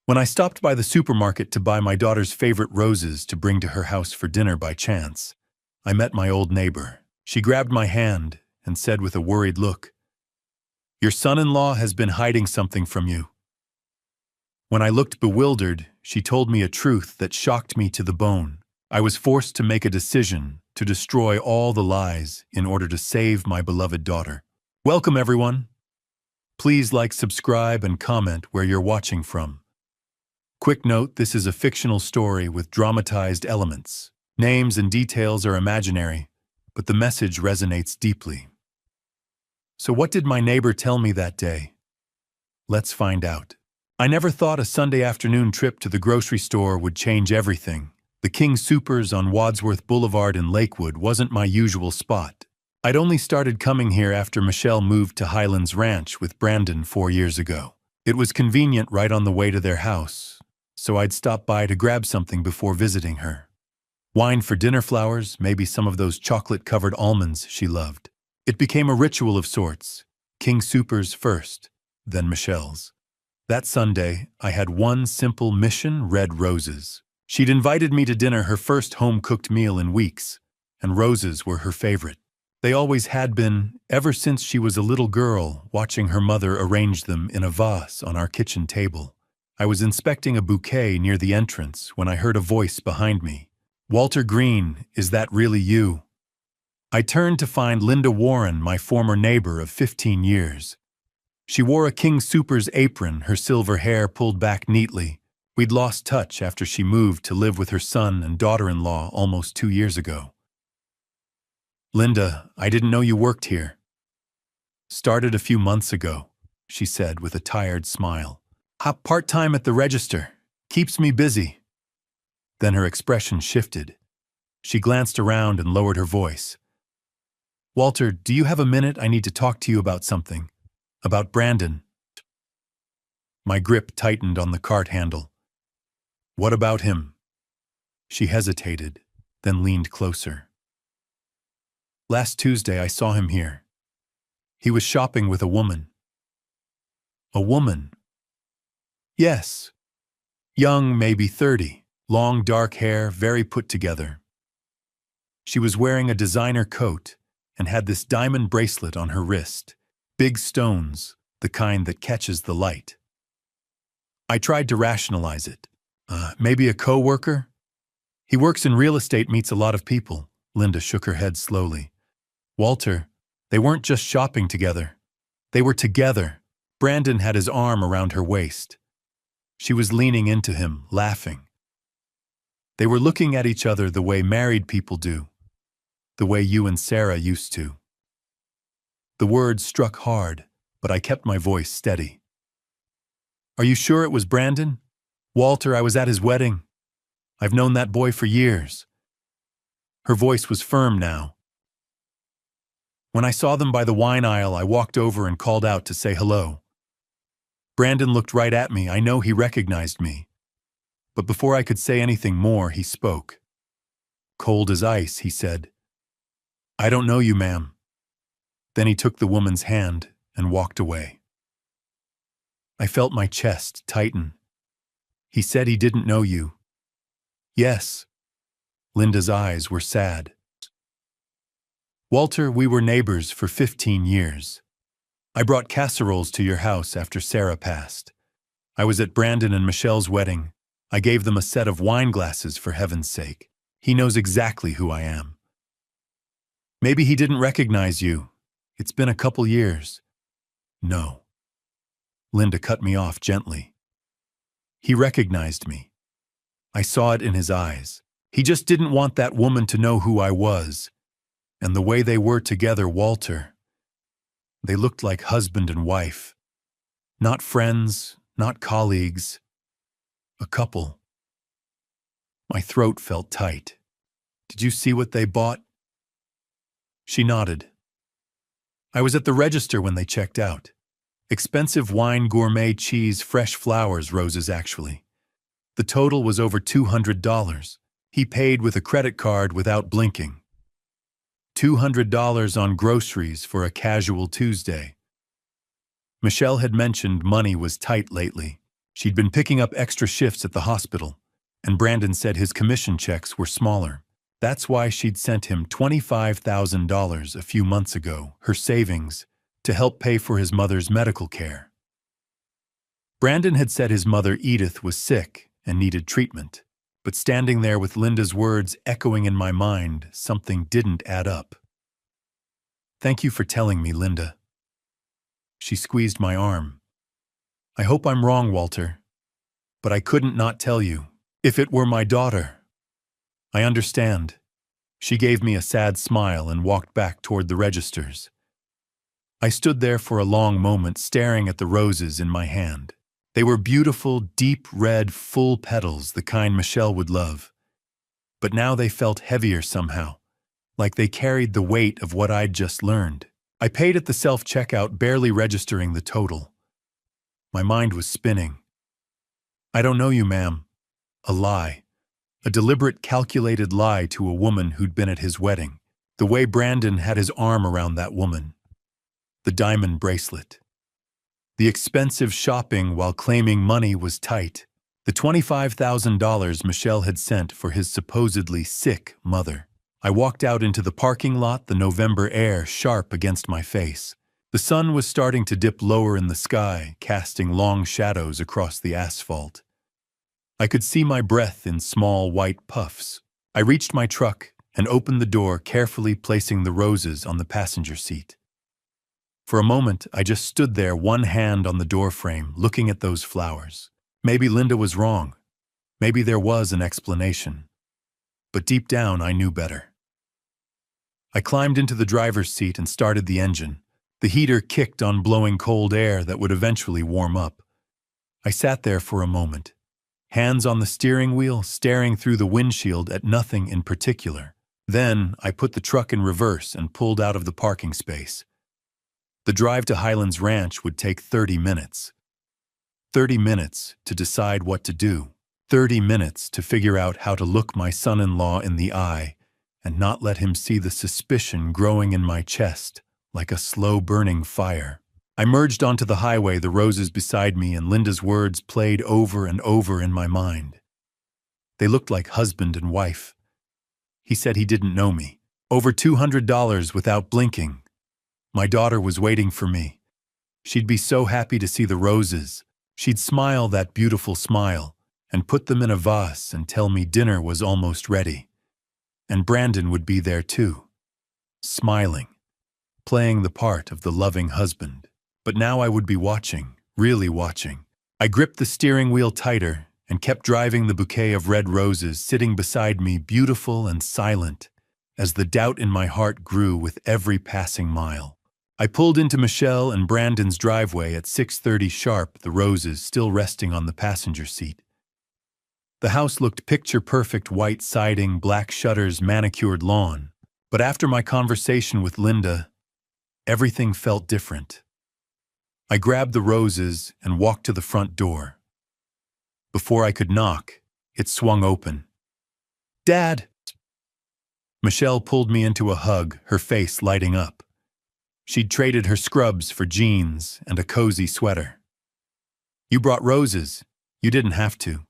When I stopped by the supermarket to buy my daughter's favorite roses to bring to her house for dinner by chance, I met my old neighbor. She grabbed my hand and said with a worried look, "Your son-in-law has been hiding something from you." When I looked bewildered, she told me a truth that shocked me to the bone. I was forced to make a decision to destroy all the lies in order to save my beloved daughter. Welcome, everyone. Please like, subscribe, and comment where you're watching from. Quick note, this is a fictional story with dramatized elements. Names and details are imaginary, but the message resonates deeply. So what did my neighbor tell me that day? Let's find out. I never thought a Sunday afternoon trip to the grocery store would change everything. The King Soopers on Wadsworth Boulevard in Lakewood wasn't my usual spot. I'd only started coming here after Michelle moved to Highlands Ranch with Brandon 4 years ago. It was convenient right on the way to their house, so I'd stop by to grab something before visiting her. Wine for dinner flowers, maybe some of those chocolate-covered almonds she loved. It became a ritual of sorts. King Soopers first, then Michelle's. That Sunday, I had one simple mission: red roses. She'd invited me to dinner, her first home-cooked meal in weeks, and roses were her favorite. They always had been, ever since she was a little girl, watching her mother arrange them in a vase on our kitchen table. I was inspecting a bouquet near the entrance when I heard a voice behind me. "Walter Green, is that really you?" I turned to find Linda Warren, my former neighbor of 15 years. She wore a King Soopers apron, her silver hair pulled back neatly. We'd lost touch after she moved to live with her son and daughter-in-law almost 2 years ago. "Linda, I didn't know you worked here." "Started a few months ago," she said with a tired smile. "Part-time at the register. Keeps me busy." Then her expression shifted. She glanced around and lowered her voice. "Walter, do you have a minute? I need to talk to you about something. About Brandon." My grip tightened on the cart handle. "What about him?" She hesitated, then leaned closer. "Last Tuesday I saw him here. He was shopping with a woman." "A woman?" "Yes. Young, maybe 30. Long dark hair, very put together. She was wearing a designer coat and had this diamond bracelet on her wrist. Big stones, the kind that catches the light." I tried to rationalize it. Maybe a co-worker? "He works in real estate, meets a lot of people." Linda shook her head slowly. "Walter, they weren't just shopping together. They were together." Brandon had his arm around her waist. She was leaning into him, laughing. They were looking at each other the way married people do, the way you and Sarah used to. The words struck hard, but I kept my voice steady. "Are you sure it was Brandon?" "Walter, I was at his wedding. I've known that boy for years." Her voice was firm now. "When I saw them by the wine aisle, I walked over and called out to say hello. Brandon looked right at me. I know he recognized me. But before I could say anything more, he spoke. Cold as ice, he said, 'I don't know you, ma'am.' Then he took the woman's hand and walked away. I felt my chest tighten. He said he didn't know you." "Yes." Linda's eyes were sad. "Walter, we were neighbors for 15 years. I brought casseroles to your house after Sarah passed. I was at Brandon and Michelle's wedding. I gave them a set of wine glasses, for heaven's sake. He knows exactly who I am." "Maybe he didn't recognize you. It's been a couple years." "No." Linda cut me off gently. "He recognized me. I saw it in his eyes. He just didn't want that woman to know who I was. And the way they were together, Walter, they looked like husband and wife. Not friends, not colleagues. A couple." My throat felt tight. "Did you see what they bought?" She nodded. "I was at the register when they checked out. Expensive wine, gourmet cheese, fresh flowers, roses actually. The total was over $200. He paid with a credit card without blinking. $200 on groceries for a casual Tuesday. Michelle had mentioned money was tight lately. She'd been picking up extra shifts at the hospital, and Brandon said his commission checks were smaller. That's why she'd sent him $25,000 a few months ago, her savings, to help pay for his mother's medical care. Brandon had said his mother Edith was sick and needed treatment, but standing there with Linda's words echoing in my mind, something didn't add up. "Thank you for telling me, Linda." She squeezed my arm. "I hope I'm wrong, Walter, but I couldn't not tell you. If it were my daughter." "I understand." She gave me a sad smile and walked back toward the registers. I stood there for a long moment staring at the roses in my hand. They were beautiful, deep red, full petals, the kind Michelle would love. But now they felt heavier somehow, like they carried the weight of what I'd just learned. I paid at the self-checkout, barely registering the total. My mind was spinning. "I don't know you, ma'am." A lie. A deliberate, calculated lie to a woman who'd been at his wedding. The way Brandon had his arm around that woman. The diamond bracelet. The expensive shopping while claiming money was tight. The $25,000 Michelle had sent for his supposedly sick mother. I walked out into the parking lot, the November air sharp against my face. The sun was starting to dip lower in the sky, casting long shadows across the asphalt. I could see my breath in small white puffs. I reached my truck and opened the door, carefully placing the roses on the passenger seat. For a moment, I just stood there, one hand on the doorframe, looking at those flowers. Maybe Linda was wrong. Maybe there was an explanation. But deep down, I knew better. I climbed into the driver's seat and started the engine. The heater kicked on, blowing cold air that would eventually warm up. I sat there for a moment, hands on the steering wheel, staring through the windshield at nothing in particular. Then, I put the truck in reverse and pulled out of the parking space. The drive to Highlands Ranch would take 30 minutes. 30 minutes to decide what to do. 30 minutes to figure out how to look my son-in-law in the eye and not let him see the suspicion growing in my chest like a slow-burning fire. I merged onto the highway, the roses beside me, and Linda's words played over and over in my mind. They looked like husband and wife. He said he didn't know me. Over $200 without blinking. My daughter was waiting for me. She'd be so happy to see the roses. She'd smile that beautiful smile and put them in a vase and tell me dinner was almost ready. And Brandon would be there too, smiling, playing the part of the loving husband. But now I would be watching, really watching. I gripped the steering wheel tighter and kept driving the bouquet of red roses sitting beside me, beautiful and silent, as the doubt in my heart grew with every passing mile. I pulled into Michelle and Brandon's driveway at 6:30 sharp, the roses still resting on the passenger seat. The house looked picture-perfect, white siding, black shutters, manicured lawn. But after my conversation with Linda, everything felt different. I grabbed the roses and walked to the front door. Before I could knock, it swung open. "Dad!" Michelle pulled me into a hug, her face lighting up. She'd traded her scrubs for jeans and a cozy sweater. "You brought roses. You didn't have to."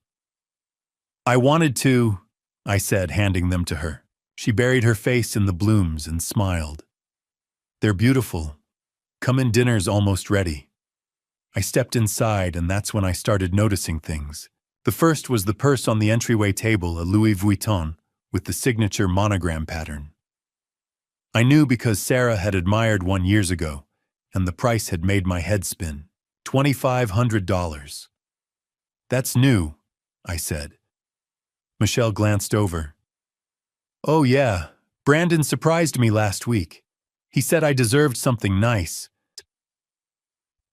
"I wanted to," I said, handing them to her. She buried her face in the blooms and smiled. "They're beautiful. Come in, dinner's almost ready." I stepped inside, and that's when I started noticing things. The first was the purse on the entryway table, a Louis Vuitton, with the signature monogram pattern. I knew because Sarah had admired one years ago, and the price had made my head spin. $2,500. "That's new," I said. Michelle glanced over. "Oh yeah, Brandon surprised me last week. He said I deserved something nice."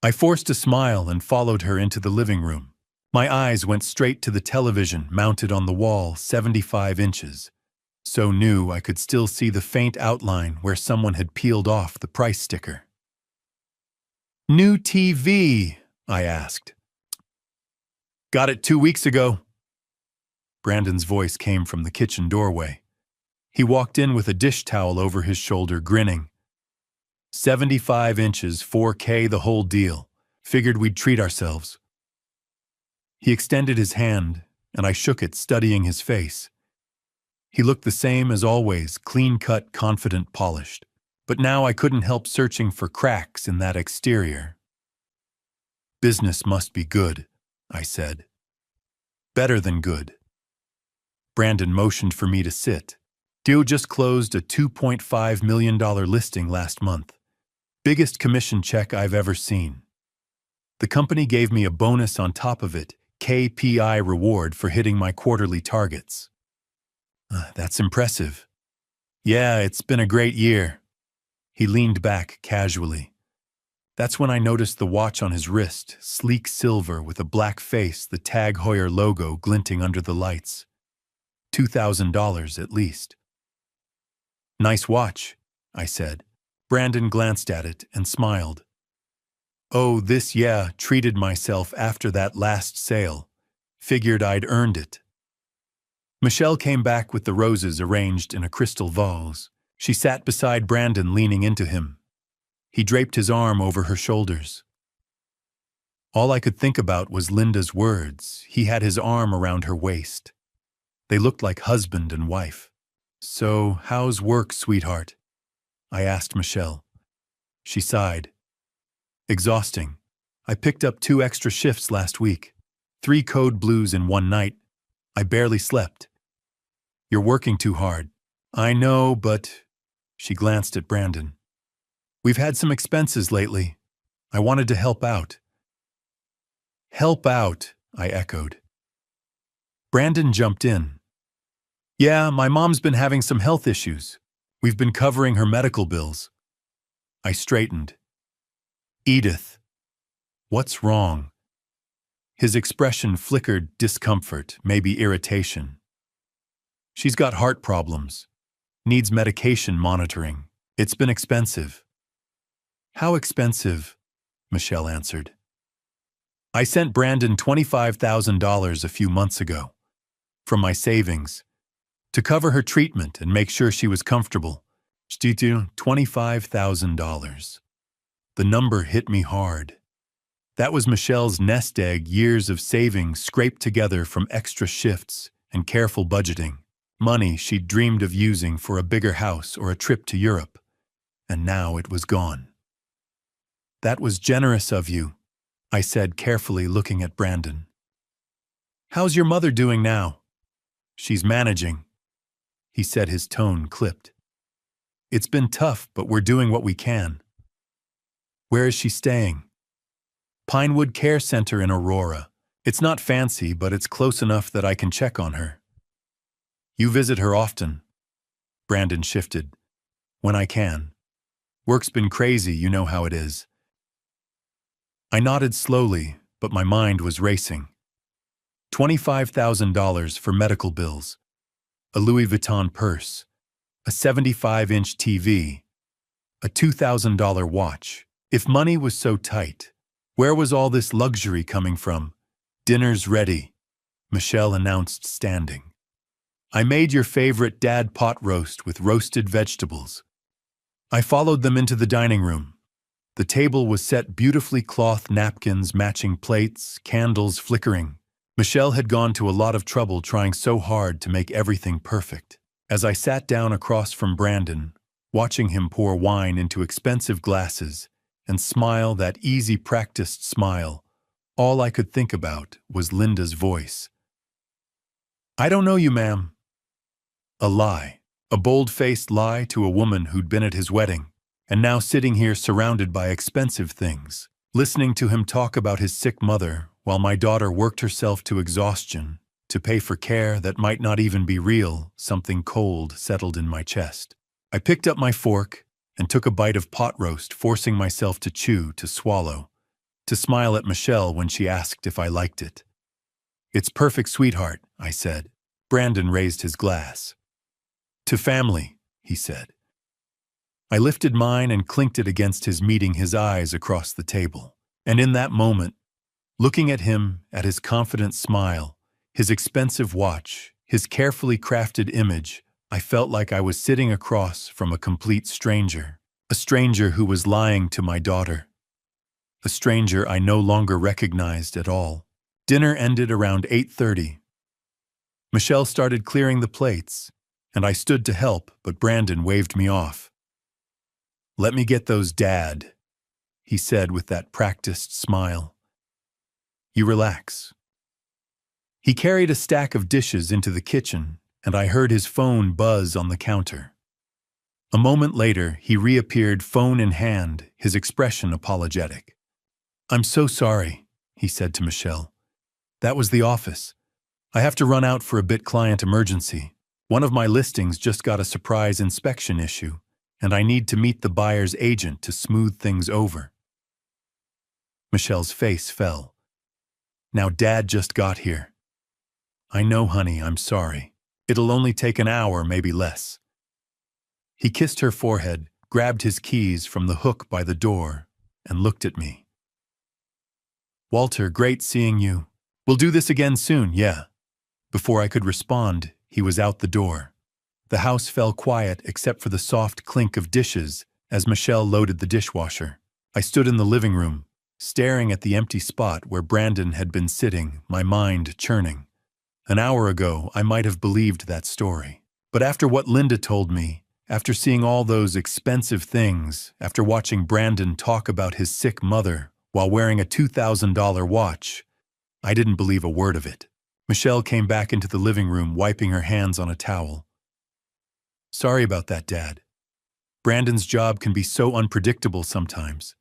I forced a smile and followed her into the living room. My eyes went straight to the television mounted on the wall, 75 inches. So new I could still see the faint outline where someone had peeled off the price sticker. "New TV?" I asked. "Got it 2 weeks ago." Brandon's voice came from the kitchen doorway. He walked in with a dish towel over his shoulder, grinning. 75 inches, 4K, the whole deal. Figured we'd treat ourselves. He extended his hand, and I shook it, studying his face. He looked the same as always, clean-cut, confident, polished. But now I couldn't help searching for cracks in that exterior. "Business must be good," I said. "Better than good." Brandon motioned for me to sit. Dio just closed a $2.5 million listing last month. Biggest commission check I've ever seen. The company gave me a bonus on top of it, KPI reward for hitting my quarterly targets. That's impressive. Yeah, it's been a great year. He leaned back casually. That's when I noticed the watch on his wrist, sleek silver with a black face, the Tag Heuer logo glinting under the lights. $2,000 at least. "Nice watch," I said. Brandon glanced at it and smiled. "Oh, treated myself after that last sale. Figured I'd earned it." Michelle came back with the roses arranged in a crystal vase. She sat beside Brandon, leaning into him. He draped his arm over her shoulders. All I could think about was Linda's words. He had his arm around her waist. They looked like husband and wife. "So, how's work, sweetheart?" I asked Michelle. She sighed. "Exhausting. I picked up 2 extra shifts last week. 3 code blues in one night. I barely slept." "You're working too hard." "I know, but..." She glanced at Brandon. "We've had some expenses lately. I wanted to help out." "Help out," I echoed. Brandon jumped in. "Yeah, my mom's been having some health issues. We've been covering her medical bills." I straightened. "Edith, what's wrong?" His expression flickered discomfort, maybe irritation. "She's got heart problems. Needs medication monitoring. It's been expensive." "How expensive?" Michelle answered. "I sent Brandon $25,000 a few months ago, from my savings, to cover her treatment and make sure she was comfortable. $25,000. The number hit me hard. That was Michelle's nest egg, years of savings scraped together from extra shifts and careful budgeting. Money she'd dreamed of using for a bigger house or a trip to Europe. And now it was gone. "That was generous of you," I said, carefully looking at Brandon. "How's your mother doing now?" "She's managing," he said, his tone clipped. "It's been tough, but we're doing what we can." "Where is she staying?" "Pinewood Care Center in Aurora. It's not fancy, but it's close enough that I can check on her." "You visit her often?" Brandon shifted. "When I can. Work's been crazy, you know how it is." I nodded slowly, but my mind was racing. $25,000 for medical bills, a Louis Vuitton purse, a 75-inch TV, a $2,000 watch. If money was so tight, where was all this luxury coming from? "Dinner's ready," Michelle announced, standing. "I made your favorite dad pot roast with roasted vegetables." I followed them into the dining room. The table was set beautifully, cloth napkins, matching plates, candles flickering. Michelle had gone to a lot of trouble trying so hard to make everything perfect. As I sat down across from Brandon, watching him pour wine into expensive glasses and smile that easy, practiced smile, all I could think about was Linda's voice. "I don't know you, ma'am." A lie. A bold-faced lie to a woman who'd been at his wedding, and now sitting here surrounded by expensive things, listening to him talk about his sick mother while my daughter worked herself to exhaustion to pay for care that might not even be real. Something cold settled in my chest. I picked up my fork and took a bite of pot roast, forcing myself to chew, to swallow, to smile at Michelle when she asked if I liked it. "It's perfect, sweetheart," I said. Brandon raised his glass. "To family," he said. I lifted mine and clinked it against his, meeting his eyes across the table. And in that moment, looking at him, at his confident smile, his expensive watch, his carefully crafted image, I felt like I was sitting across from a complete stranger. A stranger who was lying to my daughter. A stranger I no longer recognized at all. Dinner ended around 8:30. Michelle started clearing the plates, and I stood to help, but Brandon waved me off. "Let me get those, Dad," he said with that practiced smile. "You relax." He carried a stack of dishes into the kitchen, and I heard his phone buzz on the counter. A moment later, he reappeared, phone in hand, his expression apologetic. "I'm so sorry," he said to Michelle. "That was the office. I have to run out for a bit, client emergency. One of my listings just got a surprise inspection issue, and I need to meet the buyer's agent to smooth things over." Michelle's face fell. "Now Dad just got here." "I know, honey, I'm sorry. It'll only take an hour, maybe less." He kissed her forehead, grabbed his keys from the hook by the door, and looked at me. "Walter, great seeing you. We'll do this again soon, yeah." Before I could respond, he was out the door. The house fell quiet except for the soft clink of dishes as Michelle loaded the dishwasher. I stood in the living room, staring at the empty spot where Brandon had been sitting, my mind churning. An hour ago, I might have believed that story. But after what Linda told me, after seeing all those expensive things, after watching Brandon talk about his sick mother while wearing a $2,000 watch, I didn't believe a word of it. Michelle came back into the living room, wiping her hands on a towel. "Sorry about that, Dad. Brandon's job can be so unpredictable sometimes."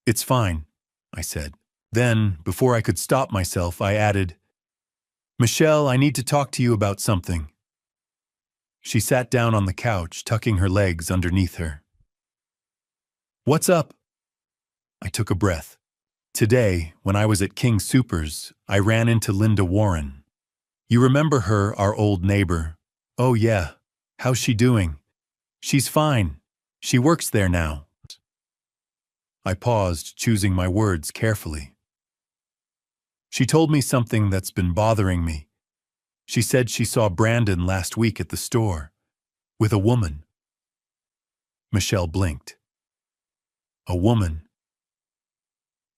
"It's fine," I said. Then, before I could stop myself, I added, "Michelle, I need to talk to you about something." She sat down on the couch, tucking her legs underneath her. "What's up?" I took a breath. Today, when I was at King Soopers, I ran into Linda Warren. You remember her, our old neighbor? "Oh yeah. How's she doing?" "She's fine. She works there now." I paused, choosing my words carefully. "She told me something that's been bothering me. She said she saw Brandon last week at the store, with a woman." Michelle blinked. "A woman?"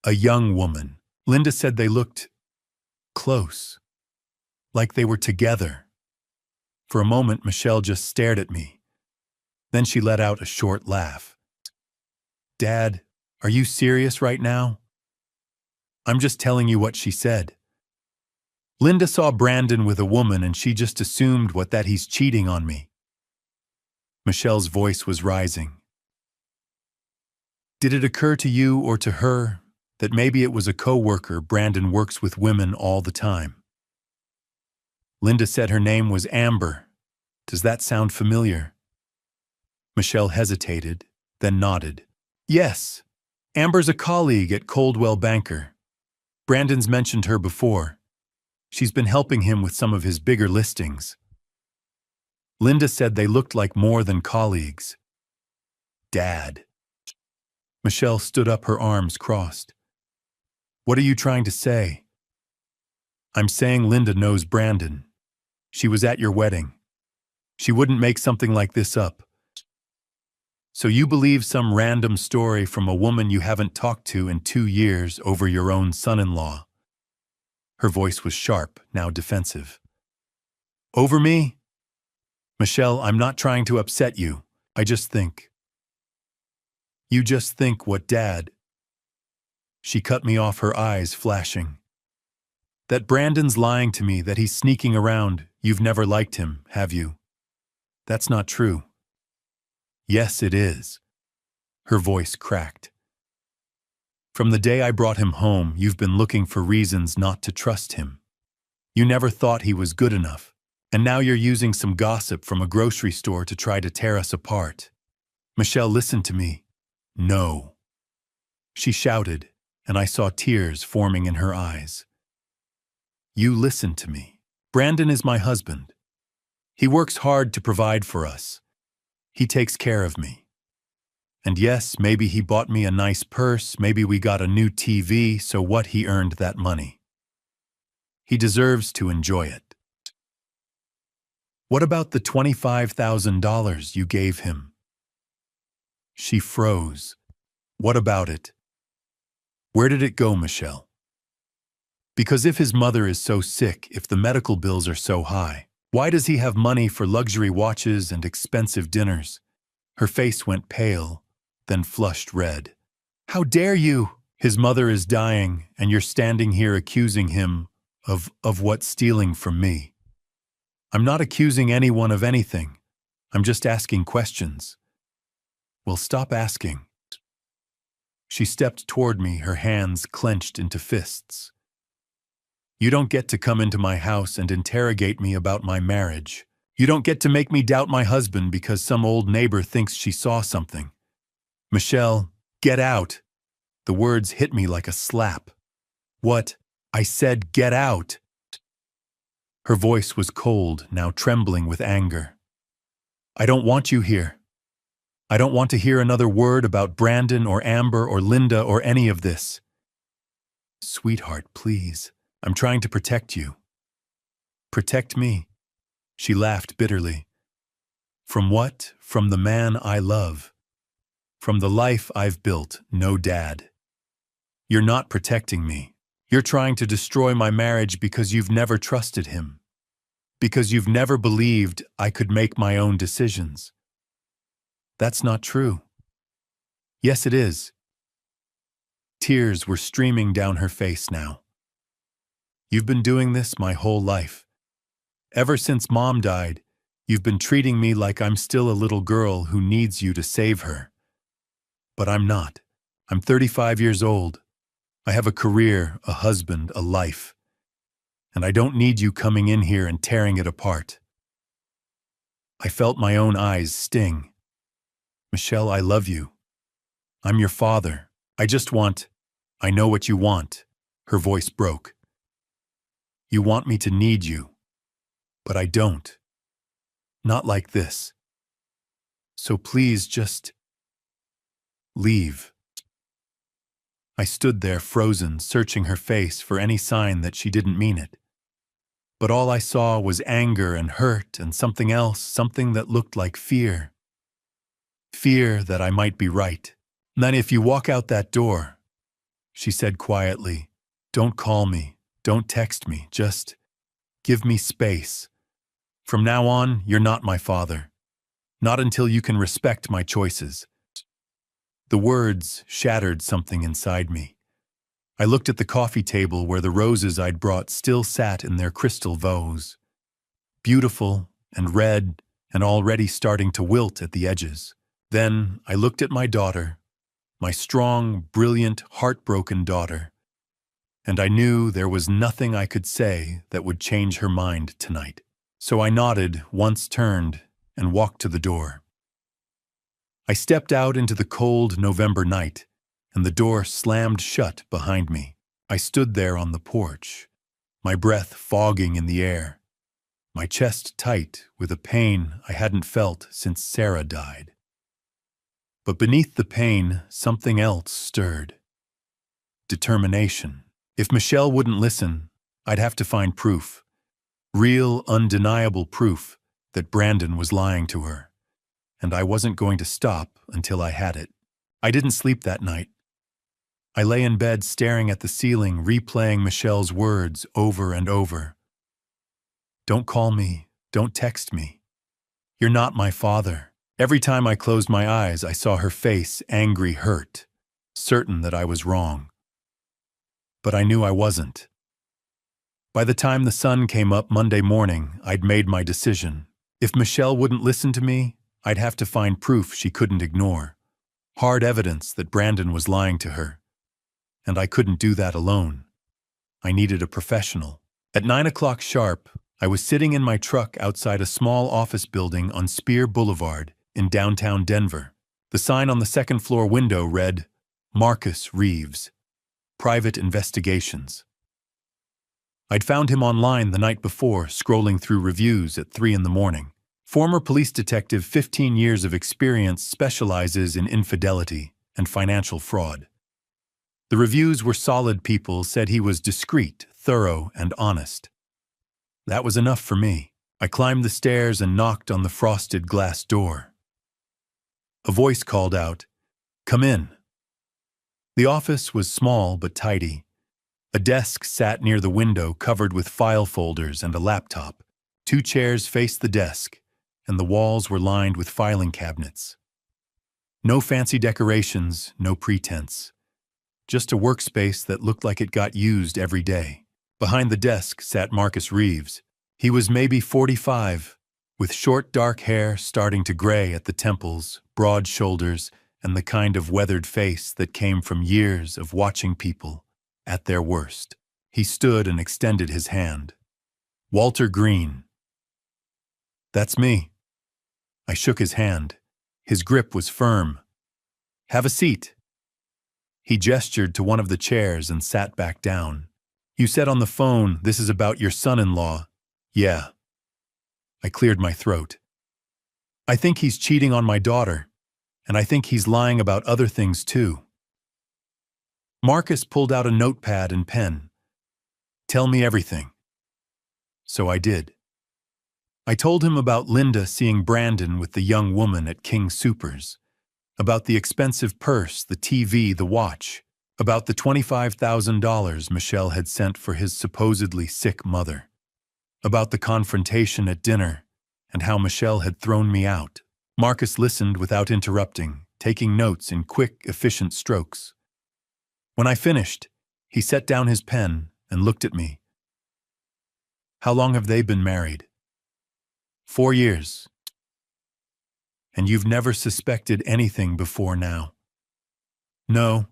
"A young woman. Linda said they looked close, like they were together." For a moment, Michelle just stared at me. Then she let out a short laugh. "Dad, are you serious right now?" "I'm just telling you what she said. Linda saw Brandon with a woman and she just assumed that he's cheating on me." Michelle's voice was rising. "Did it occur to you or to her that maybe it was a co-worker? Brandon works with women all the time." "Linda said her name was Amber. Does that sound familiar?" Michelle hesitated, then nodded. "Yes, Amber's a colleague at Coldwell Banker. Brandon's mentioned her before. She's been helping him with some of his bigger listings." Linda said they looked like more than colleagues. "Dad." Michelle stood up, her arms crossed. "What are you trying to say?" "I'm saying Linda knows Brandon. She was at your wedding. She wouldn't make something like this up." "So you believe some random story from a woman you haven't talked to in 2 years over your own son-in-law?" Her voice was sharp, now defensive. "Over me?" "Michelle, I'm not trying to upset you. I just think." "You just think what, Dad?" She cut me off, her eyes flashing. "That Brandon's lying to me, that he's sneaking around. You've never liked him, have you?" "That's not true." "Yes, it is." Her voice cracked. "From the day I brought him home, you've been looking for reasons not to trust him. You never thought he was good enough, and now you're using some gossip from a grocery store to try to tear us apart." "Michelle, listen to me." "No." She shouted, and I saw tears forming in her eyes. "You listen to me. Brandon is my husband. He works hard to provide for us. He takes care of me. And yes, maybe he bought me a nice purse, maybe we got a new TV, so what? He earned that money. He deserves to enjoy it." "What about the $25,000 you gave him?" She froze. "What about it? Where did it go, Michelle?" Because if his mother is so sick, if the medical bills are so high, why does he have money for luxury watches and expensive dinners? Her face went pale, then flushed red. How dare you? His mother is dying, and you're standing here accusing him of what, stealing from me. I'm not accusing anyone of anything. I'm just asking questions. Well, stop asking. She stepped toward me, her hands clenched into fists. You don't get to come into my house and interrogate me about my marriage. You don't get to make me doubt my husband because some old neighbor thinks she saw something. Michelle, get out. The words hit me like a slap. What? I said get out. Her voice was cold, now trembling with anger. I don't want you here. I don't want to hear another word about Brandon or Amber or Linda or any of this. Sweetheart, please. I'm trying to protect you. Protect me. She laughed bitterly. From what? From the man I love. From the life I've built, no dad. You're not protecting me. You're trying to destroy my marriage because you've never trusted him. Because you've never believed I could make my own decisions. That's not true. Yes, it is. Tears were streaming down her face now. You've been doing this my whole life. Ever since Mom died, you've been treating me like I'm still a little girl who needs you to save her. But I'm not. I'm 35 years old. I have a career, a husband, a life. And I don't need you coming in here and tearing it apart. I felt my own eyes sting. Michelle, I love you. I'm your father. I know what you want. Her voice broke. You want me to need you. But I don't. Not like this. So please just leave. I stood there frozen, searching her face for any sign that she didn't mean it. But all I saw was anger and hurt and something else, something that looked like fear. Fear that I might be right. Then if you walk out that door, she said quietly, don't call me, don't text me, just give me space. From now on, you're not my father. Not until you can respect my choices. The words shattered something inside me. I looked at the coffee table where the roses I'd brought still sat in their crystal vase. Beautiful and red and already starting to wilt at the edges. Then I looked at my daughter, my strong, brilliant, heartbroken daughter, and I knew there was nothing I could say that would change her mind tonight. So I nodded, once turned, and walked to the door. I stepped out into the cold November night, and the door slammed shut behind me. I stood there on the porch, my breath fogging in the air, my chest tight with a pain I hadn't felt since Sarah died. But beneath the pain, something else stirred. Determination. If Michelle wouldn't listen, I'd have to find proof. Real, undeniable proof that Brandon was lying to her. And I wasn't going to stop until I had it. I didn't sleep that night. I lay in bed staring at the ceiling, replaying Michelle's words over and over. Don't call me. Don't text me. You're not my father. Every time I closed my eyes, I saw her face, angry, hurt, certain that I was wrong. But I knew I wasn't. By the time the sun came up Monday morning, I'd made my decision. If Michelle wouldn't listen to me, I'd have to find proof she couldn't ignore. Hard evidence that Brandon was lying to her. And I couldn't do that alone. I needed a professional. At 9 o'clock sharp, I was sitting in my truck outside a small office building on Spear Boulevard in downtown Denver. The sign on the second-floor window read, Marcus Reeves, Private Investigations. I'd found him online the night before, scrolling through reviews at 3 in the morning. Former police detective, 15 years of experience, specializes in infidelity and financial fraud. The reviews were solid. People said he was discreet, thorough, and honest. That was enough for me. I climbed the stairs and knocked on the frosted glass door. A voice called out, "Come in." The office was small but tidy. A desk sat near the window covered with file folders and a laptop. 2 chairs faced the desk, and the walls were lined with filing cabinets. No fancy decorations, no pretense. Just a workspace that looked like it got used every day. Behind the desk sat Marcus Reeves. He was maybe 45, with short dark hair starting to gray at the temples, broad shoulders, and the kind of weathered face that came from years of watching people at their worst. He stood and extended his hand. "Walter Green." "That's me." I shook his hand. His grip was firm. "Have a seat." He gestured to one of the chairs and sat back down. "You said on the phone this is about your son-in-law." "Yeah." I cleared my throat. "I think he's cheating on my daughter, and I think he's lying about other things too." Marcus pulled out a notepad and pen. "Tell me everything." So I did. I told him about Linda seeing Brandon with the young woman at King Soopers, about the expensive purse, the TV, the watch, about the $25,000 Michelle had sent for his supposedly sick mother, about the confrontation at dinner, and how Michelle had thrown me out. Marcus listened without interrupting, taking notes in quick, efficient strokes. When I finished, he set down his pen and looked at me. "How long have they been married?" 4 years. "And you've never suspected anything before now?" "No.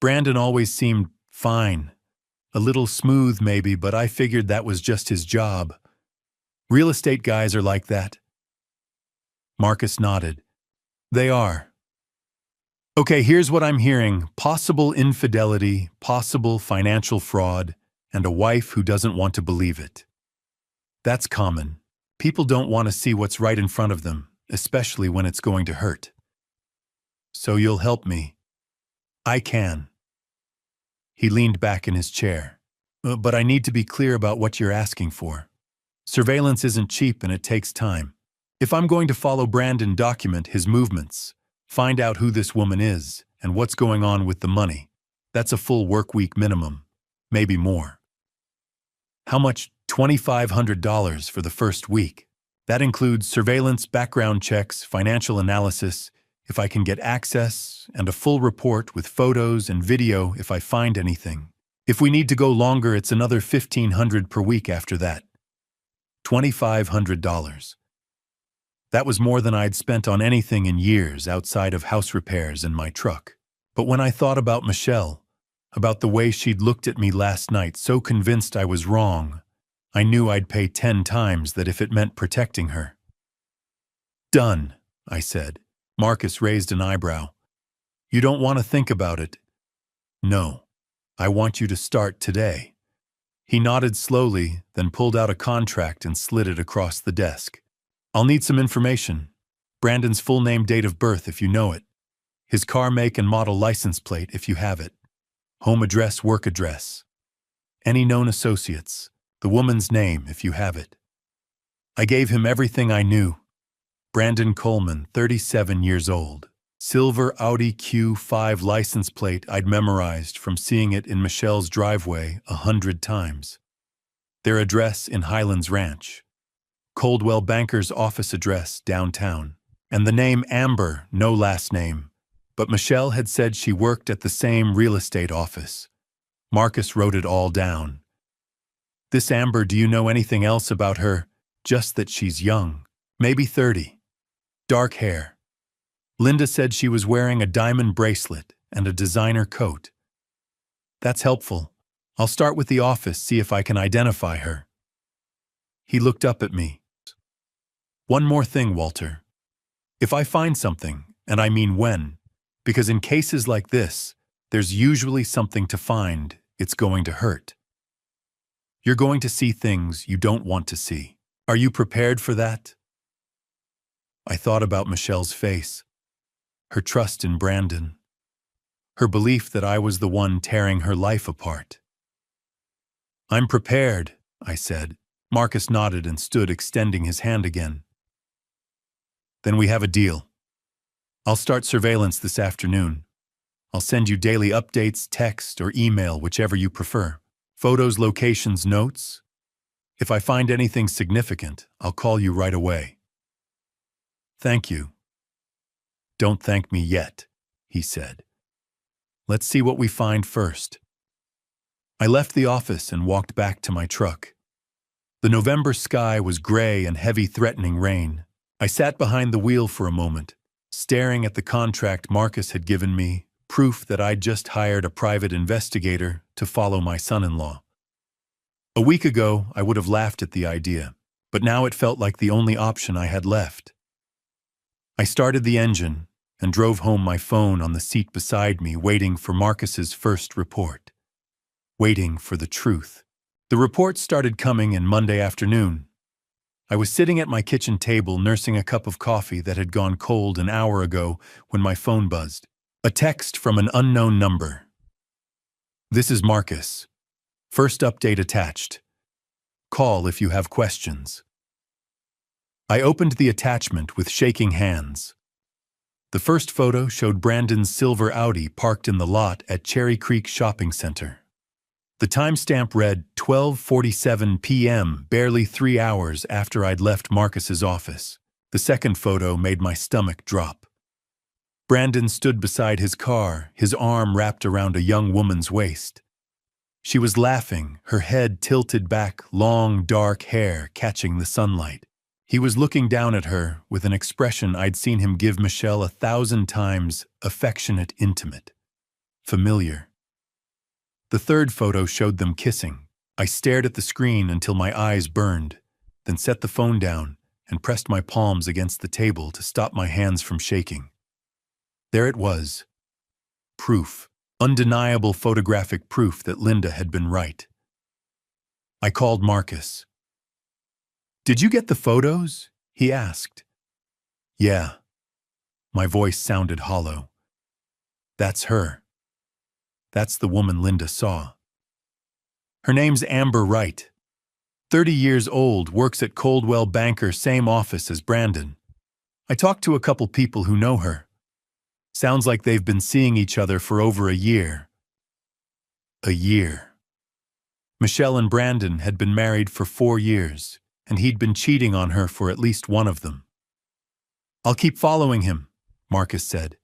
Brandon always seemed fine. A little smooth maybe, but I figured that was just his job. Real estate guys are like that." Marcus nodded. "They are." "Okay, here's what I'm hearing. Possible infidelity, possible financial fraud, and a wife who doesn't want to believe it. That's common. People don't want to see what's right in front of them, especially when it's going to hurt. So you'll help me?" "I can." He leaned back in his chair. But I need to be clear about what you're asking for. Surveillance isn't cheap and it takes time. If I'm going to follow Brandon, document his movements, find out who this woman is and what's going on with the money, that's a full work week minimum, maybe more." "How much?" $2,500 for the first week. That includes surveillance, background checks, financial analysis, if I can get access, and a full report with photos and video if I find anything. If we need to go longer, it's another $1,500 per week after that. $2,500. That was more than I'd spent on anything in years outside of house repairs and my truck. But when I thought about Michelle, about the way she'd looked at me last night, so convinced I was wrong, I knew I'd pay 10 times that if it meant protecting her. "Done," I said. Marcus raised an eyebrow. "You don't want to think about it?" "No. I want you to start today." He nodded slowly, then pulled out a contract and slid it across the desk. "I'll need some information. Brandon's full name, date of birth if you know it. His car make and model, license plate if you have it. Home address, work address. Any known associates. The woman's name if you have it." I gave him everything I knew. Brandon Coleman, 37 years old. Silver Audi Q5 license plate I'd memorized from seeing it in Michelle's driveway 100 times. Their address in Highlands Ranch. Coldwell Banker's office address downtown. And the name Amber, no last name. But Michelle had said she worked at the same real estate office. Marcus wrote it all down. "This Amber, do you know anything else about her? Just that she's young, maybe 30. Dark hair. Linda said she was wearing a diamond bracelet and a designer coat." "That's helpful. I'll start with the office, see if I can identify her." He looked up at me. "One more thing, Walter. If I find something, and I mean when, because in cases like this, there's usually something to find, it's going to hurt. You're going to see things you don't want to see. Are you prepared for that?" I thought about Michelle's face, her trust in Brandon, her belief that I was the one tearing her life apart. "I'm prepared," I said. Marcus nodded and stood, extending his hand again. "Then we have a deal. I'll start surveillance this afternoon. I'll send you daily updates, text, or email, whichever you prefer. Photos, locations, notes. If I find anything significant, I'll call you right away. Thank you. Don't thank me yet, he said. Let's see what we find first. I left the office and walked back to my truck. The November sky was gray and heavy, threatening rain. I sat behind the wheel for a moment, staring at the contract Marcus had given me, proof that I'd just hired a private investigator to follow my son-in-law. A week ago, I would have laughed at the idea, but now it felt like the only option I had left. I started the engine and drove home, my phone on the seat beside me, waiting for Marcus's first report. Waiting for the truth. The report started coming in Monday afternoon. I was sitting at my kitchen table nursing a cup of coffee that had gone cold an hour ago when my phone buzzed. A text from an unknown number. This is Marcus. First update attached. Call if you have questions. I opened the attachment with shaking hands. The first photo showed Brandon's silver Audi parked in the lot at Cherry Creek Shopping Center. The timestamp read 12:47 p.m., barely 3 hours after I'd left Marcus's office. The second photo made my stomach drop. Brandon stood beside his car, his arm wrapped around a young woman's waist. She was laughing, her head tilted back, long, dark hair catching the sunlight. He was looking down at her with an expression I'd seen him give Michelle 1,000 times: affectionate, intimate, familiar. The third photo showed them kissing. I stared at the screen until my eyes burned, then set the phone down and pressed my palms against the table to stop my hands from shaking. There it was. Proof. Undeniable photographic proof that Linda had been right. I called Marcus. "Did you get the photos?" he asked. "Yeah." My voice sounded hollow. "That's her. That's the woman Linda saw. Her name's Amber Wright. 30 years old, works at Coldwell Banker, same office as Brandon. I talked to a couple people who know her. Sounds like they've been seeing each other for over a year. A year. Michelle and Brandon had been married for 4 years, and he'd been cheating on her for at least one of them. "I'll keep following him," Marcus said.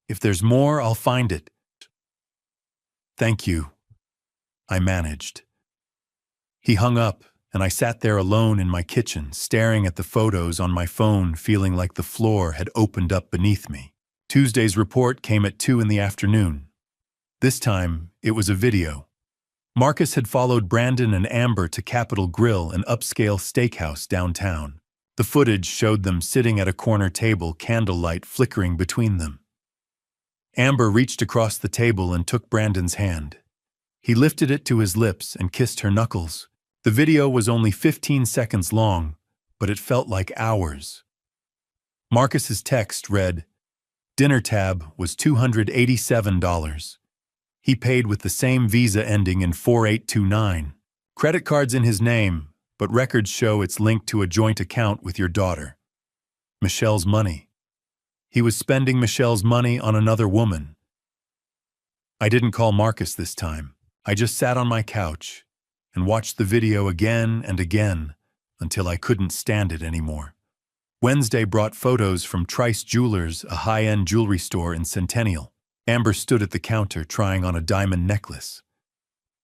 "If there's more, I'll find it." "Thank you," I managed. He hung up, and I sat there alone in my kitchen, staring at the photos on my phone, feeling like the floor had opened up beneath me. Tuesday's report came at 2 in the afternoon. This time, it was a video. Marcus had followed Brandon and Amber to Capitol Grill, an upscale steakhouse downtown. The footage showed them sitting at a corner table, candlelight flickering between them. Amber reached across the table and took Brandon's hand. He lifted it to his lips and kissed her knuckles. The video was only 15 seconds long, but it felt like hours. Marcus's text read, "Dinner tab was $287. He paid with the same Visa ending in 4829. Credit card's in his name, but records show it's linked to a joint account with your daughter. Michelle's money. He was spending Michelle's money on another woman." I didn't call Marcus this time. I just sat on my couch and watched the video again and again until I couldn't stand it anymore. Wednesday brought photos from Trice Jewelers, a high-end jewelry store in Centennial. Amber stood at the counter trying on a diamond necklace.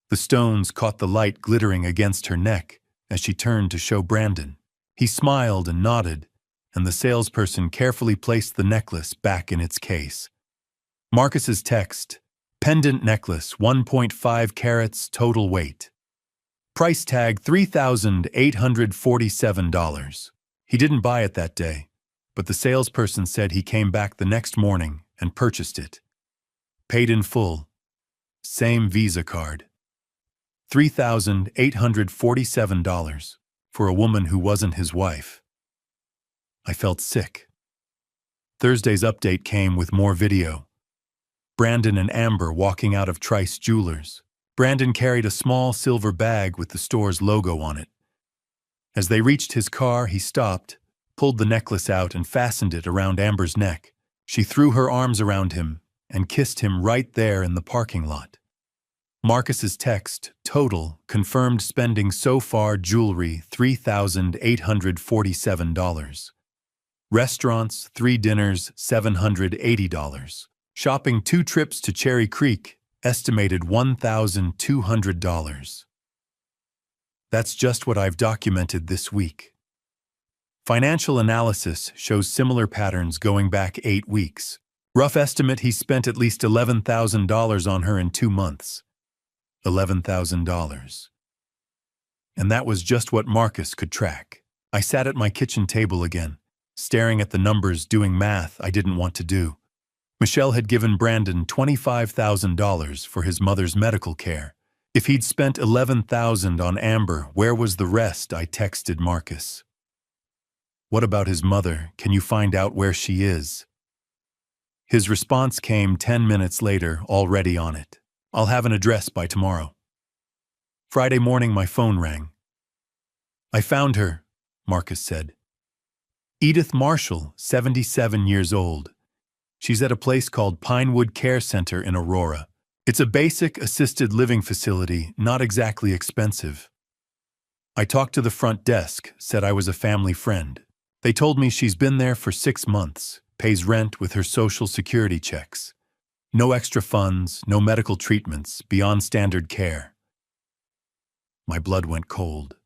The stones caught the light glittering against her neck as she turned to show Brandon. He smiled and nodded, and the salesperson carefully placed the necklace back in its case. Marcus's text, "Pendant necklace, 1.5 carats, total weight. Price tag $3,847. He didn't buy it that day, but the salesperson said he came back the next morning and purchased it. Paid in full. Same Visa card. $3,847 for a woman who wasn't his wife. I felt sick. Thursday's update came with more video. Brandon and Amber walking out of Trice Jewelers. Brandon carried a small silver bag with the store's logo on it. As they reached his car, he stopped, pulled the necklace out and fastened it around Amber's neck. She threw her arms around him and kissed him right there in the parking lot. Marcus's text, total, confirmed spending so far jewelry $3,847. Restaurants, 3 dinners, $780. Shopping 2 trips to Cherry Creek, estimated $1,200. That's just what I've documented this week. Financial analysis shows similar patterns going back 8 weeks. Rough estimate he spent at least $11,000 on her in 2 months. $11,000. And that was just what Marcus could track. I sat at my kitchen table again, staring at the numbers, doing math I didn't want to do. Michelle had given Brandon $25,000 for his mother's medical care. If he'd spent $11,000 on Amber, where was the rest? I texted Marcus. What about his mother? Can you find out where she is? His response came 10 minutes later, already on it. I'll have an address by tomorrow. Friday morning, my phone rang. I found her, Marcus said. Edith Marshall, 77 years old. She's at a place called Pinewood Care Center in Aurora. It's a basic assisted living facility, not exactly expensive. I talked to the front desk, said I was a family friend. They told me she's been there for 6 months, pays rent with her social security checks. No extra funds, no medical treatments, beyond standard care. My blood went cold.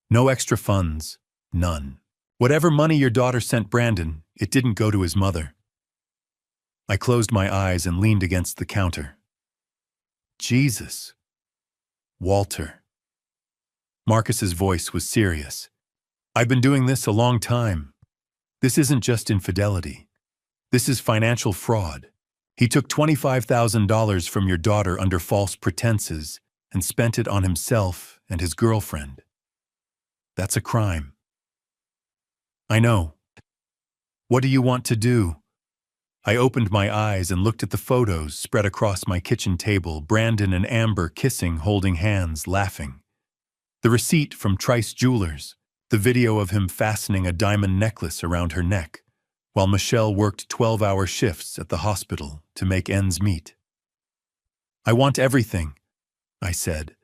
No extra funds, none. Whatever money your daughter sent Brandon, it didn't go to his mother. I closed my eyes and leaned against the counter. Jesus. Walter. Marcus's voice was serious. I've been doing this a long time. This isn't just infidelity. This is financial fraud. He took $25,000 from your daughter under false pretenses and spent it on himself and his girlfriend. That's a crime. I know. What do you want to do? I opened my eyes and looked at the photos spread across my kitchen table, Brandon and Amber kissing, holding hands, laughing. The receipt from Trice Jewelers, the video of him fastening a diamond necklace around her neck, while Michelle worked 12-hour shifts at the hospital to make ends meet. I want everything, I said.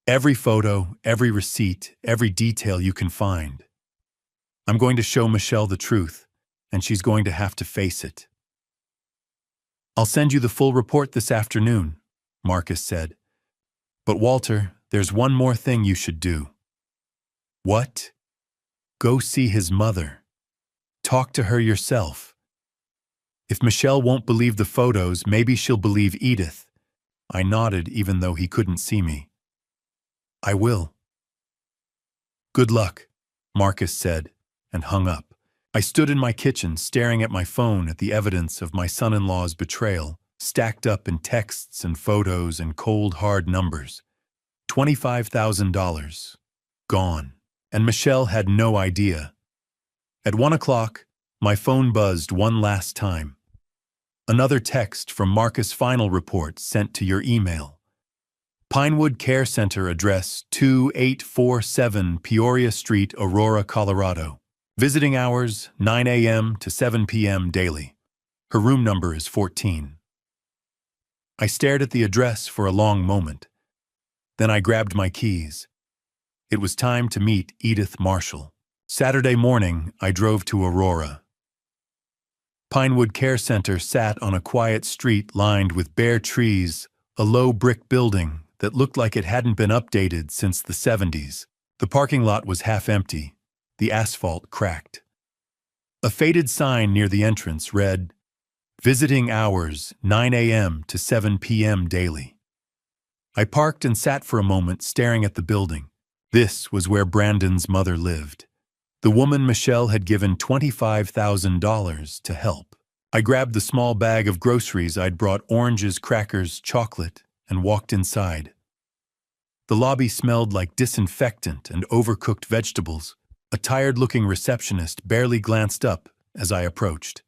Every photo, every receipt, every detail you can find. I'm going to show Michelle the truth, and she's going to have to face it. I'll send you the full report this afternoon, Marcus said. But Walter, there's one more thing you should do. What? Go see his mother. Talk to her yourself. If Michelle won't believe the photos, maybe she'll believe Edith. I nodded even though he couldn't see me. I will. Good luck, Marcus said, and hung up. I stood in my kitchen staring at my phone at the evidence of my son-in-law's betrayal, stacked up in texts and photos and cold, hard numbers. $25,000. Gone. And Michelle had no idea. At 1 o'clock, my phone buzzed one last time. Another text from Marcus' final report sent to your email. Pinewood Care Center address 2847 Peoria Street, Aurora, Colorado. Visiting hours 9 a.m. to 7 p.m. daily. Her room number is 14. I stared at the address for a long moment. Then I grabbed my keys. It was time to meet Edith Marshall. Saturday morning, I drove to Aurora. Pinewood Care Center sat on a quiet street lined with bare trees, a low brick building that looked like it hadn't been updated since the 70s. The parking lot was half empty, the asphalt cracked. A faded sign near the entrance read, Visiting hours 9 a.m. to 7 p.m. daily. I parked and sat for a moment staring at the building. This was where Brandon's mother lived. The woman Michelle had given $25,000 to help. I grabbed the small bag of groceries I'd brought, oranges, crackers, chocolate, and walked inside. The lobby smelled like disinfectant and overcooked vegetables. A tired-looking receptionist barely glanced up as I approached.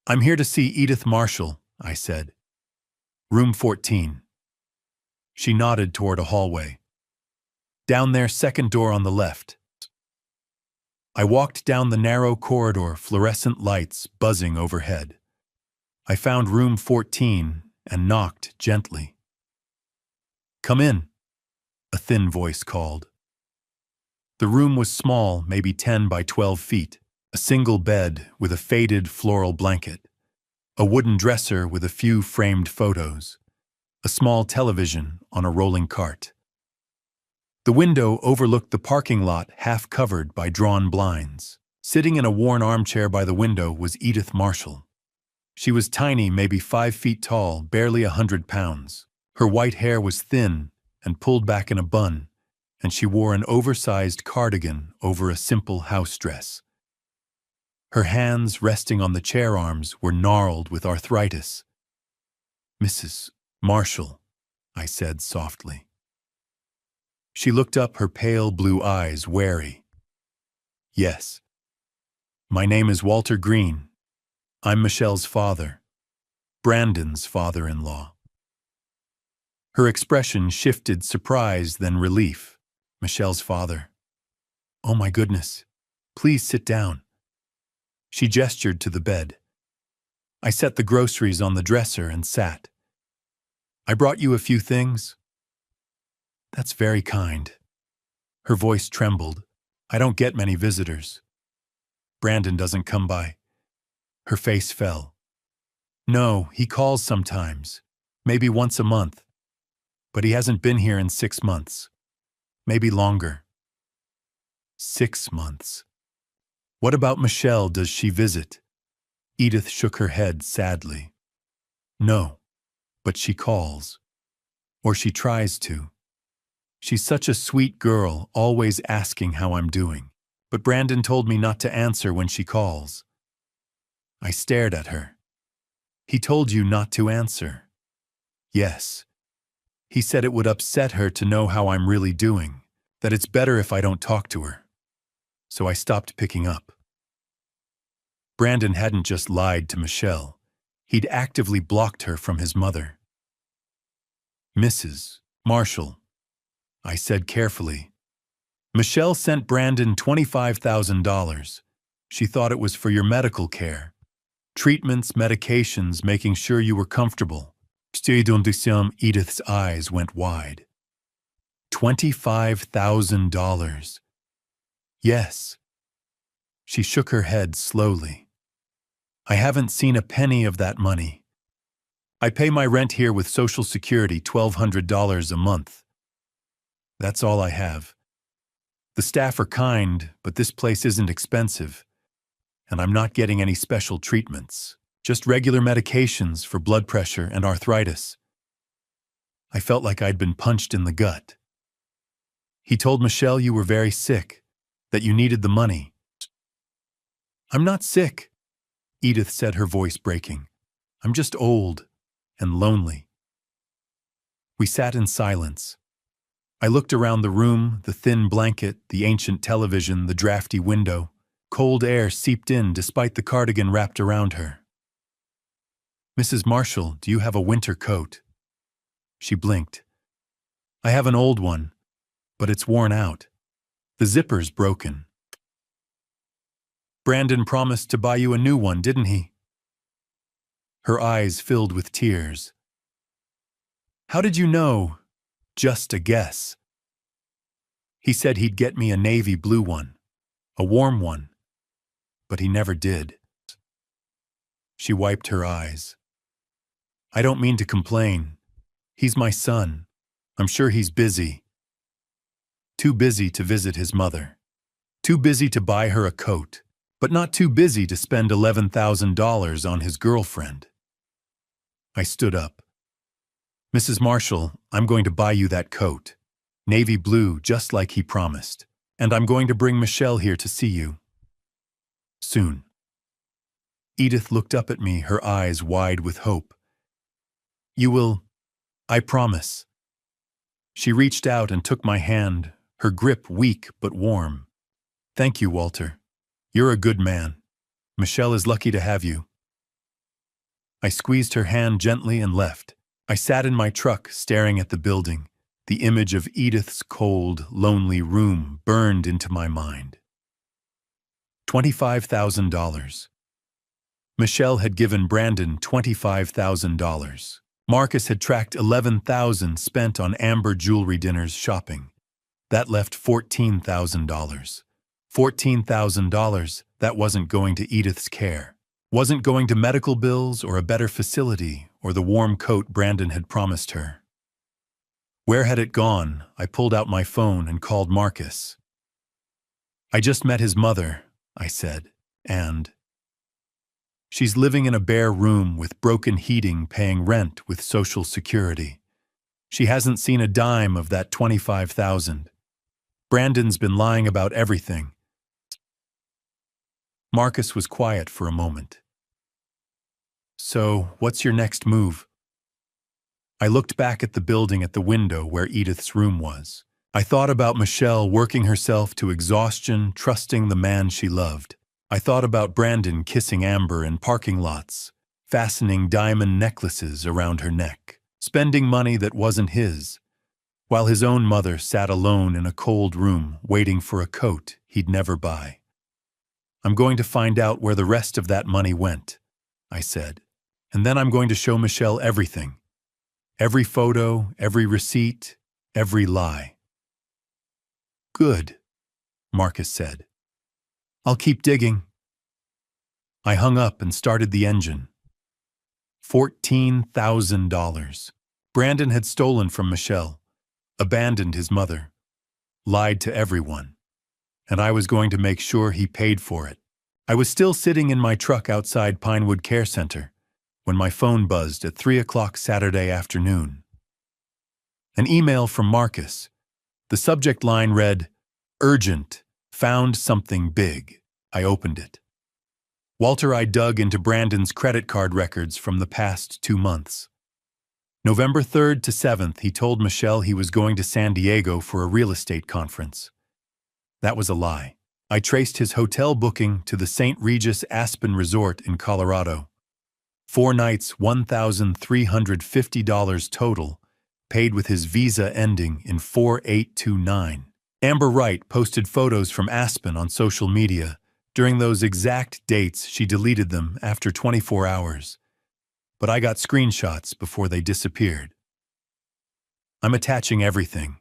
I'm here to see Edith Marshall, I said. Room 14. She nodded toward a hallway. Down there, second door on the left. I walked down the narrow corridor, fluorescent lights buzzing overhead. I found room 14 and knocked gently. "Come in," a thin voice called. The room was small, maybe 10 by 12 feet, a single bed with a faded floral blanket, a wooden dresser with a few framed photos, a small television on a rolling cart. The window overlooked the parking lot, half covered by drawn blinds. Sitting in a worn armchair by the window was Edith Marshall. She was tiny, maybe 5 feet tall, barely 100 pounds. Her white hair was thin and pulled back in a bun, and she wore an oversized cardigan over a simple house dress. Her hands, resting on the chair arms, were gnarled with arthritis. "Mrs. Marshall," I said softly. She looked up, her pale blue eyes wary. "Yes. My name is Walter Green. I'm Michelle's father, Brandon's father-in-law." Her expression shifted, surprise, then relief. "Michelle's father. Oh my goodness. Please sit down." She gestured to the bed. I set the groceries on the dresser and sat. "I brought you a few things." "That's very kind." Her voice trembled. "I don't get many visitors. Brandon doesn't come by." Her face fell. "No, he calls sometimes, maybe once a month. But he hasn't been here in 6 months. Maybe longer." 6 months. "What about Michelle? Does she visit?" Edith shook her head sadly. "No, but she calls. Or she tries to. She's such a sweet girl, always asking how I'm doing. But Brandon told me not to answer when she calls." I stared at her. "He told you not to answer?" "Yes. He said it would upset her to know how I'm really doing, that it's better if I don't talk to her." So I stopped picking up. Brandon hadn't just lied to Michelle. He'd actively blocked her from his mother. "Mrs. Marshall," I said carefully, "Michelle sent Brandon $25,000. She thought it was for your medical care. Treatments, medications, making sure you were comfortable." Edith's eyes went wide. $25,000. "Yes." She shook her head slowly. "I haven't seen a penny of that money. I pay my rent here with Social Security, $1,200 a month. That's all I have. The staff are kind, but this place isn't expensive, and I'm not getting any special treatments, just regular medications for blood pressure and arthritis." I felt like I'd been punched in the gut. "He told Michelle you were very sick, that you needed the money." "I'm not sick," Edith said, her voice breaking. "I'm just old and lonely." We sat in silence. I looked around the room, the thin blanket, the ancient television, the drafty window. Cold air seeped in despite the cardigan wrapped around her. "Mrs. Marshall, do you have a winter coat?" She blinked. "I have an old one, but it's worn out. The zipper's broken." "Brandon promised to buy you a new one, didn't he?" Her eyes filled with tears. "How did you know?" "Just a guess. He said he'd get me a navy blue one, a warm one, but he never did." She wiped her eyes. "I don't mean to complain. He's my son. I'm sure he's busy. Too busy to visit his mother. Too busy to buy her a coat, but not too busy to spend $11,000 on his girlfriend." I stood up. "Mrs. Marshall, I'm going to buy you that coat. Navy blue, just like he promised. And I'm going to bring Michelle here to see you. Soon." Edith looked up at me, her eyes wide with hope. "You will, I promise." She reached out and took my hand, her grip weak but warm. "Thank you, Walter. You're a good man. Michelle is lucky to have you." I squeezed her hand gently and left. I sat in my truck, staring at the building. The image of Edith's cold, lonely room burned into my mind. $25,000. Michelle had given Brandon $25,000. Marcus had tracked $11,000 spent on Amber jewelry dinners shopping. That left $14,000. $14,000 that wasn't going to Edith's care. Wasn't going to medical bills or a better facility or the warm coat Brandon had promised her. Where had it gone? I pulled out my phone and called Marcus. I just met his mother, I said, and she's living in a bare room with broken heating, paying rent with Social Security. She hasn't seen a dime of that $25,000. Brandon's been lying about everything. Marcus was quiet for a moment. So, what's your next move? I looked back at the building at the window where Edith's room was. I thought about Michelle working herself to exhaustion, trusting the man she loved. I thought about Brandon kissing Amber in parking lots, fastening diamond necklaces around her neck, spending money that wasn't his, while his own mother sat alone in a cold room waiting for a coat he'd never buy. I'm going to find out where the rest of that money went, I said, and then I'm going to show Michelle everything. Every photo, every receipt, every lie. Good, Marcus said. I'll keep digging. I hung up and started the engine. $14,000. Brandon had stolen from Michelle, abandoned his mother, lied to everyone, and I was going to make sure he paid for it. I was still sitting in my truck outside Pinewood Care Center when my phone buzzed at 3 o'clock Saturday afternoon. An email from Marcus. The subject line read, "Urgent, found something big." I opened it. Walter, I dug into Brandon's credit card records from the past 2 months. November 3rd to 7th, he told Michelle he was going to San Diego for a real estate conference. That was a lie. I traced his hotel booking to the St. Regis Aspen Resort in Colorado. 4 nights, $1,350 total, paid with his visa ending in 4829. Amber Wright posted photos from Aspen on social media. During those exact dates, she deleted them after 24 hours. But I got screenshots before they disappeared. I'm attaching everything.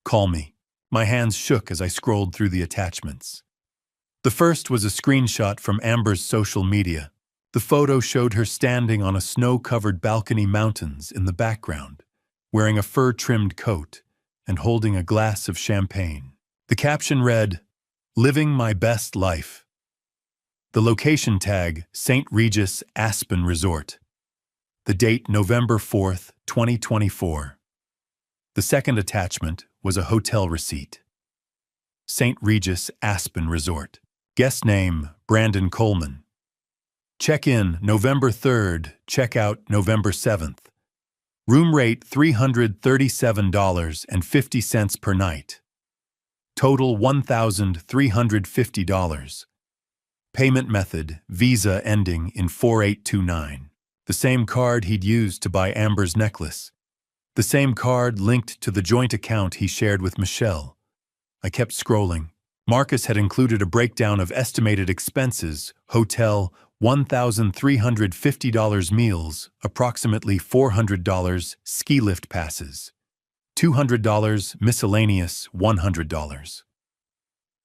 Call me. My hands shook as I scrolled through the attachments. The first was a screenshot from Amber's social media. The photo showed her standing on a snow-covered balcony mountains in the background, wearing a fur-trimmed coat and holding a glass of champagne. The caption read, "Living my best life." The location tag, St. Regis Aspen Resort. The date, November 4th, 2024. The second attachment was a hotel receipt. St. Regis Aspen Resort. Guest name, Brandon Coleman. Check-in, November 3rd, check-out, November 7th. Room rate, $337.50 per night. Total, $1,350. Payment method, Visa ending in 4829. The same card he'd used to buy Amber's necklace. The same card linked to the joint account he shared with Michelle. I kept scrolling. Marcus had included a breakdown of estimated expenses, hotel, $1,350 meals, approximately $400 ski lift passes, $200 miscellaneous, $100.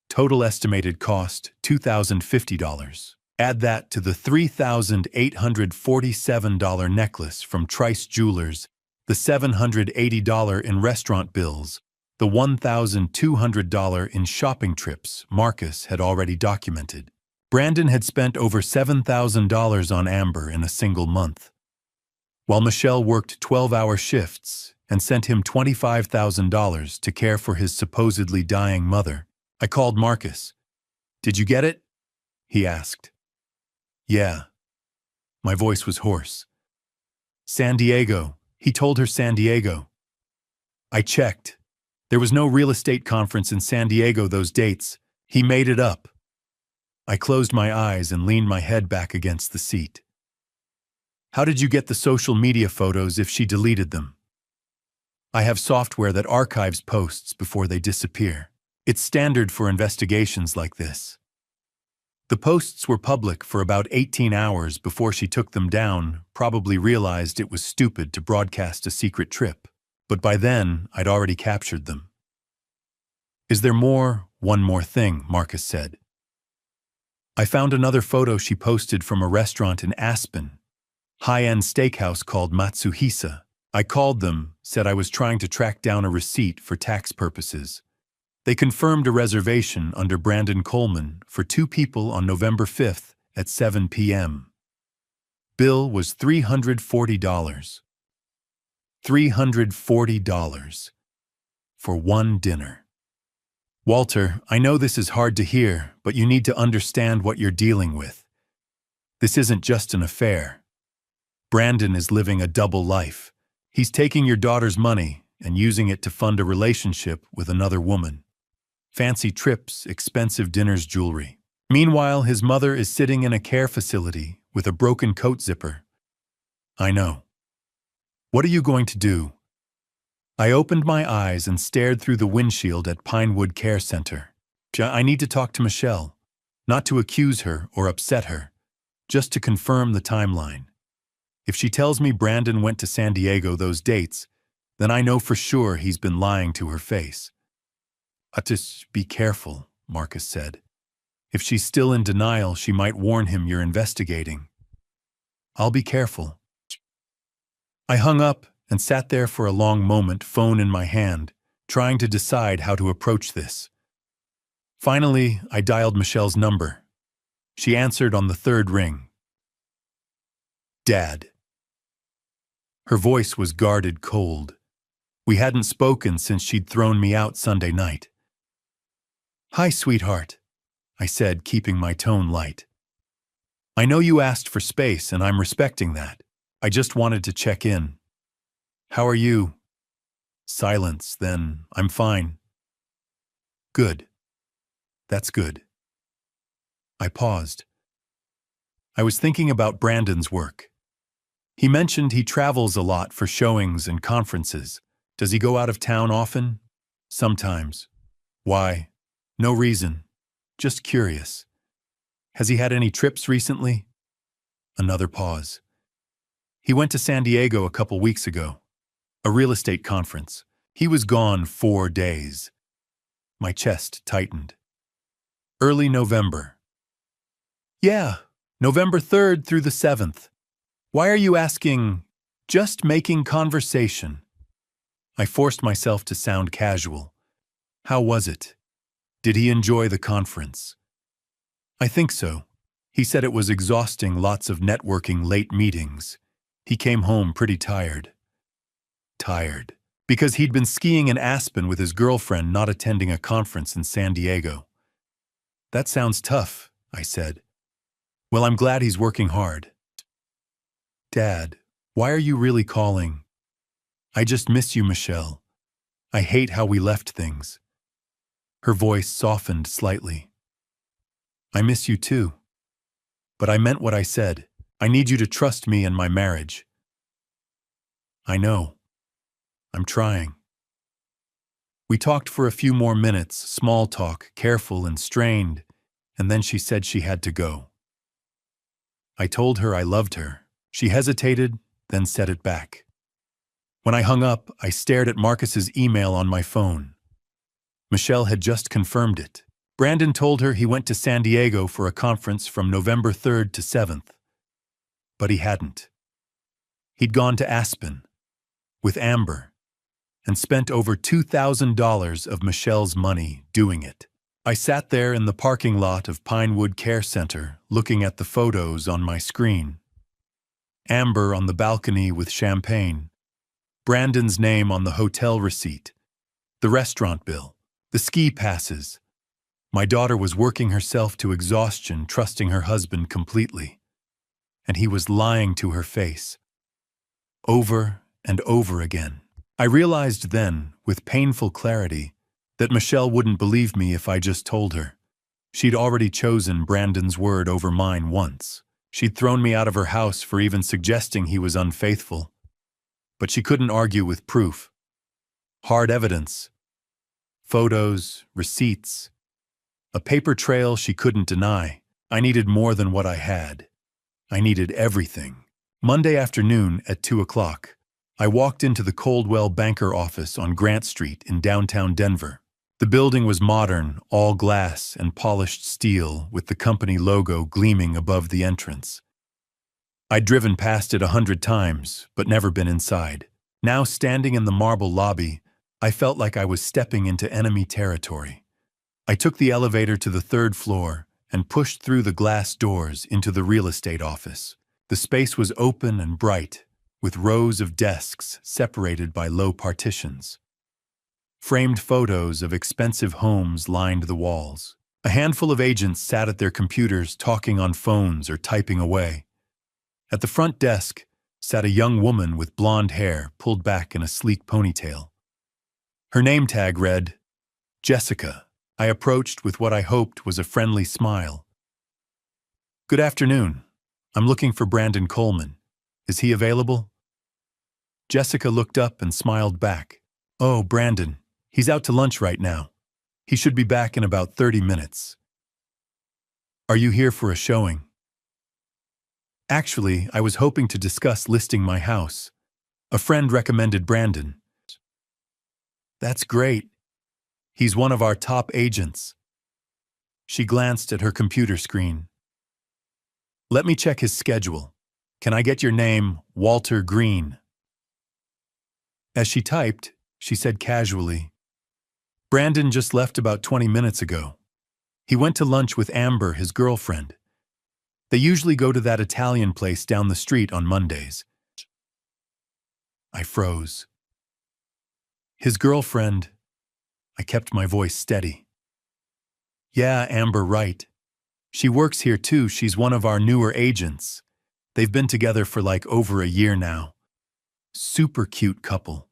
Total estimated cost, $2,050. Add that to the $3,847 necklace from Trice Jewelers, the $780 in restaurant bills, the $1,200 in shopping trips Marcus had already documented. Brandon had spent over $7,000 on Amber in a single month, while Michelle worked 12-hour shifts and sent him $25,000 to care for his supposedly dying mother. I called Marcus. "Did you get it?" he asked. "Yeah." My voice was hoarse. "San Diego." He told her San Diego. I checked. There was no real estate conference in San Diego those dates. He made it up. I closed my eyes and leaned my head back against the seat. "How did you get the social media photos if she deleted them?" "I have software that archives posts before they disappear. It's standard for investigations like this." The posts were public for about 18 hours before she took them down, probably realized it was stupid to broadcast a secret trip. But by then, I'd already captured them. "Is there more?" "One more thing," Marcus said. "I found another photo she posted from a restaurant in Aspen, high-end steakhouse called Matsuhisa. I called them, said I was trying to track down a receipt for tax purposes. They confirmed a reservation under Brandon Coleman for 2 people on November 5th at 7 p.m. Bill was $340. $340 for one dinner. Walter, I know this is hard to hear, but you need to understand what you're dealing with. This isn't just an affair. Brandon is living a double life. He's taking your daughter's money and using it to fund a relationship with another woman. Fancy trips, expensive dinners, jewelry. Meanwhile, his mother is sitting in a care facility with a broken coat zipper. I know. What are you going to do?" I opened my eyes and stared through the windshield at Pinewood Care Center. I need to talk to Michelle, not to accuse her or upset her, just to confirm the timeline. If she tells me Brandon went to San Diego those dates, then I know for sure he's been lying to her face. "Just be careful," Marcus said. "If she's still in denial, she might warn him you're investigating." "I'll be careful." I hung up and sat there for a long moment, phone in my hand, trying to decide how to approach this. Finally, I dialed Michelle's number. She answered on the 3rd ring. "Dad." Her voice was guarded cold. We hadn't spoken since she'd thrown me out Sunday night. "Hi, sweetheart," I said, keeping my tone light. "I know you asked for space, and I'm respecting that. I just wanted to check in. How are you?" Silence, then, "I'm fine." "Good. That's good." I paused. I was thinking about Brandon's work. He mentioned he travels a lot for showings and conferences. Does he go out of town often? "Sometimes." "Why?" "No reason. Just curious." "Has he had any trips recently?" Another pause. "He went to San Diego a couple weeks ago. A real estate conference. He was gone 4 days." My chest tightened. "Early November." "Yeah, November 3rd through the 7th. Why are you asking?" "Just making conversation." I forced myself to sound casual. "How was it? Did he enjoy the conference?" "I think so. He said it was exhausting, lots of networking, late meetings. He came home pretty tired." Tired. Because he'd been skiing in Aspen with his girlfriend, not attending a conference in San Diego. "That sounds tough," I said. "Well, I'm glad he's working hard." "Dad, why are you really calling?" "I just miss you, Michelle. I hate how we left things." Her voice softened slightly. "I miss you too. But I meant what I said. I need you to trust me and my marriage." "I know. I'm trying." We talked for a few more minutes, small talk, careful and strained, and then she said she had to go. I told her I loved her. She hesitated, then said it back. When I hung up, I stared at Marcus's email on my phone. Michelle had just confirmed it. Brandon told her he went to San Diego for a conference from November 3rd to 7th. But he hadn't. He'd gone to Aspen with Amber and spent over $2,000 of Michelle's money doing it. I sat there in the parking lot of Pinewood Care Center looking at the photos on my screen. Amber on the balcony with champagne. Brandon's name on the hotel receipt. The restaurant bill. The ski passes. My daughter was working herself to exhaustion, trusting her husband completely. And he was lying to her face. Over and over again. I realized then, with painful clarity, that Michelle wouldn't believe me if I just told her. She'd already chosen Brandon's word over mine once. She'd thrown me out of her house for even suggesting he was unfaithful. But she couldn't argue with proof. Hard evidence. Photos, receipts. A paper trail she couldn't deny. I needed more than what I had. I needed everything. Monday afternoon at 2 o'clock, I walked into the Coldwell Banker office on Grant Street in downtown Denver. The building was modern, all glass and polished steel, with the company logo gleaming above the entrance. I'd driven past it 100 times, but never been inside. Now, standing in the marble lobby, I felt like I was stepping into enemy territory. I took the elevator to the 3rd floor and pushed through the glass doors into the real estate office. The space was open and bright, with rows of desks separated by low partitions. Framed photos of expensive homes lined the walls. A handful of agents sat at their computers talking on phones or typing away. At the front desk sat a young woman with blonde hair pulled back in a sleek ponytail. Her name tag read, Jessica. I approached with what I hoped was a friendly smile. Good afternoon. I'm looking for Brandon Coleman. Is he available? Jessica looked up and smiled back. Oh, Brandon. He's out to lunch right now. He should be back in about 30 minutes. Are you here for a showing? Actually, I was hoping to discuss listing my house. A friend recommended Brandon. That's great. He's one of our top agents. She glanced at her computer screen. Let me check his schedule. Can I get your name, Walter Green? As she typed, she said casually, Brandon just left about 20 minutes ago. He went to lunch with Amber, his girlfriend. They usually go to that Italian place down the street on Mondays. I froze. His girlfriend. I kept my voice steady. Yeah, Amber, right. She works here too. She's one of our newer agents. They've been together for like over a year now. Super cute couple.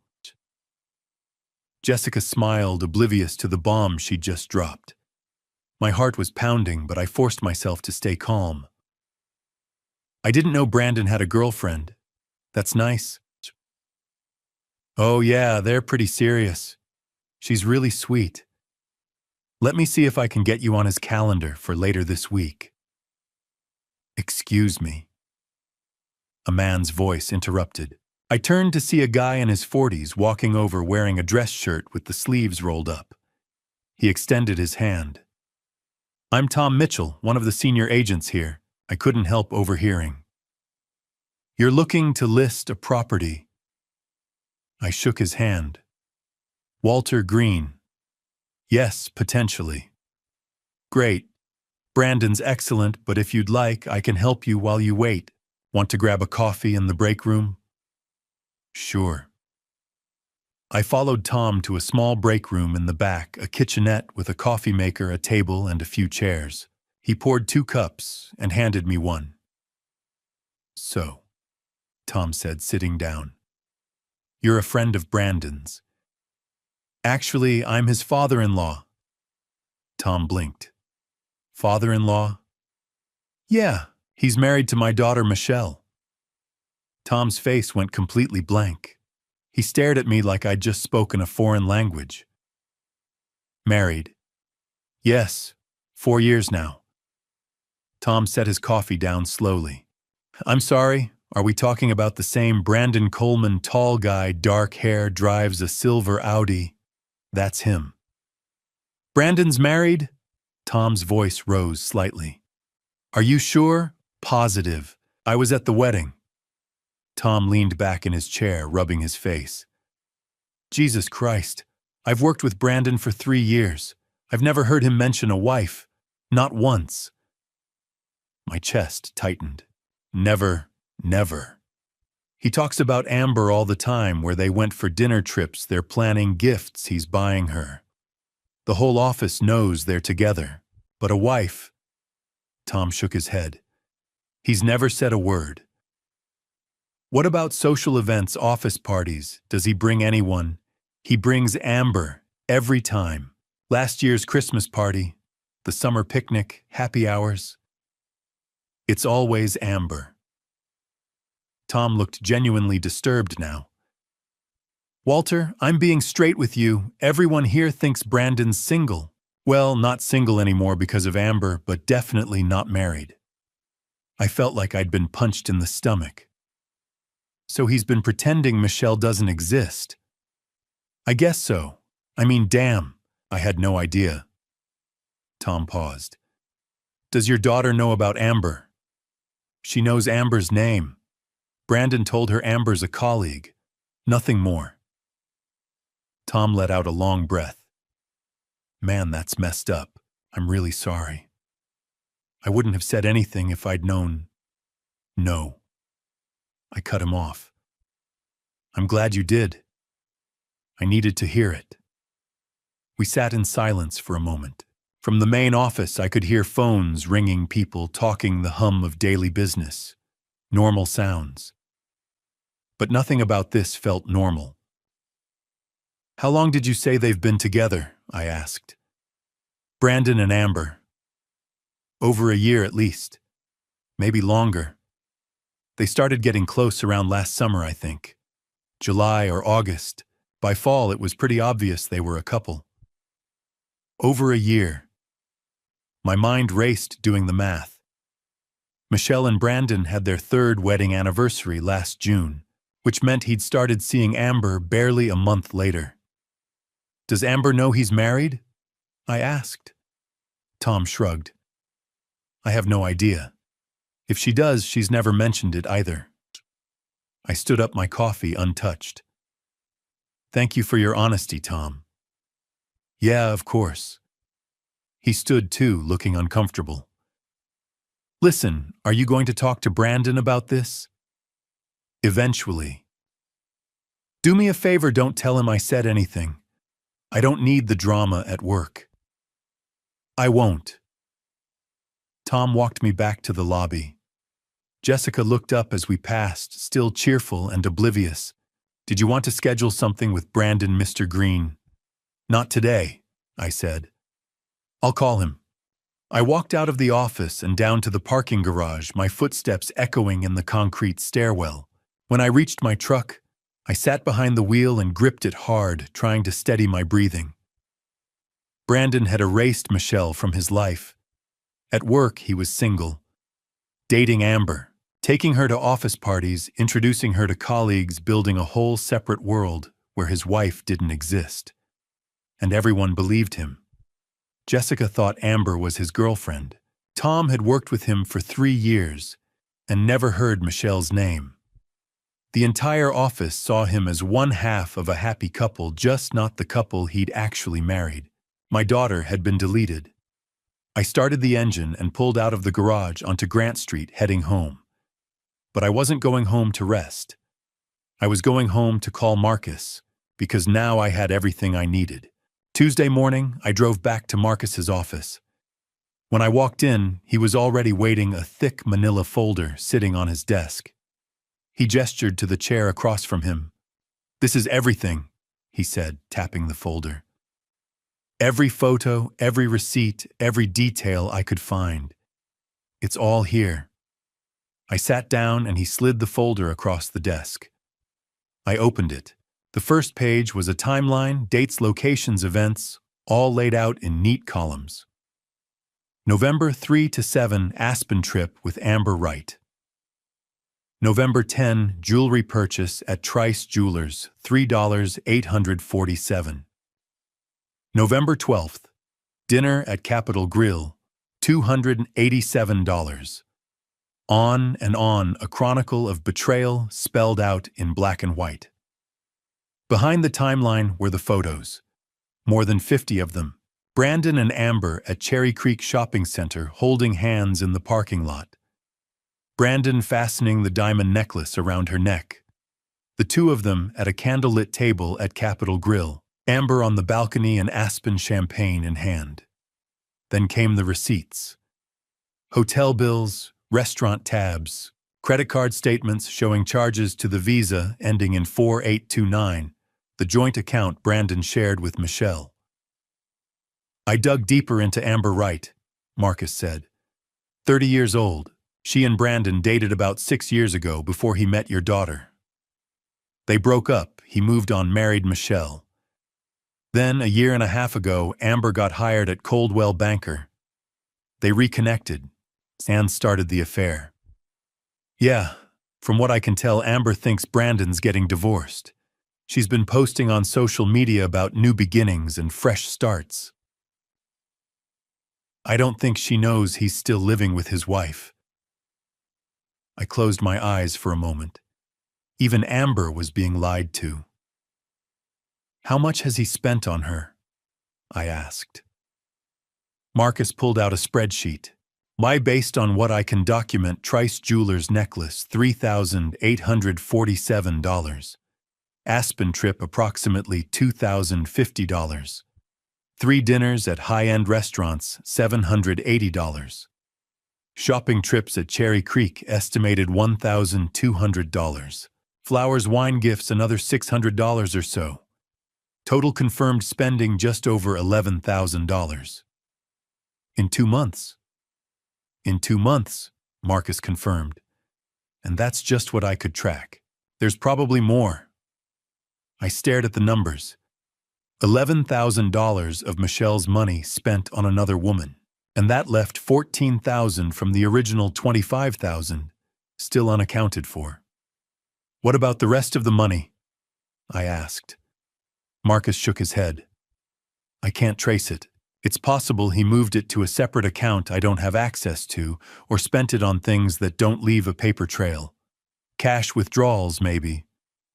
Jessica smiled, oblivious to the bomb she'd just dropped. My heart was pounding, but I forced myself to stay calm. I didn't know Brandon had a girlfriend. That's nice. Oh yeah, they're pretty serious. She's really sweet. Let me see if I can get you on his calendar for later this week. Excuse me. A man's voice interrupted. I turned to see a guy in his 40s walking over wearing a dress shirt with the sleeves rolled up. He extended his hand. I'm Tom Mitchell, one of the senior agents here. I couldn't help overhearing. You're looking to list a property. I shook his hand. Walter Green. Yes, potentially. Great. Brandon's excellent, but if you'd like, I can help you while you wait. Want to grab a coffee in the break room? Sure. I followed Tom to a small break room in the back, a kitchenette with a coffee maker, a table, and a few chairs. He poured 2 cups and handed me one. So, Tom said, sitting down. You're a friend of Brandon's. Actually, I'm his father-in-law. Tom blinked. Father-in-law? Yeah, he's married to my daughter Michelle. Tom's face went completely blank. He stared at me like I'd just spoken a foreign language. Married? Yes, 4 years now. Tom set his coffee down slowly. I'm sorry, are we talking about the same Brandon Coleman, tall guy, dark hair, drives a silver Audi? That's him. Brandon's married? Tom's voice rose slightly. Are you sure? Positive. I was at the wedding. Tom leaned back in his chair, rubbing his face. Jesus Christ, I've worked with Brandon for 3 years. I've never heard him mention a wife. Not once. My chest tightened. Never. He talks about Amber all the time, where they went for dinner trips, they're planning gifts he's buying her. The whole office knows they're together. But a wife? Tom shook his head. He's never said a word. What about social events, office parties? Does he bring anyone? He brings Amber, every time. Last year's Christmas party, the summer picnic, happy hours. It's always Amber. Tom looked genuinely disturbed now. Walter, I'm being straight with you. Everyone here thinks Brandon's single. Well, not single anymore because of Amber, but definitely not married. I felt like I'd been punched in the stomach. So he's been pretending Michelle doesn't exist. I guess so. I mean, damn, I had no idea. Tom paused. Does your daughter know about Amber? She knows Amber's name. Brandon told her Amber's a colleague. Nothing more. Tom let out a long breath. Man, that's messed up. I'm really sorry. I wouldn't have said anything if I'd known. No. I cut him off. I'm glad you did. I needed to hear it. We sat in silence for a moment. From the main office, I could hear phones ringing, people talking, the hum of daily business. Normal sounds. But nothing about this felt normal. How long did you say they've been together? I asked. Brandon and Amber. Over a year at least. Maybe longer. They started getting close around last summer, I think. July or August. By fall, it was pretty obvious they were a couple. Over a year. My mind raced doing the math. Michelle and Brandon had their third wedding anniversary last June, which meant he'd started seeing Amber barely a month later. Does Amber know he's married? I asked. Tom shrugged. I have no idea. If she does, she's never mentioned it either. I stood up my coffee untouched. Thank you for your honesty, Tom. Yeah, of course. He stood too, looking uncomfortable. Listen, are you going to talk to Brandon about this? Eventually. Do me a favor, don't tell him I said anything. I don't need the drama at work. I won't. Tom walked me back to the lobby. Jessica looked up as we passed, still cheerful and oblivious. Did you want to schedule something with Brandon, Mr. Green? Not today, I said. I'll call him. I walked out of the office and down to the parking garage, my footsteps echoing in the concrete stairwell. When I reached my truck, I sat behind the wheel and gripped it hard, trying to steady my breathing. Brandon had erased Michelle from his life. At work, he was single. Dating Amber, taking her to office parties, introducing her to colleagues, building a whole separate world where his wife didn't exist. And everyone believed him. Jessica thought Amber was his girlfriend. Tom had worked with him for 3 years and never heard Michelle's name. The entire office saw him as one half of a happy couple, just not the couple he'd actually married. My daughter had been deleted. I started the engine and pulled out of the garage onto Grant Street, heading home. But I wasn't going home to rest. I was going home to call Marcus, because now I had everything I needed. Tuesday morning, I drove back to Marcus's office. When I walked in, he was already waiting, a thick manila folder sitting on his desk. He gestured to the chair across from him. This is everything, he said, tapping the folder. Every photo, every receipt, every detail I could find. It's all here. I sat down and he slid the folder across the desk. I opened it. The first page was a timeline, dates, locations, events, all laid out in neat columns. November 3 to 7, Aspen trip with Amber Wright. November 10, jewelry purchase at Trice Jewelers, $3,847. November 12th, dinner at Capitol Grill, $287. On and on, a chronicle of betrayal spelled out in black and white. Behind the timeline were the photos, more than 50 of them. Brandon and Amber at Cherry Creek Shopping Center holding hands in the parking lot. Brandon fastening the diamond necklace around her neck. The two of them at a candlelit table at Capitol Grill, Amber on the balcony and Aspen champagne in hand. Then came the receipts. Hotel bills, restaurant tabs, credit card statements showing charges to the Visa ending in 4829, the joint account Brandon shared with Michelle. I dug deeper into Amber Wright, Marcus said. 30 years old. She and Brandon dated about 6 years ago before he met your daughter. They broke up. He moved on, married Michelle. Then, a year and a half ago, Amber got hired at Coldwell Banker. They reconnected and started the affair. Yeah, from what I can tell, Amber thinks Brandon's getting divorced. She's been posting on social media about new beginnings and fresh starts. I don't think she knows he's still living with his wife. I closed my eyes for a moment. Even Amber was being lied to. How much has he spent on her? I asked. Marcus pulled out a spreadsheet. Why, based on what I can document, Trice Jewelers necklace, $3,847. Aspen trip, approximately $2,050. 3 dinners at high-end restaurants, $780. Shopping trips at Cherry Creek, estimated $1,200. Flowers, wine gifts, another $600 or so. Total confirmed spending just over $11,000. In 2 months. In 2 months, Marcus confirmed. And that's just what I could track. There's probably more. I stared at the numbers. $11,000 of Michelle's money spent on another woman, and that left $14,000 from the original $25,000, still unaccounted for. What about the rest of the money? I asked. Marcus shook his head. I can't trace it. It's possible he moved it to a separate account I don't have access to, or spent it on things that don't leave a paper trail. Cash withdrawals, maybe.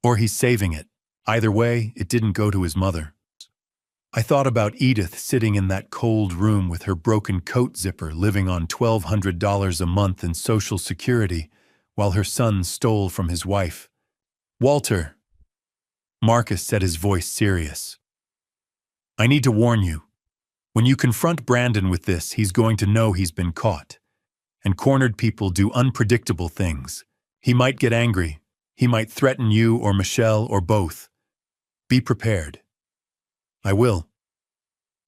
Or he's saving it. Either way, it didn't go to his mother. I thought about Edith sitting in that cold room with her broken coat zipper, living on $1,200 a month in Social Security, while her son stole from his wife. Walter. Marcus said, his voice serious. I need to warn you. When you confront Brandon with this, he's going to know he's been caught. And cornered people do unpredictable things. He might get angry. He might threaten you or Michelle or both. Be prepared. I will.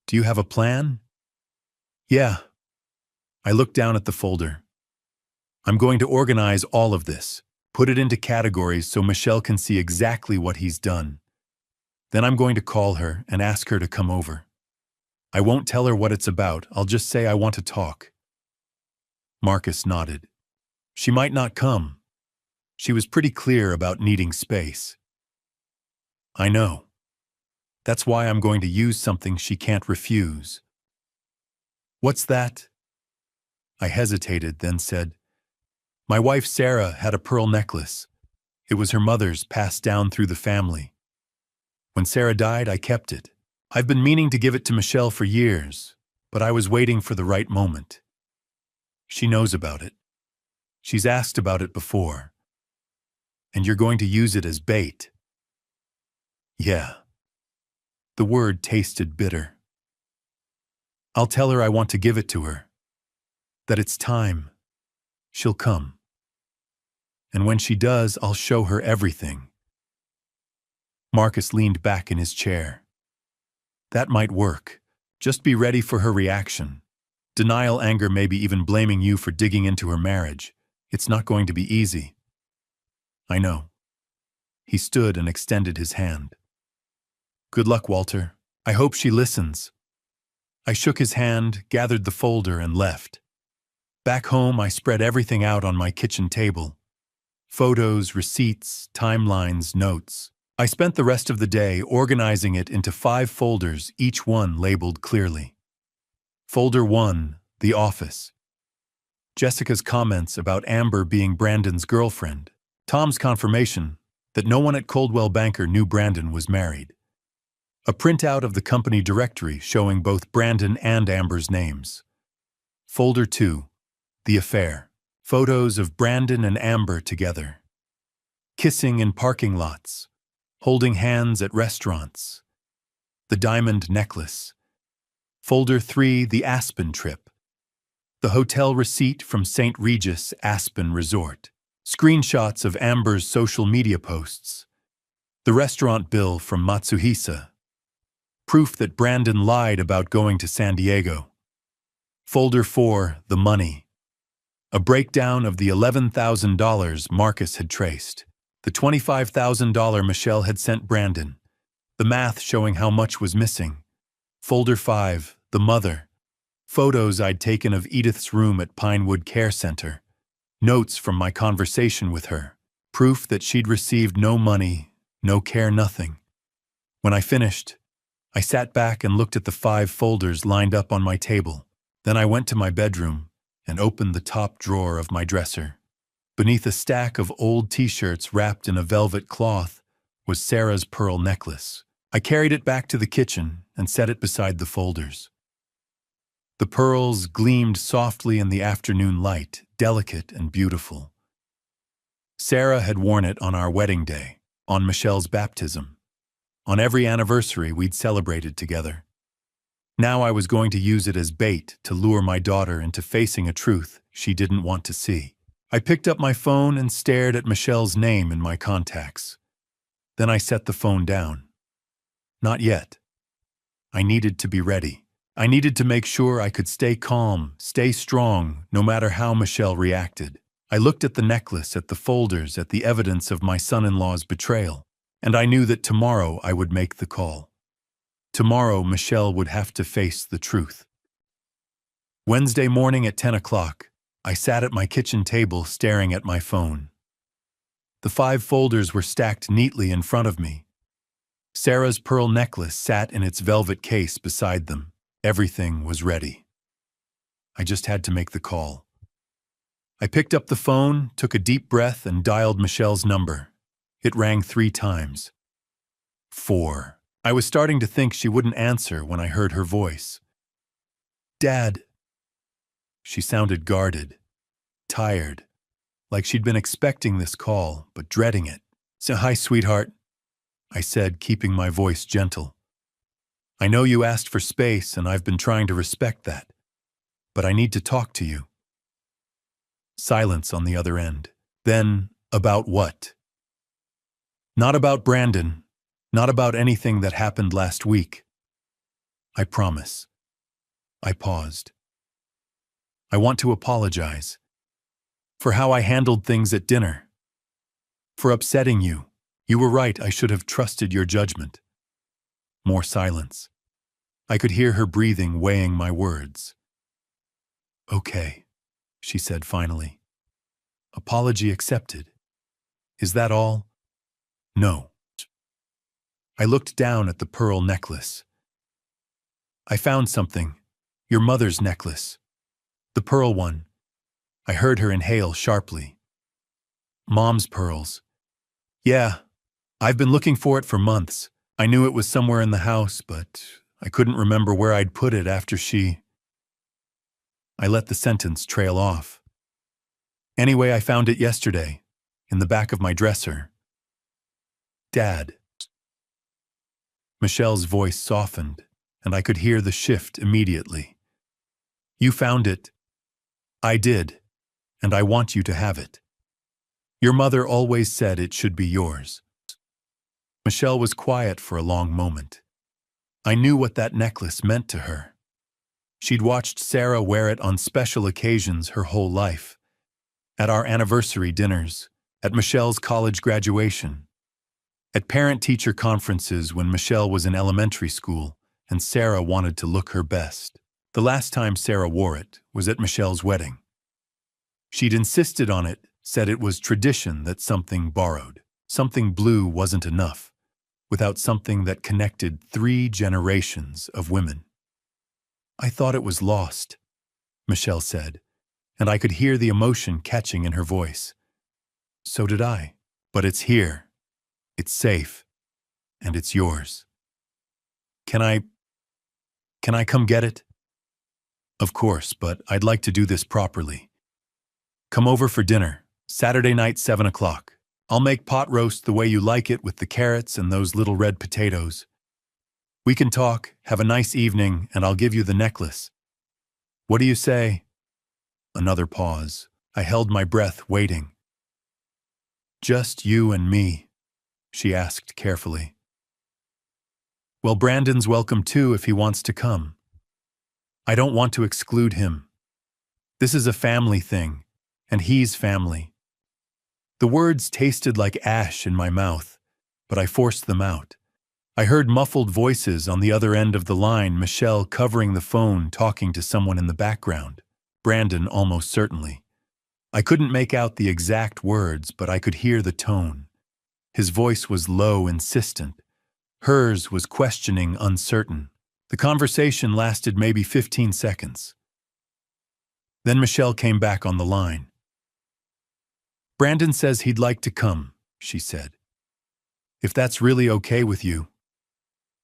Do you have a plan? Yeah. I looked down at the folder. I'm going to organize all of this, put it into categories so Michelle can see exactly what he's done. Then I'm going to call her and ask her to come over. I won't tell her what it's about, I'll just say I want to talk. Marcus nodded. She might not come. She was pretty clear about needing space. I know. That's why I'm going to use something she can't refuse. What's that? I hesitated, then said, my wife Sarah had a pearl necklace. It was her mother's, passed down through the family. When Sarah died, I kept it. I've been meaning to give it to Michelle for years, but I was waiting for the right moment. She knows about it. She's asked about it before. And you're going to use it as bait. Yeah. The word tasted bitter. I'll tell her I want to give it to her. That it's time. She'll come. And when she does, I'll show her everything. Marcus leaned back in his chair. That might work. Just be ready for her reaction. Denial, anger, maybe even blaming you for digging into her marriage. It's not going to be easy. I know. He stood and extended his hand. Good luck, Walter. I hope she listens. I shook his hand, gathered the folder, and left. Back home, I spread everything out on my kitchen table. Photos, receipts, timelines, notes. I spent the rest of the day organizing it into 5 folders, each one labeled clearly. Folder 1, The Office. Jessica's comments about Amber being Brandon's girlfriend. Tom's confirmation that no one at Coldwell Banker knew Brandon was married. A printout of the company directory showing both Brandon and Amber's names. Folder 2, The Affair. Photos of Brandon and Amber together. Kissing in parking lots. Holding hands at restaurants. The diamond necklace. Folder 3, The Aspen Trip. The hotel receipt from St. Regis Aspen Resort. Screenshots of Amber's social media posts. The restaurant bill from Matsuhisa. Proof that Brandon lied about going to San Diego. Folder 4, The Money. A breakdown of the $11,000 Marcus had traced. The $25,000 Michelle had sent Brandon. The math showing how much was missing. Folder 5, the mother. Photos I'd taken of Edith's room at Pinewood Care Center. Notes from my conversation with her. Proof that she'd received no money, no care, nothing. When I finished, I sat back and looked at the 5 folders lined up on my table. Then I went to my bedroom and opened the top drawer of my dresser. Beneath a stack of old t-shirts wrapped in a velvet cloth was Sarah's pearl necklace. I carried it back to the kitchen and set it beside the folders. The pearls gleamed softly in the afternoon light, delicate and beautiful. Sarah had worn it on our wedding day, on Michelle's baptism, on every anniversary we'd celebrated together. Now I was going to use it as bait to lure my daughter into facing a truth she didn't want to see. I picked up my phone and stared at Michelle's name in my contacts. Then I set the phone down. Not yet. I needed to be ready. I needed to make sure I could stay calm, stay strong, no matter how Michelle reacted. I looked at the necklace, at the folders, at the evidence of my son-in-law's betrayal, and I knew that tomorrow I would make the call. Tomorrow Michelle would have to face the truth. Wednesday morning at 10 o'clock, I sat at my kitchen table staring at my phone. The 5 folders were stacked neatly in front of me. Sarah's pearl necklace sat in its velvet case beside them. Everything was ready. I just had to make the call. I picked up the phone, took a deep breath, and dialed Michelle's number. It rang 3 times. 4. I was starting to think she wouldn't answer when I heard her voice. "Dad." She sounded guarded, tired, like she'd been expecting this call, but dreading it. "So, hi, sweetheart," I said, keeping my voice gentle. "I know you asked for space, and I've been trying to respect that. But I need to talk to you." Silence on the other end. Then, about what? "Not about Brandon. Not about anything that happened last week. I promise." I paused. "I want to apologize. For how I handled things at dinner. For upsetting you. You were right, I should have trusted your judgment." More silence. I could hear her breathing, weighing my words. "Okay," she said finally. "Apology accepted. Is that all?" "No." I looked down at the pearl necklace. "I found something. Your mother's necklace. The pearl one." I heard her inhale sharply. "Mom's pearls." "Yeah, I've been looking for it for months. I knew it was somewhere in the house, but I couldn't remember where I'd put it after she..." I let the sentence trail off. "Anyway, I found it yesterday, in the back of my dresser." "Dad." Michelle's voice softened, and I could hear the shift immediately. "You found it." "I did, and I want you to have it. Your mother always said it should be yours." Michelle was quiet for a long moment. I knew what that necklace meant to her. She'd watched Sarah wear it on special occasions her whole life. At our anniversary dinners, at Michelle's college graduation, at parent-teacher conferences when Michelle was in elementary school and Sarah wanted to look her best. The last time Sarah wore it was at Michelle's wedding. She'd insisted on it, said it was tradition that something borrowed, something blue wasn't enough, without something that connected 3 generations of women. "I thought it was lost," Michelle said, and I could hear the emotion catching in her voice. "So did I. But it's here. It's safe. And it's yours. Can I come get it?" "Of course, but I'd like to do this properly. Come over for dinner, Saturday night, 7 o'clock. I'll make pot roast the way you like it with the carrots and those little red potatoes. We can talk, have a nice evening, and I'll give you the necklace. What do you say?" Another pause. I held my breath, waiting. "Just you and me?" she asked carefully. "Well, Brandon's welcome too if he wants to come. I don't want to exclude him. This is a family thing, and he's family." The words tasted like ash in my mouth, but I forced them out. I heard muffled voices on the other end of the line, Michelle covering the phone, talking to someone in the background. Brandon, almost certainly. I couldn't make out the exact words, but I could hear the tone. His voice was low, insistent. Hers was questioning, uncertain. The conversation lasted maybe 15 seconds. Then Michelle came back on the line. "Brandon says he'd like to come," she said. "If that's really okay with you."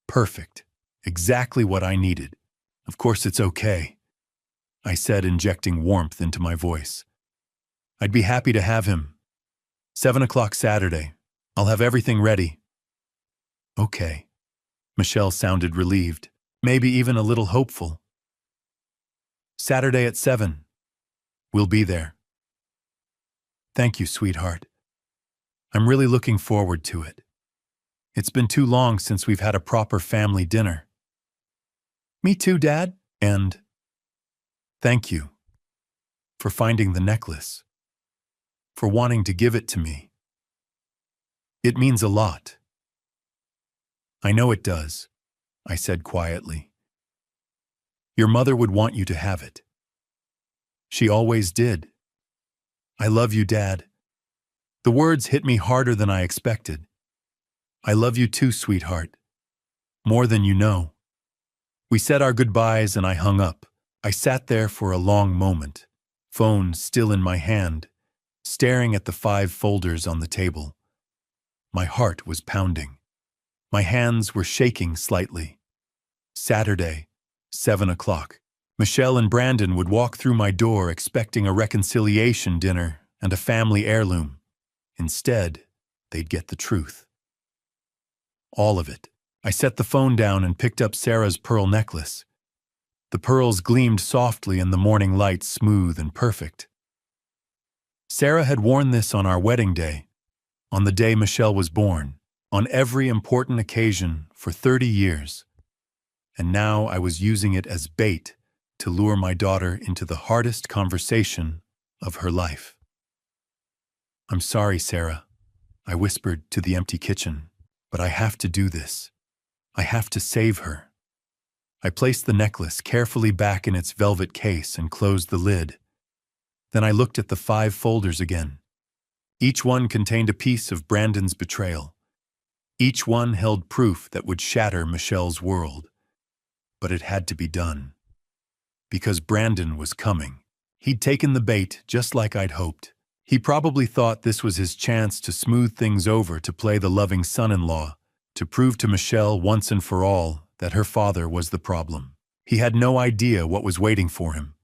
"Perfect. Exactly what I needed. Of course it's okay," I said, injecting warmth into my voice. "I'd be happy to have him. 7 o'clock Saturday. I'll have everything ready." "Okay." Michelle sounded relieved, maybe even a little hopeful. "Saturday at 7. We'll be there." "Thank you, sweetheart. I'm really looking forward to it. It's been too long since we've had a proper family dinner." "Me too, Dad. And thank you for finding the necklace, for wanting to give it to me. It means a lot." "I know it does," I said quietly. "Your mother would want you to have it. She always did. I love you, Dad." The words hit me harder than I expected. "I love you too, sweetheart. More than you know." We said our goodbyes and I hung up. I sat there for a long moment, phone still in my hand, staring at the 5 folders on the table. My heart was pounding. My hands were shaking slightly. Saturday, 7 o'clock. Michelle and Brandon would walk through my door expecting a reconciliation dinner and a family heirloom. Instead, they'd get the truth. All of it. I set the phone down and picked up Sarah's pearl necklace. The pearls gleamed softly in the morning light, smooth and perfect. Sarah had worn this on our wedding day, on the day Michelle was born, on every important occasion for 30 years. And now I was using it as bait to lure my daughter into the hardest conversation of her life. "I'm sorry, Sarah," I whispered to the empty kitchen, "but I have to do this. I have to save her." I placed the necklace carefully back in its velvet case and closed the lid. Then I looked at the 5 folders again. Each one contained a piece of Brandon's betrayal. Each one held proof that would shatter Michelle's world. But it had to be done. Because Brandon was coming. He'd taken the bait just like I'd hoped. He probably thought this was his chance to smooth things over, to play the loving son-in-law, to prove to Michelle once and for all that her father was the problem. He had no idea what was waiting for him.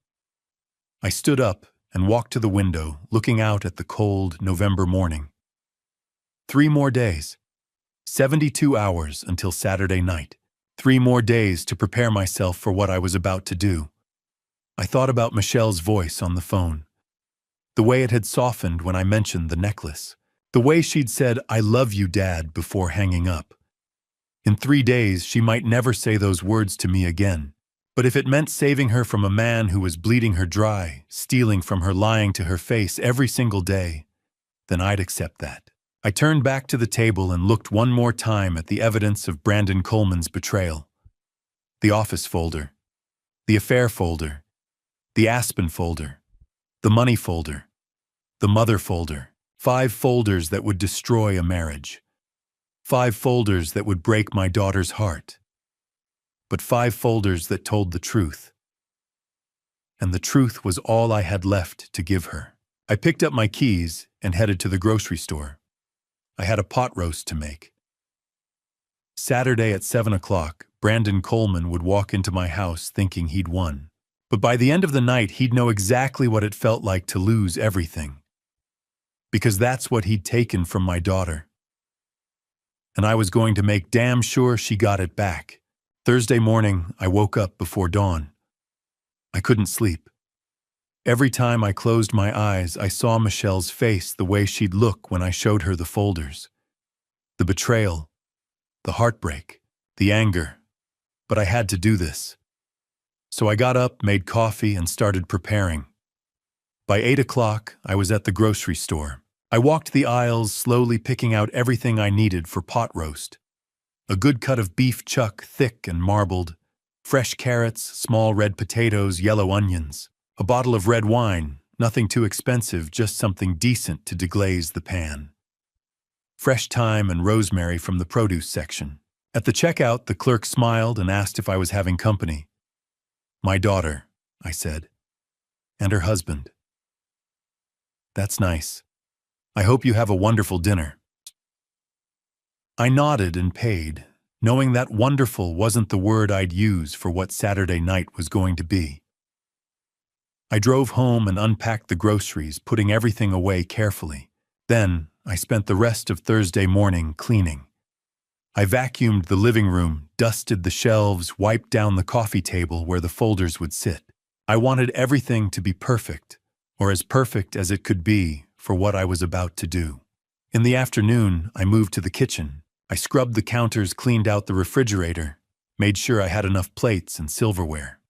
I stood up and walked to the window, looking out at the cold November morning. 3 more days. 72 hours until Saturday night. 3 more days to prepare myself for what I was about to do. I thought about Michelle's voice on the phone. The way it had softened when I mentioned the necklace. The way she'd said, "I love you, Dad," before hanging up. In 3 days, she might never say those words to me again. But if it meant saving her from a man who was bleeding her dry, stealing from her, lying to her face every single day, then I'd accept that. I turned back to the table and looked one more time at the evidence of Brandon Coleman's betrayal. The office folder, the affair folder, the Aspen folder, the money folder, the mother folder. 5 folders that would destroy a marriage. 5 folders that would break my daughter's heart. But 5 folders that told the truth. And the truth was all I had left to give her. I picked up my keys and headed to the grocery store. I had a pot roast to make. Saturday at 7 o'clock, Brandon Coleman would walk into my house thinking he'd won. But by the end of the night, he'd know exactly what it felt like to lose everything. Because that's what he'd taken from my daughter. And I was going to make damn sure she got it back. Thursday morning, I woke up before dawn. I couldn't sleep. Every time I closed my eyes, I saw Michelle's face, the way she'd look when I showed her the folders. The betrayal, the heartbreak, the anger. But I had to do this. So I got up, made coffee, and started preparing. By 8 o'clock, I was at the grocery store. I walked the aisles, slowly picking out everything I needed for pot roast. A good cut of beef chuck, thick and marbled, fresh carrots, small red potatoes, yellow onions, a bottle of red wine, nothing too expensive, just something decent to deglaze the pan. Fresh thyme and rosemary from the produce section. At the checkout, the clerk smiled and asked if I was having company. "My daughter," I said, "and her husband." "That's nice. I hope you have a wonderful dinner." I nodded and paid, knowing that wonderful wasn't the word I'd use for what Saturday night was going to be. I drove home and unpacked the groceries, putting everything away carefully. Then, I spent the rest of Thursday morning cleaning. I vacuumed the living room, dusted the shelves, wiped down the coffee table where the folders would sit. I wanted everything to be perfect, or as perfect as it could be for what I was about to do. In the afternoon, I moved to the kitchen. I scrubbed the counters, cleaned out the refrigerator, made sure I had enough plates and silverware.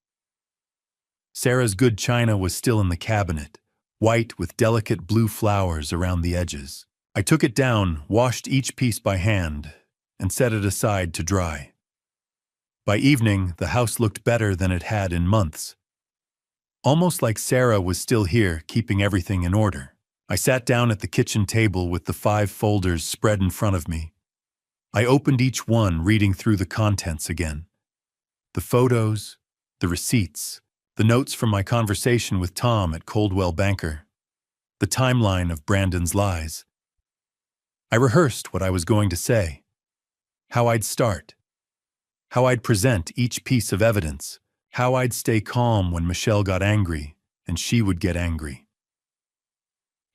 Sarah's good china was still in the cabinet, white with delicate blue flowers around the edges. I took it down, washed each piece by hand, and set it aside to dry. By evening, the house looked better than it had in months. Almost like Sarah was still here, keeping everything in order. I sat down at the kitchen table with the 5 folders spread in front of me. I opened each one, reading through the contents again. The photos, the receipts, the notes from my conversation with Tom at Coldwell Banker, the timeline of Brandon's lies. I rehearsed what I was going to say, how I'd start, how I'd present each piece of evidence, how I'd stay calm when Michelle got angry and she would get angry.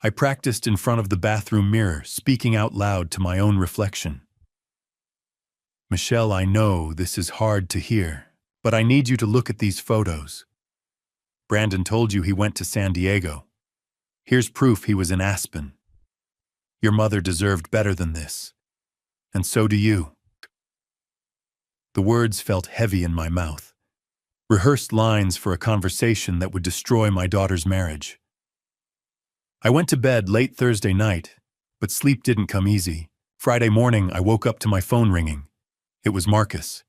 I practiced in front of the bathroom mirror, speaking out loud to my own reflection. "Michelle, I know this is hard to hear, but I need you to look at these photos. Brandon told you he went to San Diego. Here's proof he was in Aspen. Your mother deserved better than this, and so do you." The words felt heavy in my mouth, rehearsed lines for a conversation that would destroy my daughter's marriage. I went to bed late Thursday night, but sleep didn't come easy. Friday morning, I woke up to my phone ringing. It was Marcus.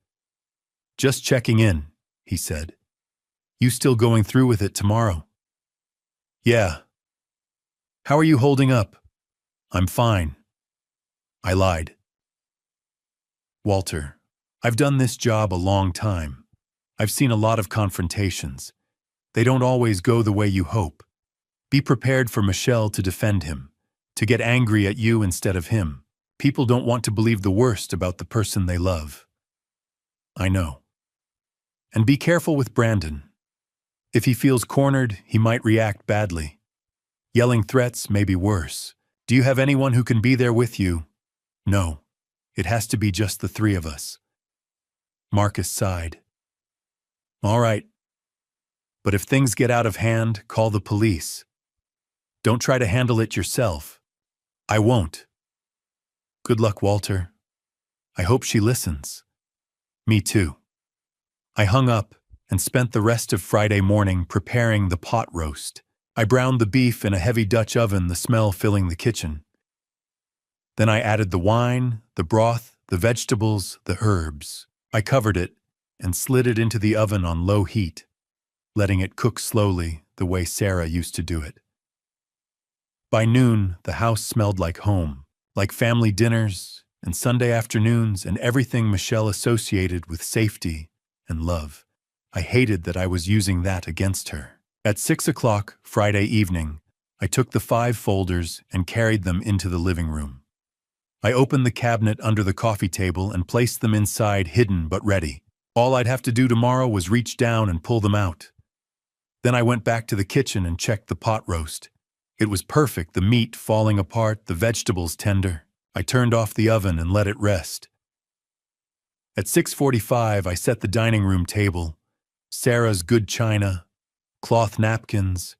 "Just checking in," he said. "You still going through with it tomorrow?" "Yeah." "How are you holding up?" "I'm fine." I lied. "Walter, I've done this job a long time. I've seen a lot of confrontations. They don't always go the way you hope. Be prepared for Michelle to defend him, to get angry at you instead of him. People don't want to believe the worst about the person they love." "I know." "And be careful with Brandon. If he feels cornered, he might react badly. Yelling threats may be worse. Do you have anyone who can be there with you?" "No. It has to be just the 3 of us." Marcus sighed. "All right. But if things get out of hand, call the police. Don't try to handle it yourself." "I won't." "Good luck, Walter. I hope she listens." "Me too." I hung up and spent the rest of Friday morning preparing the pot roast. I browned the beef in a heavy Dutch oven, the smell filling the kitchen. Then I added the wine, the broth, the vegetables, the herbs. I covered it and slid it into the oven on low heat, letting it cook slowly the way Sarah used to do it. By noon, the house smelled like home, like family dinners and Sunday afternoons and everything Michelle associated with safety and love. I hated that I was using that against her. At 6 o'clock Friday evening, I took the 5 folders and carried them into the living room. I opened the cabinet under the coffee table and placed them inside, hidden but ready. All I'd have to do tomorrow was reach down and pull them out. Then I went back to the kitchen and checked the pot roast. It was perfect, the meat falling apart, the vegetables tender. I turned off the oven and let it rest. At 6:45, I set the dining room table. Sarah's good china, cloth napkins,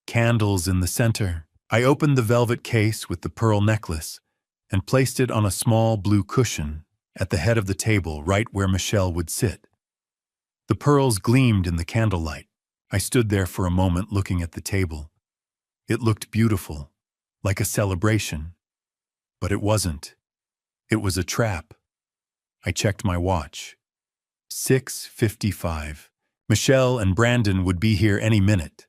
candles in the center. I opened the velvet case with the pearl necklace and placed it on a small blue cushion at the head of the table, right where Michelle would sit. The pearls gleamed in the candlelight. I stood there for a moment looking at the table. It looked beautiful, like a celebration. But it wasn't. It was a trap. I checked my watch. 6:55. Michelle and Brandon would be here any minute.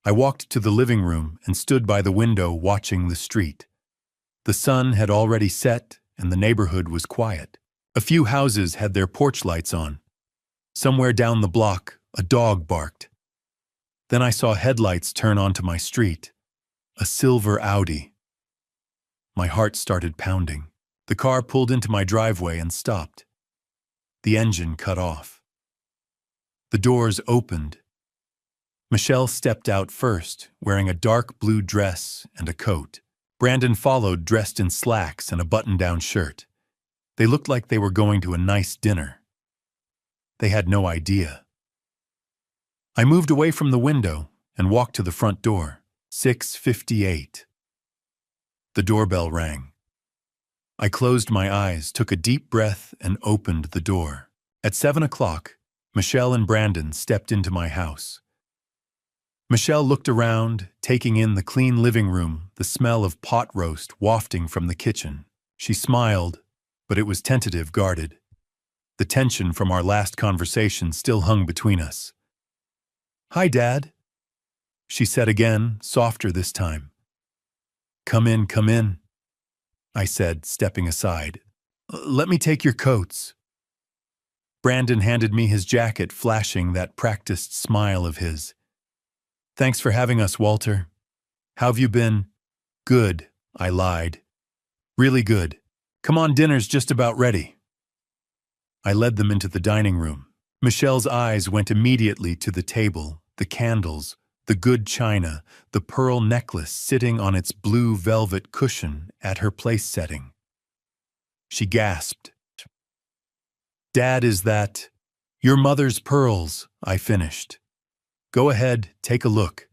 I walked to the living room and stood by the window watching the street. The sun had already set and the neighborhood was quiet. A few houses had their porch lights on. Somewhere down the block, a dog barked. Then I saw headlights turn onto my street. A silver Audi. My heart started pounding. The car pulled into my driveway and stopped. The engine cut off. The doors opened. Michelle stepped out first, wearing a dark blue dress and a coat. Brandon followed, dressed in slacks and a button-down shirt. They looked like they were going to a nice dinner. They had no idea. I moved away from the window and walked to the front door. 6:58. The doorbell rang. I closed my eyes, took a deep breath, and opened the door. At 7 o'clock, Michelle and Brandon stepped into my house. Michelle looked around, taking in the clean living room, the smell of pot roast wafting from the kitchen. She smiled, but it was tentative, guarded. The tension from our last conversation still hung between us. "Hi, Dad," she said again, softer this time. Come in," I said, stepping aside. "Let me take your coats." Brandon handed me his jacket, flashing that practiced smile of his. "Thanks for having us, Walter. How've you been?" "Good," I lied. "Really good. Come on, dinner's just about ready." I led them into the dining room. Michelle's eyes went immediately to the table, the candles, the good china, the pearl necklace sitting on its blue velvet cushion at her place setting. She gasped. "Dad, is that your mother's pearls?" I finished. "Go ahead, take a look."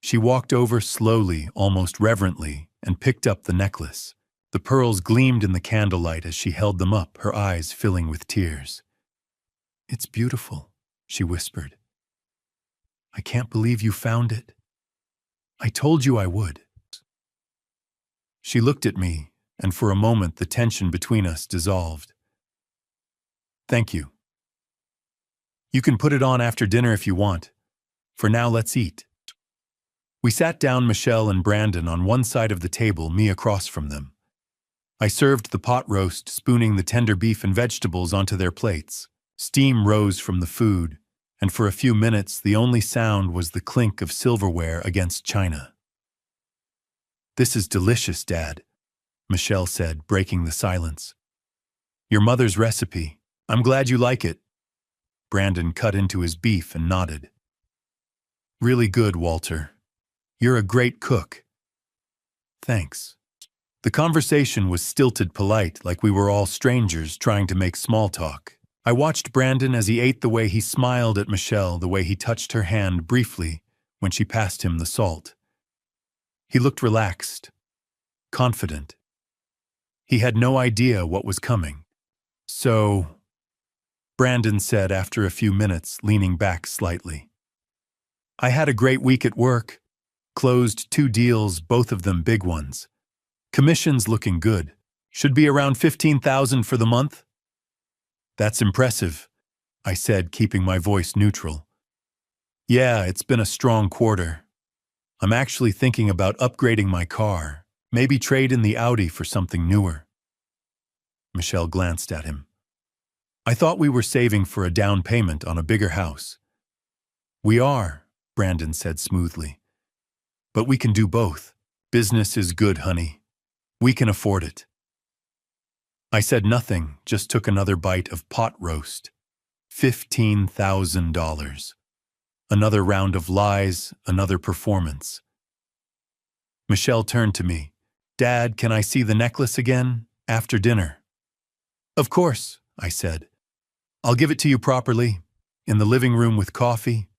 She walked over slowly, almost reverently, and picked up the necklace. The pearls gleamed in the candlelight as she held them up, her eyes filling with tears. "It's beautiful," she whispered. "I can't believe you found it. I told you I would." She looked at me, and for a moment the tension between us dissolved. "Thank you. You can put it on after dinner if you want. For now, let's eat." We sat down, Michelle and Brandon on one side of the table, me across from them. I served the pot roast, spooning the tender beef and vegetables onto their plates. Steam rose from the food, and for a few minutes the only sound was the clink of silverware against china. "This is delicious, Dad," Michelle said, breaking the silence. "Your mother's recipe. I'm glad you like it." Brandon cut into his beef and nodded. "Really good, Walter. You're a great cook." "Thanks." The conversation was stilted polite, like we were all strangers trying to make small talk. I watched Brandon as he ate, the way he smiled at Michelle, the way he touched her hand briefly when she passed him the salt. He looked relaxed, confident. He had no idea what was coming. "So," Brandon said after a few minutes, leaning back slightly. "I had a great week at work. Closed 2 deals, both of them big ones. Commission's looking good. Should be around 15,000 for the month." "That's impressive," I said, keeping my voice neutral. "Yeah, it's been a strong quarter. I'm actually thinking about upgrading my car, maybe trade in the Audi for something newer." Michelle glanced at him. "I thought we were saving for a down payment on a bigger house." "We are," Brandon said smoothly. "But we can do both. Business is good, honey. We can afford it." I said nothing, just took another bite of pot roast. $15,000. Another round of lies, another performance. Michelle turned to me. "Dad, can I see the necklace again? After dinner?" "Of course," I said. "I'll give it to you properly, in the living room with coffee.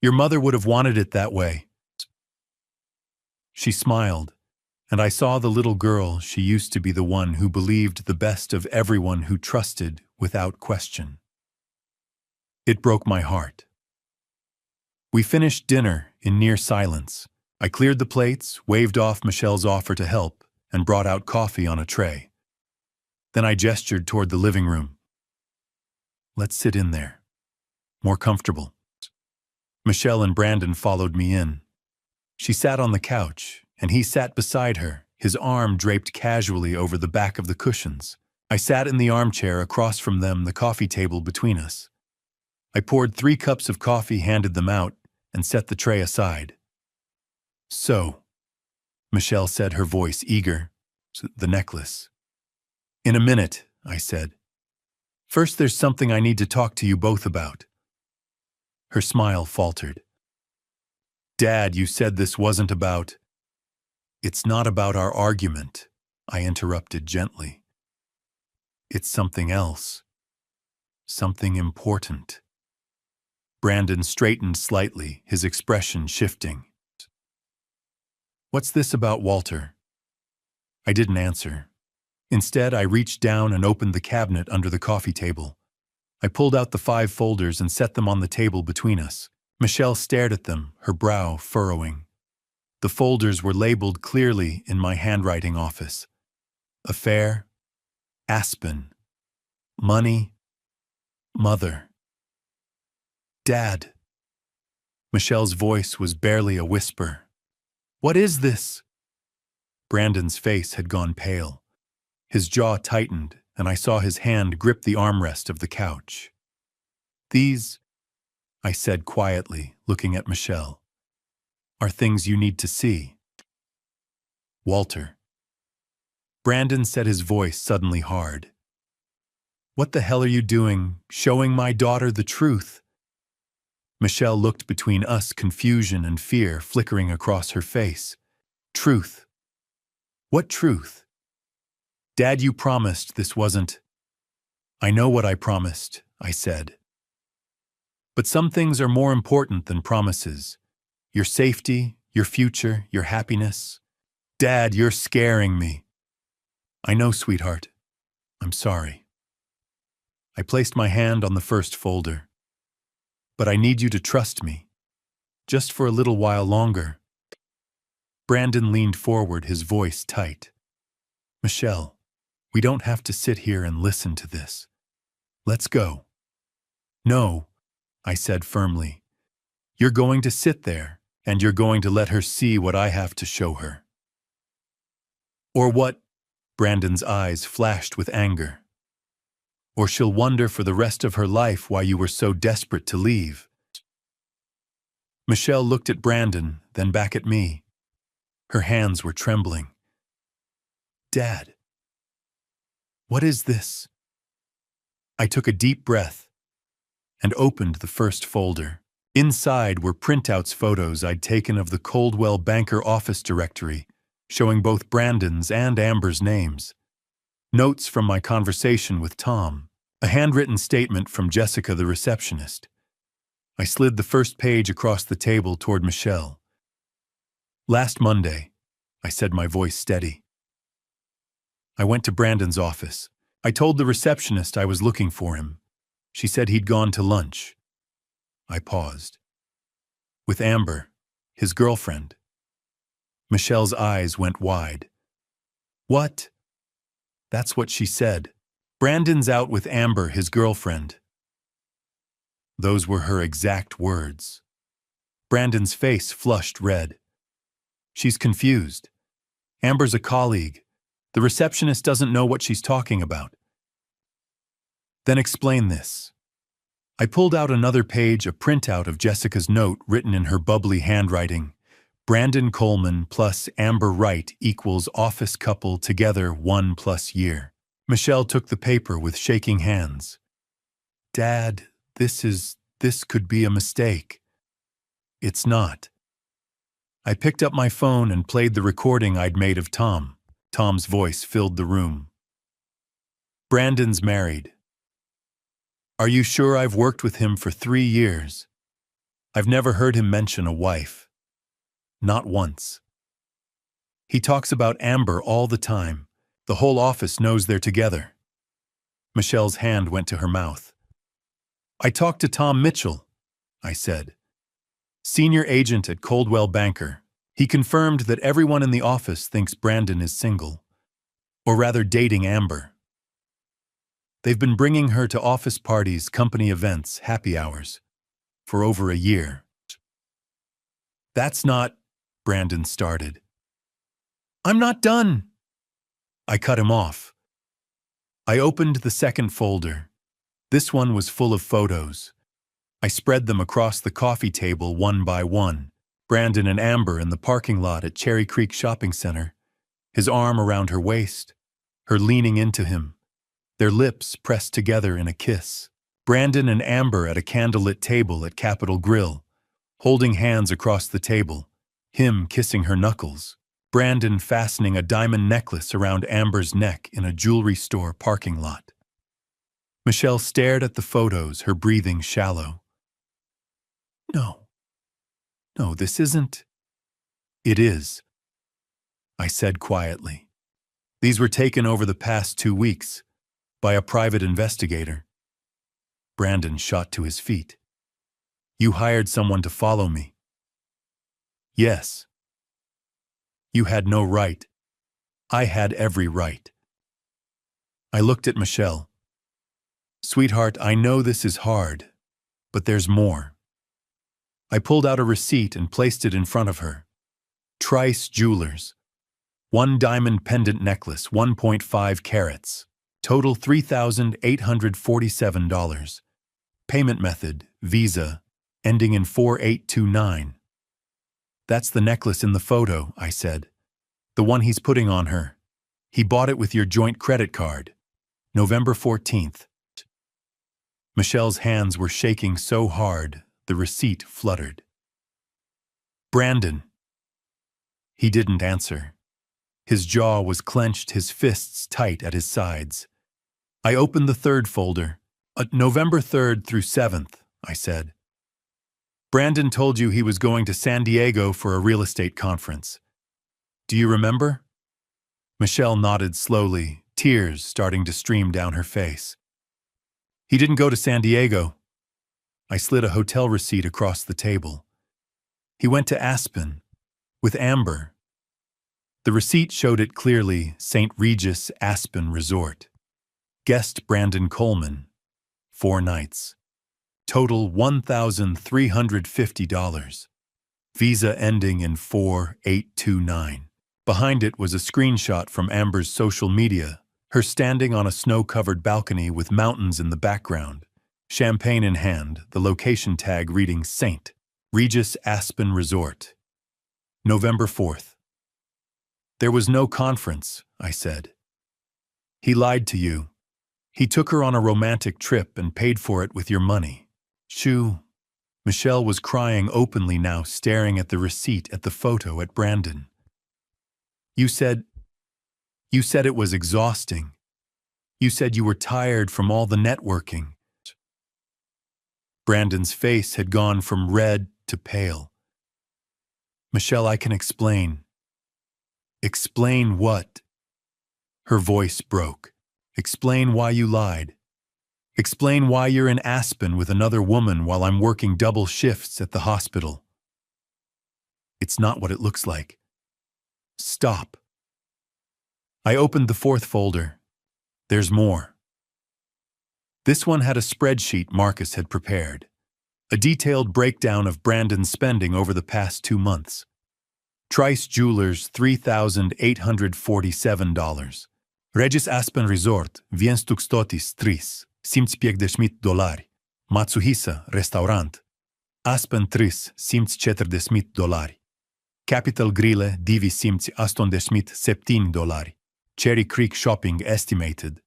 Your mother would have wanted it that way." She smiled, and I saw the little girl she used to be, the one who believed the best of everyone, who trusted without question. It broke my heart. We finished dinner in near silence. I cleared the plates, waved off Michelle's offer to help, and brought out coffee on a tray. Then I gestured toward the living room. Let's sit in there. More comfortable. Michelle and Brandon followed me in. She sat on the couch, and he sat beside her, his arm draped casually over the back of the cushions. I sat in the armchair across from them, the coffee table between us. I poured 3 cups of coffee, handed them out, and set the tray aside. So, Michelle said, her voice eager. The necklace. In a minute, I said. First, there's something I need to talk to you both about. Her smile faltered. Dad, you said this wasn't about... It's not about our argument, I interrupted gently. It's something else. Something important. Brandon straightened slightly, his expression shifting. What's this about Walter? I didn't answer. Instead, I reached down and opened the cabinet under the coffee table. I pulled out the 5 folders and set them on the table between us. Michelle stared at them, her brow furrowing. The folders were labeled clearly in my handwriting office. Affair, Aspen, money, mother. Dad. Michelle's voice was barely a whisper. What is this? Brandon's face had gone pale. His jaw tightened, and I saw his hand grip the armrest of the couch. These, I said quietly, looking at Michelle, are things you need to see. Walter. Brandon said, his voice suddenly hard. What the hell are you doing, showing my daughter the truth? Michelle looked between us, confusion and fear flickering across her face. Truth. What truth? Dad, you promised this wasn't... I know what I promised, I said. But some things are more important than promises. Your safety, your future, your happiness. Dad, you're scaring me. I know, sweetheart. I'm sorry. I placed my hand on the first folder. But I need you to trust me. Just for a little while longer. Brandon leaned forward, his voice tight. Michelle, we don't have to sit here and listen to this. Let's go. No, I said firmly. You're going to sit there, and you're going to let her see what I have to show her. Or what? Brandon's eyes flashed with anger. Or she'll wonder for the rest of her life why you were so desperate to leave. Michelle looked at Brandon, then back at me. Her hands were trembling. Dad, what is this? I took a deep breath and opened the first folder. Inside were printouts, photos I'd taken of the Coldwell Banker office directory, showing both Brandon's and Amber's names. Notes from my conversation with Tom, a handwritten statement from Jessica, the receptionist. I slid the first page across the table toward Michelle. Last Monday, I said, my voice steady. I went to Brandon's office. I told the receptionist I was looking for him. She said he'd gone to lunch. I paused. With Amber, his girlfriend. Michelle's eyes went wide. What? That's what she said. Brandon's out with Amber, his girlfriend. Those were her exact words. Brandon's face flushed red. She's confused. Amber's a colleague. The receptionist doesn't know what she's talking about. Then explain this. I pulled out another page, a printout of Jessica's note written in her bubbly handwriting. Brandon Coleman plus Amber Wright equals office couple together 1+ year. Michelle took the paper with shaking hands. Dad, this could be a mistake. It's not. I picked up my phone and played the recording I'd made of Tom. Tom's voice filled the room. Brandon's married. Are you sure? I've worked with him for 3 years. I've never heard him mention a wife. Not once. He talks about Amber all the time. The whole office knows they're together. Michelle's hand went to her mouth. I talked to Tom Mitchell, I said. Senior agent at Coldwell Banker. He confirmed that everyone in the office thinks Brandon is single. Or rather dating Amber. They've been bringing her to office parties, company events, happy hours for over a year. That's not, Brandon started. I'm not done. I cut him off. I opened the second folder. This one was full of photos. I spread them across the coffee table one by one. Brandon and Amber in the parking lot at Cherry Creek Shopping Center, his arm around her waist, her leaning into him, their lips pressed together in a kiss. Brandon and Amber at a candlelit table at Capitol Grill, holding hands across the table, him kissing her knuckles. Brandon fastening a diamond necklace around Amber's neck in a jewelry store parking lot. Michelle stared at the photos, her breathing shallow. No, this isn't. It is, I said quietly. These were taken over the past 2 weeks by a private investigator. Brandon shot to his feet. You hired someone to follow me. Yes. You had no right. I had every right. I looked at Michelle. Sweetheart, I know this is hard, but there's more. I pulled out a receipt and placed it in front of her. Trice Jewelers. 1 diamond pendant necklace, 1.5 carats. Total $3,847. Payment method, Visa, ending in 4829. That's the necklace in the photo, I said. The one he's putting on her. He bought it with your joint credit card. November 14th. Michelle's hands were shaking so hard, the receipt fluttered. Brandon. He didn't answer. His jaw was clenched, his fists tight at his sides. I opened the third folder. November 3rd through 7th, I said. Brandon told you he was going to San Diego for a real estate conference. Do you remember? Michelle nodded slowly, tears starting to stream down her face. He didn't go to San Diego. I slid a hotel receipt across the table. He went to Aspen, with Amber. The receipt showed it clearly, St. Regis Aspen Resort. Guest Brandon Coleman. 4 nights. Total $1,350. Visa ending in 4829. Behind it was a screenshot from Amber's social media, her standing on a snow-covered balcony with mountains in the background. Champagne in hand, the location tag reading St. Regis Aspen Resort. November 4th. There was no conference, I said. He lied to you. He took her on a romantic trip and paid for it with your money. Shoo. Michelle was crying openly now, staring at the receipt, at the photo, at Brandon. You said it was exhausting. You said you were tired from all the networking. Brandon's face had gone from red to pale. Michelle, I can explain. Explain what? Her voice broke. Explain why you lied. Explain why you're in Aspen with another woman while I'm working double shifts at the hospital. It's not what it looks like. Stop. I opened the fourth folder. There's more. This one had a spreadsheet Marcus had prepared. A detailed breakdown of Brandon's spending over the past 2 months. Trice Jewelers, $3,847. Regis Aspen Resort, $1,000 $150. Matsuhisa Restaurant, Aspen $340. Capitol Grille, $287. Cherry Creek Shopping estimated,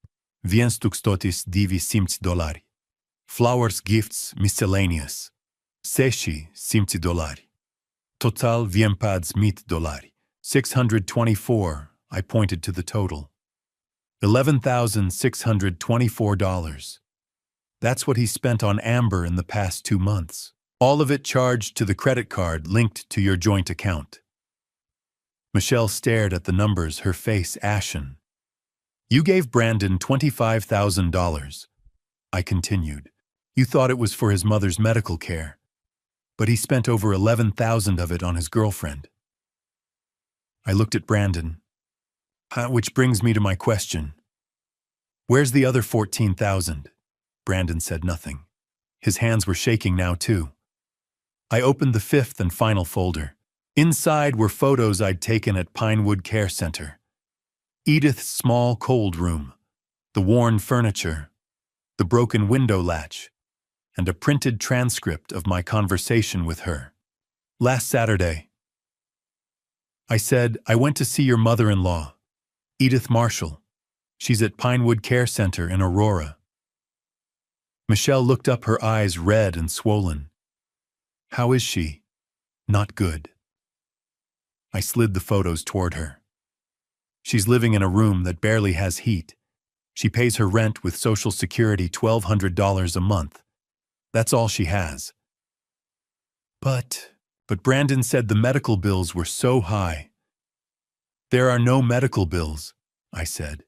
$120. Flowers Gifts Miscellaneous, $60. Total $100. 624, I pointed to the total. $11,624. That's what he spent on Amber in the past 2 months. All of it charged to the credit card linked to your joint account. Michelle stared at the numbers, her face ashen. You gave Brandon $25,000. I continued. You thought it was for his mother's medical care, but he spent over $11,000 of it on his girlfriend. I looked at Brandon. Which brings me to my question. Where's the other 14,000? Brandon said nothing. His hands were shaking now, too. I opened the fifth and final folder. Inside were photos I'd taken at Pinewood Care Center. Edith's small cold room, the worn furniture, the broken window latch, and a printed transcript of my conversation with her. Last Saturday, I said, I went to see your mother-in-law, Edith Marshall. She's at Pinewood Care Center in Aurora. Michelle looked up, her eyes red and swollen. How is she? Not good. I slid the photos toward her. She's living in a room that barely has heat. She pays her rent with Social Security, $1,200 a month. That's all she has. But Brandon said the medical bills were so high. There are no medical bills, I said.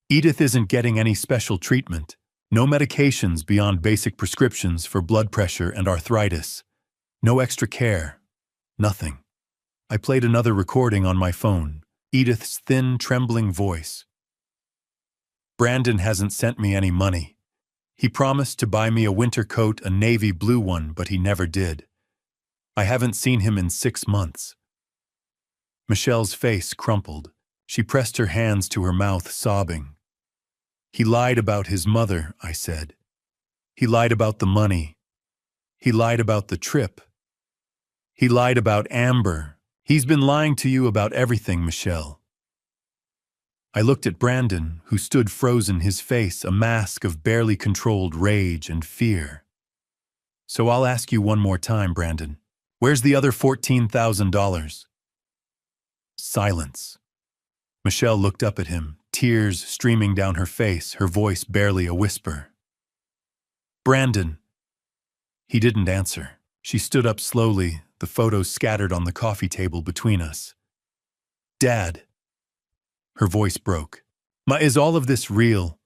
Edith isn't getting any special treatment, no medications beyond basic prescriptions for blood pressure and arthritis, no extra care, nothing. I played another recording on my phone, Edith's thin, trembling voice. Brandon hasn't sent me any money. He promised to buy me a winter coat, a navy blue one, but he never did. I haven't seen him in 6 months. Michelle's face crumpled. She pressed her hands to her mouth, sobbing. He lied about his mother, I said. He lied about the money. He lied about the trip. He lied about Amber. He's been lying to you about everything, Michelle. I looked at Brandon, who stood frozen, his face a mask of barely controlled rage and fear. So I'll ask you one more time, Brandon. Where's the other $14,000? Silence. Michelle looked up at him, tears streaming down her face, her voice barely a whisper. Brandon. He didn't answer. She stood up slowly, the photos scattered on the coffee table between us. Dad. Her voice broke. Is all of this real?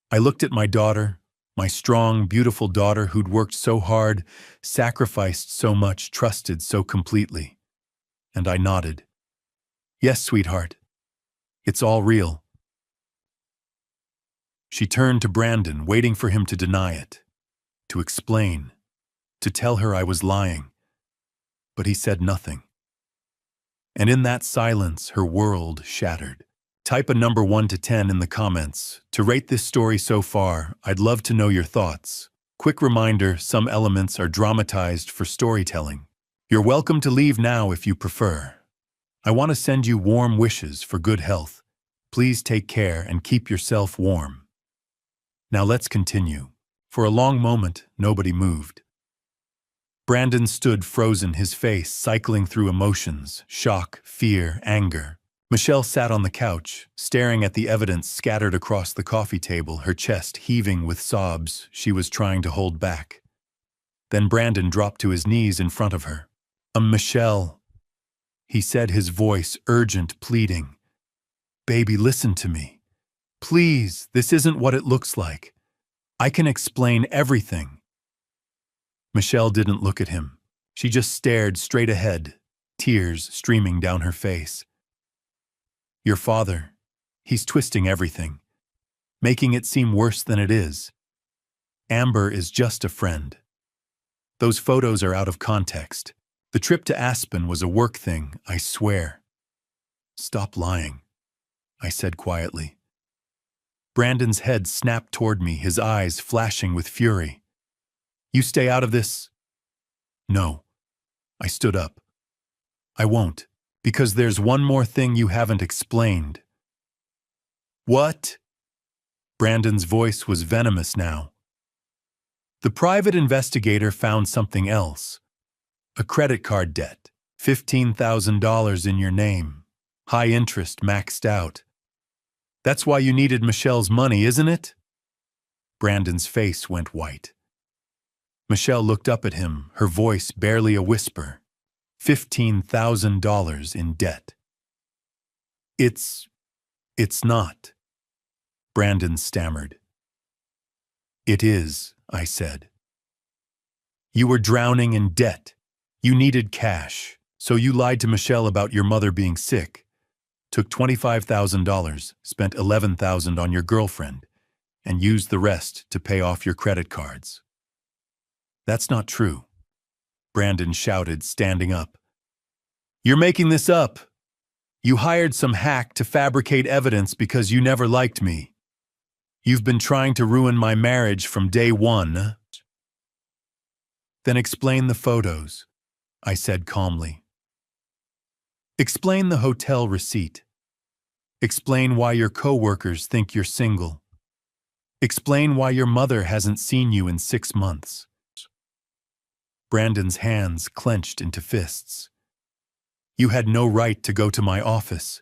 I looked at my daughter, my strong, beautiful daughter who'd worked so hard, sacrificed so much, trusted so completely. And I nodded. Yes, sweetheart. It's all real. She turned to Brandon, waiting for him to deny it, to explain, to tell her I was lying. But he said nothing. And in that silence, her world shattered. Type a number 1 to 10 in the comments. To rate this story so far, I'd love to know your thoughts. Quick reminder, some elements are dramatized for storytelling. You're welcome to leave now if you prefer. I want to send you warm wishes for good health. Please take care and keep yourself warm. Now let's continue. For a long moment, nobody moved. Brandon stood frozen, his face cycling through emotions, shock, fear, anger. Michelle sat on the couch, staring at the evidence scattered across the coffee table, her chest heaving with sobs she was trying to hold back. Then Brandon dropped to his knees in front of her. Michelle, he said, his voice urgent, pleading. Baby, listen to me. Please, this isn't what it looks like. I can explain everything. Michelle didn't look at him. She just stared straight ahead, tears streaming down her face. Your father, he's twisting everything, making it seem worse than it is. Amber is just a friend. Those photos are out of context. The trip to Aspen was a work thing, I swear. Stop lying, I said quietly. Brandon's head snapped toward me, his eyes flashing with fury. You stay out of this? No. I stood up. I won't, because there's one more thing you haven't explained. What? Brandon's voice was venomous now. The private investigator found something else. A credit card debt, $15,000 in your name, high interest, maxed out. That's why you needed Michelle's money, isn't it? Brandon's face went white. Michelle looked up at him, her voice barely a whisper. $15,000 in debt. It's not. Brandon stammered. It is, I said. You were drowning in debt. You needed cash, so you lied to Michelle about your mother being sick. took $25,000, spent $11,000 on your girlfriend, and used the rest to pay off your credit cards. That's not true, Brandon shouted, standing up. You're making this up. You hired some hack to fabricate evidence because you never liked me. You've been trying to ruin my marriage from day one. Then explain the photos, I said calmly. Explain the hotel receipt. Explain why your coworkers think you're single. Explain why your mother hasn't seen you in 6 months. Brandon's hands clenched into fists. You had no right to go to my office,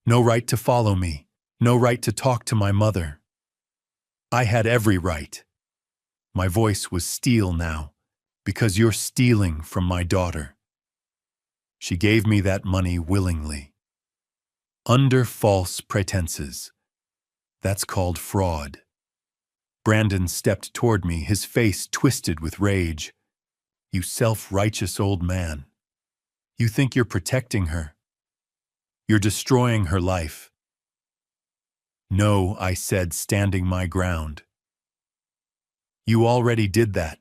no right to follow me, no right to talk to my mother. I had every right. My voice was steel now, because you're stealing from my daughter. She gave me that money willingly. Under false pretenses. That's called fraud. Brandon stepped toward me, his face twisted with rage. You self-righteous old man. You think you're protecting her. You're destroying her life. No, I said, standing my ground. You already did that.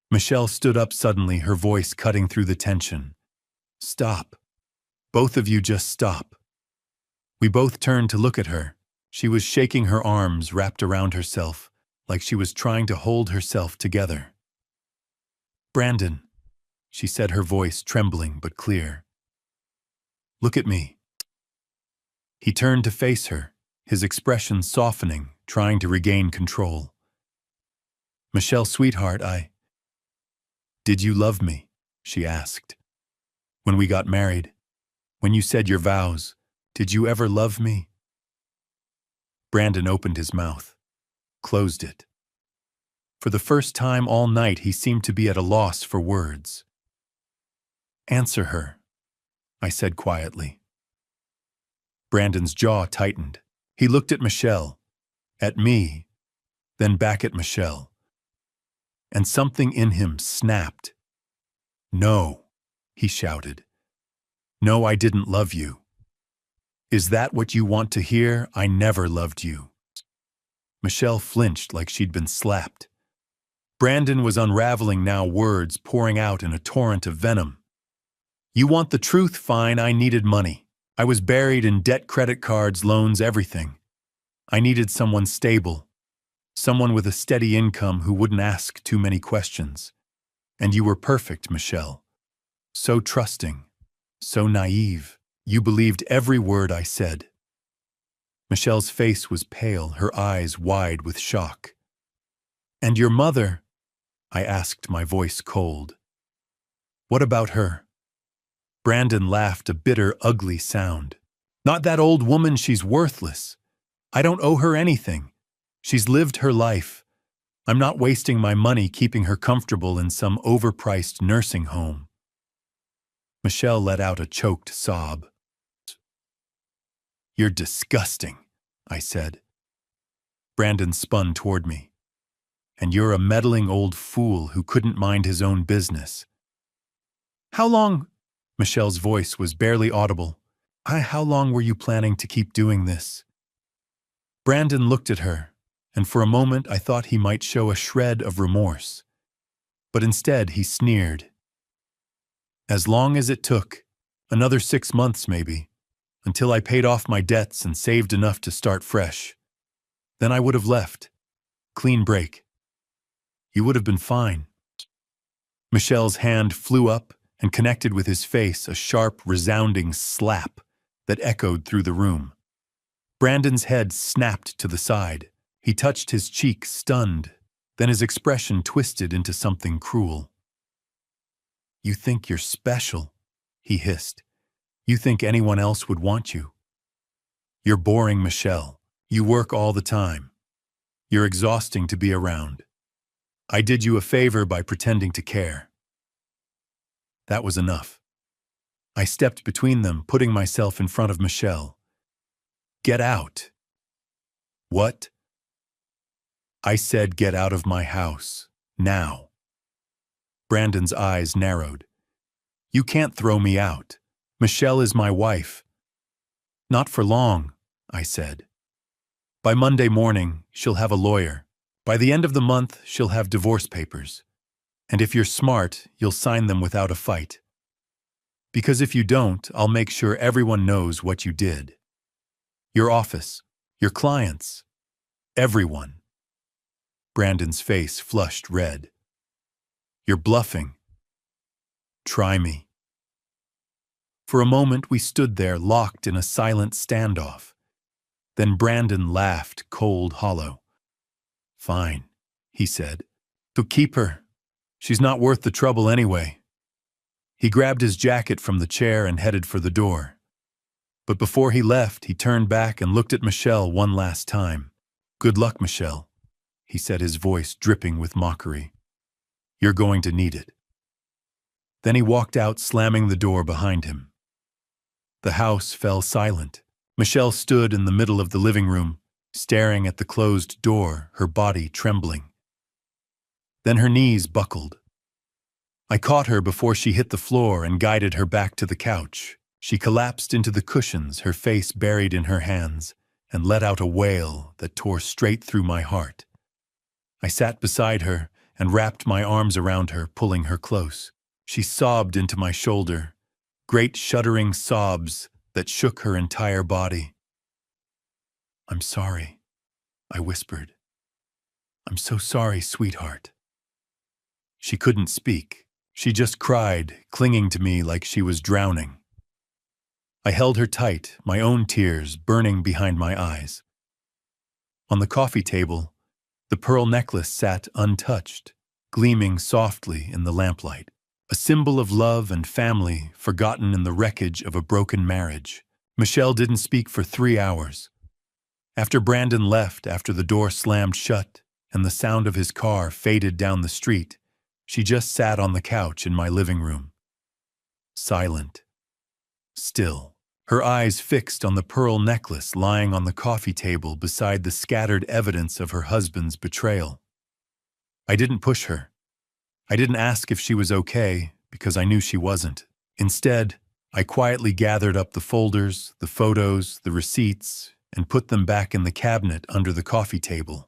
Michelle stood up suddenly, her voice cutting through the tension. Stop. Both of you just stop. We both turned to look at her. She was shaking her arms wrapped around herself, like she was trying to hold herself together. Brandon, she said, her voice trembling but clear. Look at me. He turned to face her, his expression softening, trying to regain control. Michelle, sweetheart, Did you love me? She asked. When we got married, when you said your vows, did you ever love me? Brandon opened his mouth, closed it. For the first time all night, he seemed to be at a loss for words. Answer her, I said quietly. Brandon's jaw tightened. He looked at Michelle, at me, then back at Michelle. And something in him snapped. No, he shouted. No, I didn't love you. Is that what you want to hear? I never loved you. Michelle flinched like she'd been slapped. Brandon was unraveling now, words pouring out in a torrent of venom. You want the truth? Fine, I needed money. I was buried in debt, credit cards, loans, everything. I needed someone stable, someone with a steady income who wouldn't ask too many questions. And you were perfect, Michelle. So trusting, so naive. You believed every word I said. Michelle's face was pale, her eyes wide with shock. And your mother? I asked, my voice cold. What about her? Brandon laughed, a bitter, ugly sound. Not that old woman, she's worthless. I don't owe her anything. She's lived her life. I'm not wasting my money keeping her comfortable in some overpriced nursing home. Michelle let out a choked sob. You're disgusting, I said. Brandon spun toward me. And you're a meddling old fool who couldn't mind his own business. How long? Michelle's voice was barely audible. How long were you planning to keep doing this? Brandon looked at her, and for a moment I thought he might show a shred of remorse. But instead he sneered. As long as it took, another 6 months maybe, until I paid off my debts and saved enough to start fresh. Then I would have left. Clean break. You would have been fine. Michelle's hand flew up and connected with his face, a sharp, resounding slap that echoed through the room. Brandon's head snapped to the side. He touched his cheek, stunned. Then his expression twisted into something cruel. You think you're special, he hissed. You think anyone else would want you. You're boring, Michelle. You work all the time. You're exhausting to be around. I did you a favor by pretending to care. That was enough. I stepped between them, putting myself in front of Michelle. Get out. What? I said get out of my house. Now. Brandon's eyes narrowed. You can't throw me out. Michelle is my wife. Not for long, I said. By Monday morning, she'll have a lawyer. By the end of the month, she'll have divorce papers. And if you're smart, you'll sign them without a fight. Because if you don't, I'll make sure everyone knows what you did. Your office, your clients, everyone. Brandon's face flushed red. You're bluffing. Try me. For a moment, we stood there locked in a silent standoff. Then Brandon laughed, cold, hollow. Fine, he said. So keep her. She's not worth the trouble anyway. He grabbed his jacket from the chair and headed for the door. But before he left, he turned back and looked at Michelle one last time. Good luck, Michelle, he said, his voice dripping with mockery. You're going to need it. Then he walked out, slamming the door behind him. The house fell silent. Michelle stood in the middle of the living room, staring at the closed door, her body trembling. Then her knees buckled. I caught her before she hit the floor and guided her back to the couch. She collapsed into the cushions, her face buried in her hands, and let out a wail that tore straight through my heart. I sat beside her and wrapped my arms around her, pulling her close. She sobbed into my shoulder, great shuddering sobs that shook her entire body. I'm sorry, I whispered. I'm so sorry, sweetheart. She couldn't speak. She just cried, clinging to me like she was drowning. I held her tight, my own tears burning behind my eyes. On the coffee table, the pearl necklace sat untouched, gleaming softly in the lamplight, a symbol of love and family forgotten in the wreckage of a broken marriage. Michelle didn't speak for 3 hours. After Brandon left, after the door slammed shut and the sound of his car faded down the street, she just sat on the couch in my living room. Silent. Still. Her eyes fixed on the pearl necklace lying on the coffee table beside the scattered evidence of her husband's betrayal. I didn't push her. I didn't ask if she was okay, because I knew she wasn't. Instead, I quietly gathered up the folders, the photos, the receipts, and put them back in the cabinet under the coffee table.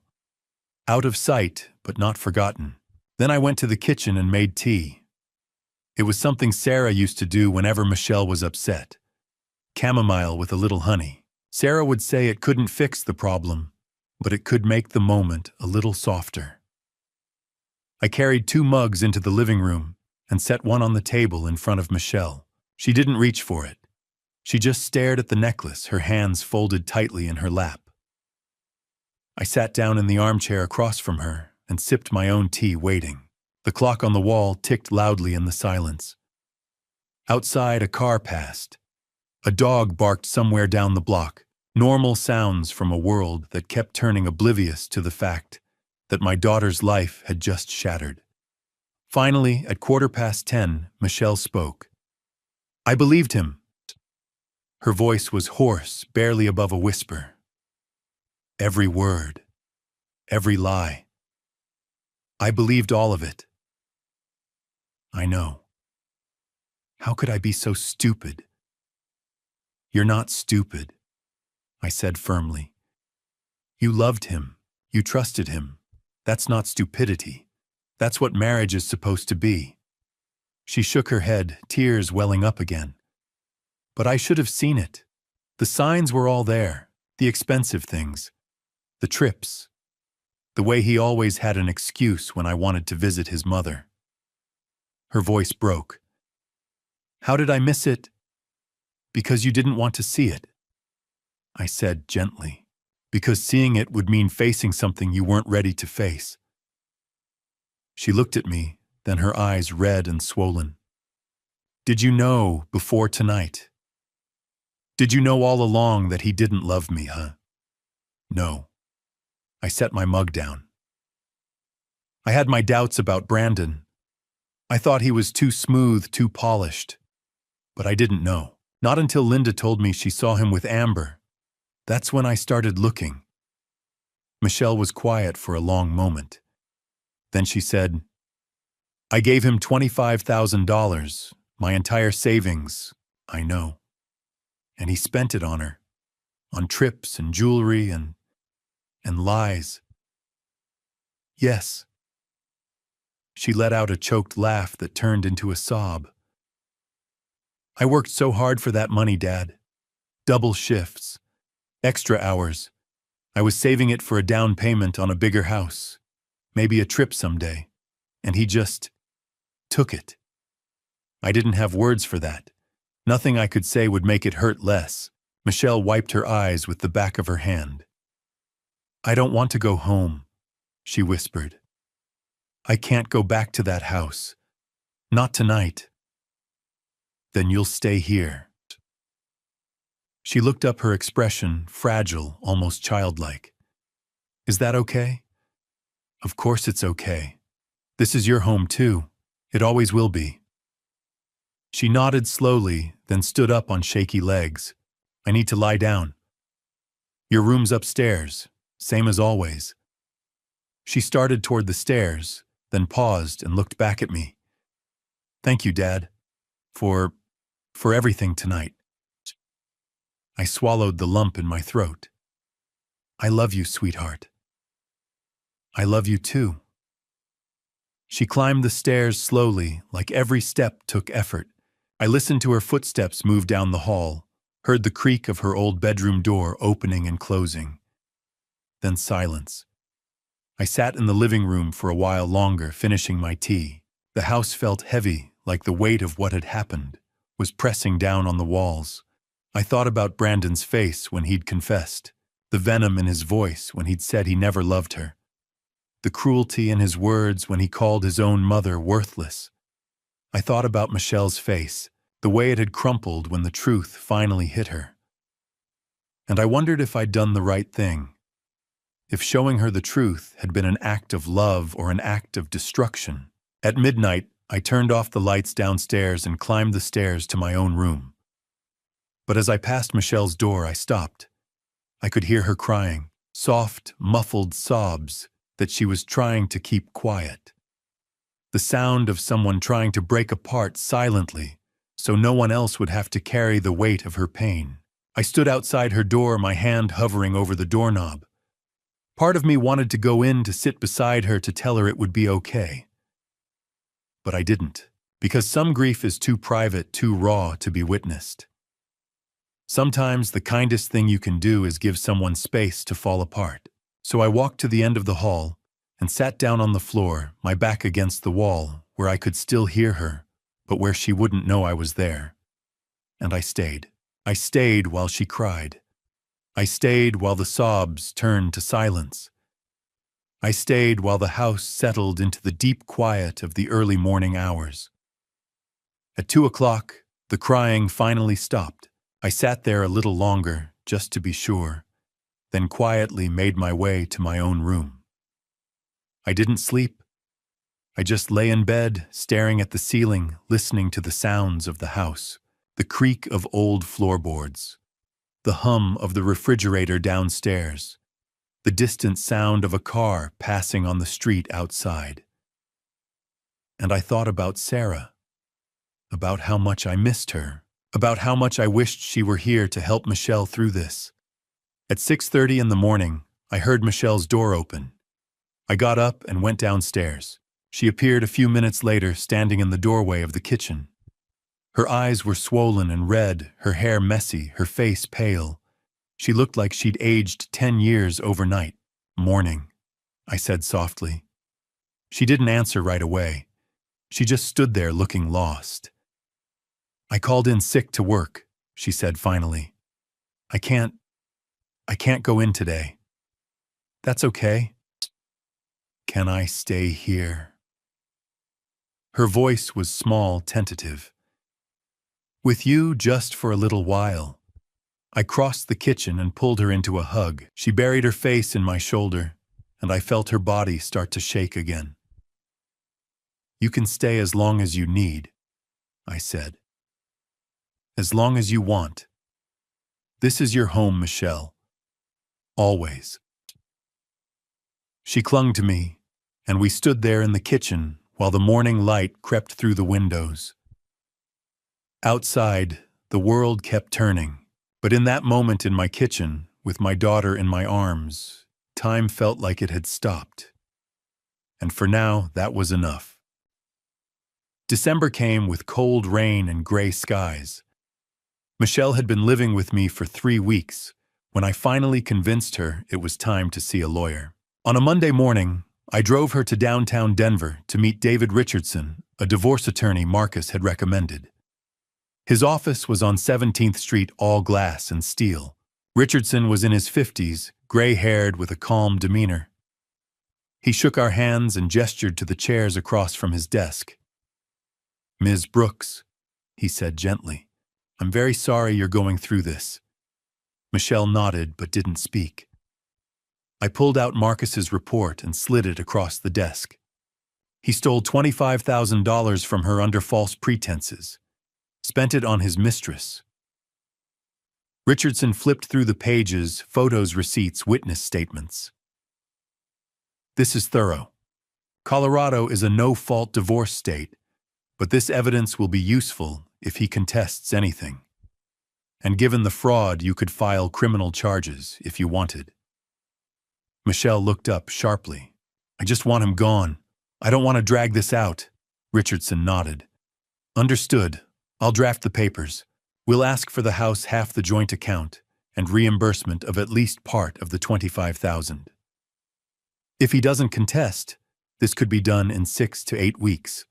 Out of sight, but not forgotten. Then I went to the kitchen and made tea. It was something Sarah used to do whenever Michelle was upset. Chamomile with a little honey. Sarah would say it couldn't fix the problem, but it could make the moment a little softer. I carried 2 mugs into the living room and set one on the table in front of Michelle. She didn't reach for it. She just stared at the necklace, her hands folded tightly in her lap. I sat down in the armchair across from her and sipped my own tea, waiting. The clock on the wall ticked loudly in the silence. Outside, a car passed. A dog barked somewhere down the block, normal sounds from a world that kept turning oblivious to the fact that my daughter's life had just shattered. Finally, at 10:15, Michelle spoke. I believed him. Her voice was hoarse, barely above a whisper. Every word, every lie. I believed all of it. I know. How could I be so stupid? You're not stupid, I said firmly. You loved him. You trusted him. That's not stupidity. That's what marriage is supposed to be. She shook her head, tears welling up again. But I should have seen it. The signs were all there, the expensive things, the trips, the way he always had an excuse when I wanted to visit his mother. Her voice broke. How did I miss it? Because you didn't want to see it, I said gently. Because seeing it would mean facing something you weren't ready to face. She looked at me, then her eyes red and swollen. Did you know before tonight? Did you know all along that he didn't love me, huh? No. I set my mug down. I had my doubts about Brandon. I thought he was too smooth, too polished. But I didn't know. Not until Linda told me she saw him with Amber. That's when I started looking. Michelle was quiet for a long moment. Then she said, I gave him $25,000, my entire savings, I know. And he spent it on her. on trips and jewelry and lies. Yes. She let out a choked laugh that turned into a sob. I worked so hard for that money, Dad. Double shifts, extra hours. I was saving it for a down payment on a bigger house, maybe a trip someday. And he just took it. I didn't have words for that. Nothing I could say would make it hurt less. Michelle wiped her eyes with the back of her hand. I don't want to go home, she whispered. I can't go back to that house. Not tonight. Then you'll stay here. She looked up, her expression fragile, almost childlike. Is that okay? Of course it's okay. This is your home too. It always will be. She nodded slowly, then stood up on shaky legs. I need to lie down. Your room's upstairs, same as always. She started toward the stairs, then paused and looked back at me. Thank you, Dad, for everything tonight. I swallowed the lump in my throat. I love you, sweetheart. I love you too. She climbed the stairs slowly, like every step took effort. I listened to her footsteps move down the hall, heard the creak of her old bedroom door opening and closing. Then silence. I sat in the living room for a while longer, finishing my tea. The house felt heavy, like the weight of what had happened was pressing down on the walls. I thought about Brandon's face when he'd confessed, the venom in his voice when he'd said he never loved her, the cruelty in his words when he called his own mother worthless. I thought about Michelle's face, the way it had crumpled when the truth finally hit her. And I wondered if I'd done the right thing, if showing her the truth had been an act of love or an act of destruction. At midnight, I turned off the lights downstairs and climbed the stairs to my own room. But as I passed Michelle's door, I stopped. I could hear her crying, soft, muffled sobs that she was trying to keep quiet. The sound of someone trying to break apart silently so no one else would have to carry the weight of her pain. I stood outside her door, my hand hovering over the doorknob. Part of me wanted to go in to sit beside her to tell her it would be okay. But I didn't, because some grief is too private, too raw to be witnessed. Sometimes the kindest thing you can do is give someone space to fall apart. So I walked to the end of the hall and sat down on the floor, my back against the wall, where I could still hear her, but where she wouldn't know I was there. And I stayed. I stayed while she cried. I stayed while the sobs turned to silence. I stayed while the house settled into the deep quiet of the early morning hours. At 2 o'clock, the crying finally stopped. I sat there a little longer, just to be sure, then quietly made my way to my own room. I didn't sleep. I just lay in bed, staring at the ceiling, listening to the sounds of the house, the creak of old floorboards, the hum of the refrigerator downstairs, the distant sound of a car passing on the street outside. And I thought about Sarah, about how much I missed her, about how much I wished she were here to help Michelle through this. At 6:30 in the morning, I heard Michelle's door open. I got up and went downstairs. She appeared a few minutes later, standing in the doorway of the kitchen. Her eyes were swollen and red, her hair messy, her face pale. She looked like she'd aged 10 years overnight. "Morning," I said softly. She didn't answer right away. She just stood there looking lost. "I called in sick to work," she said finally. I can't go in today." "That's okay. Can I stay here?" Her voice was small, tentative. "With you just for a little while." I crossed the kitchen and pulled her into a hug. She buried her face in my shoulder, and I felt her body start to shake again. "You can stay as long as you need," I said. "As long as you want. This is your home, Michelle. Always." She clung to me, and we stood there in the kitchen while the morning light crept through the windows. Outside, the world kept turning, But in that moment in my kitchen, with my daughter in my arms, time felt like it had stopped. And for now, that was enough. December came with cold rain and gray skies. Michelle had been living with me for 3 weeks when I finally convinced her it was time to see a lawyer. On a Monday morning, I drove her to downtown Denver to meet David Richardson, a divorce attorney Marcus had recommended. His office was on 17th Street, all glass and steel. Richardson was in his 50s, gray-haired with a calm demeanor. He shook our hands and gestured to the chairs across from his desk. "Ms. Brooks," he said gently, "I'm very sorry you're going through this." Michelle nodded but didn't speak. I pulled out Marcus's report and slid it across the desk. He stole $25,000 from her under false pretenses, spent it on his mistress. Richardson flipped through the pages, photos, receipts, witness statements. "This is thorough. Colorado is a no-fault divorce state, but this evidence will be useful if he contests anything. And given the fraud, you could file criminal charges if you wanted." Michelle looked up sharply. "I just want him gone. I don't want to drag this out." Richardson nodded. "Understood. I'll draft the papers. We'll ask for the house half the joint account and reimbursement of at least part of the $25,000. If he doesn't contest, this could be done in 6 to 8 weeks.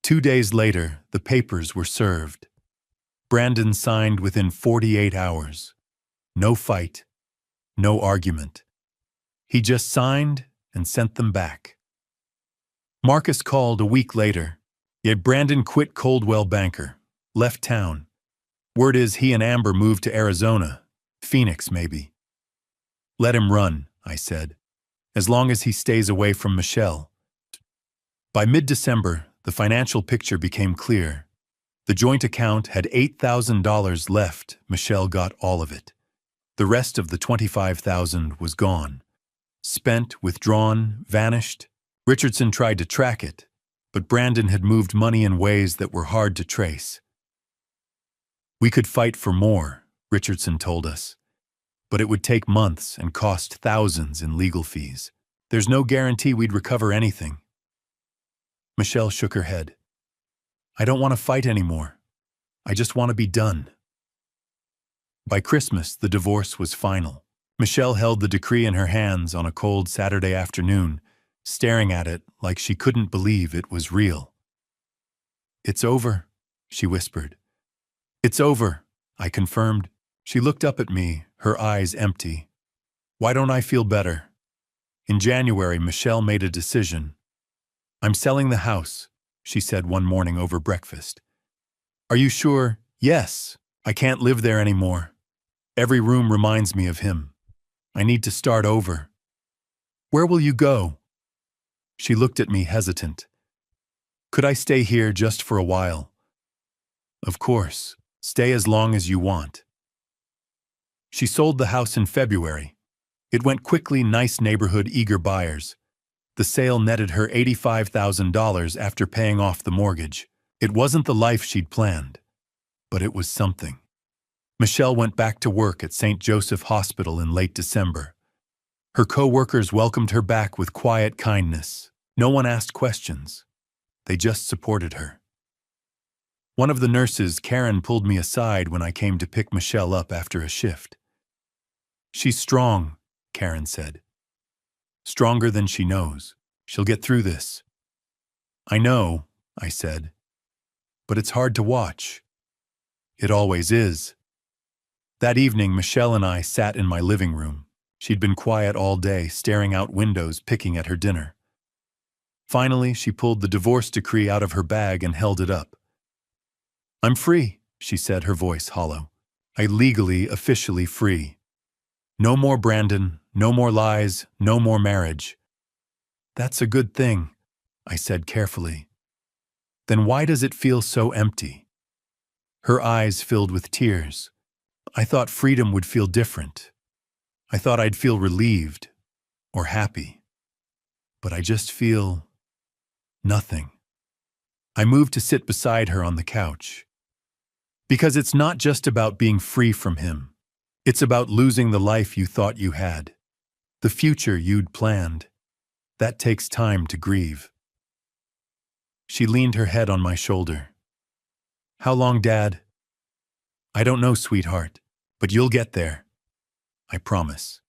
2 days later, the papers were served. Brandon signed within 48 hours. No fight, no argument. He just signed and sent them back. Marcus called a week later, yet Brandon quit Coldwell Banker, left town. Word is he and Amber moved to Arizona, Phoenix maybe. "Let him run," I said, "as long as he stays away from Michelle." By mid-December, the financial picture became clear. The joint account had $8,000 left. Michelle got all of it. The rest of the $25,000 was gone. Spent, withdrawn, vanished. Richardson tried to track it, but Brandon had moved money in ways that were hard to trace. "We could fight for more," Richardson told us, "but it would take months and cost thousands in legal fees. There's no guarantee we'd recover anything." Michelle shook her head. "I don't want to fight anymore. I just want to be done." By Christmas, the divorce was final. Michelle held the decree in her hands on a cold Saturday afternoon, staring at it like she couldn't believe it was real. "It's over," she whispered. "It's over," I confirmed. She looked up at me, her eyes empty. "Why don't I feel better?" In January, Michelle made a decision. "I'm selling the house," she said one morning over breakfast. "Are you sure?" "Yes. I can't live there anymore. Every room reminds me of him. I need to start over." "Where will you go?" She looked at me hesitant. "Could I stay here just for a while?" "Of course. Stay as long as you want." She sold the house in February. It went quickly, nice neighborhood, eager buyers. The sale netted her $85,000 after paying off the mortgage. It wasn't the life she'd planned, but it was something. Michelle went back to work at St. Joseph Hospital in late December. Her co-workers welcomed her back with quiet kindness. No one asked questions. They just supported her. One of the nurses, Karen, pulled me aside when I came to pick Michelle up after a shift. "She's strong," Karen said. "Stronger than she knows. She'll get through this." "I know," I said, "but it's hard to watch." "It always is." That evening, Michelle and I sat in my living room. She'd been quiet all day, staring out windows, picking at her dinner. Finally, she pulled the divorce decree out of her bag and held it up. "I'm free," she said, her voice hollow. "I legally, officially free. No more Brandon, no more lies, no more marriage." "That's a good thing," I said carefully. "Then why does it feel so empty?" Her eyes filled with tears. "I thought freedom would feel different. I thought I'd feel relieved or happy. But I just feel nothing." I moved to sit beside her on the couch. Because it's not just about being free from him. It's about losing the life you thought you had, the future you'd planned. That takes time to grieve. She leaned her head on my shoulder. How long, Dad? I don't know, sweetheart, but you'll get there. I promise.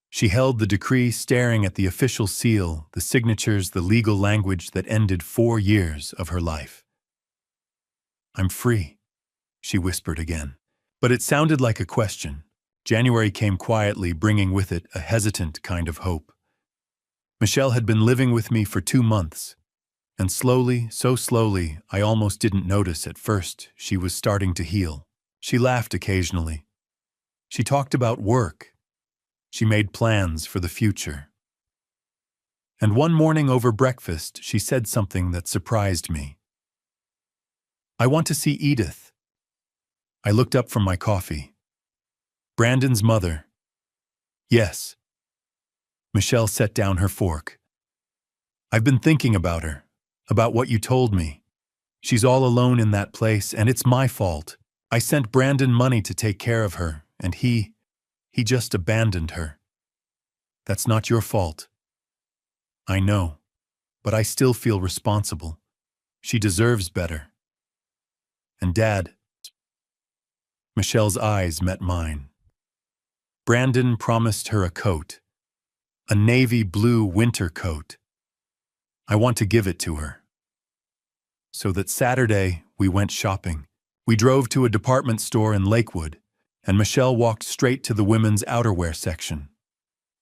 She held the decree, staring at the official seal, the signatures, the legal language that ended 4 years of her life. I'm free, she whispered again. But it sounded like a question. January came quietly, bringing with it a hesitant kind of hope. Michelle had been living with me for 2 months, and slowly, so slowly, I almost didn't notice at first, she was starting to heal. She laughed occasionally. She talked about work. She made plans for the future. And one morning over breakfast, she said something that surprised me. I want to see Edith. I looked up from my coffee. Brandon's mother. Yes. Michelle set down her fork. I've been thinking about her, about what you told me. She's all alone in that place, and it's my fault. I sent Brandon money to take care of her, and he just abandoned her. That's not your fault. I know, but I still feel responsible. She deserves better. And Dad. Michelle's eyes met mine. Brandon promised her a coat, a navy blue winter coat. I want to give it to her. So that Saturday, we went shopping. We drove to a department store in Lakewood, and Michelle walked straight to the women's outerwear section.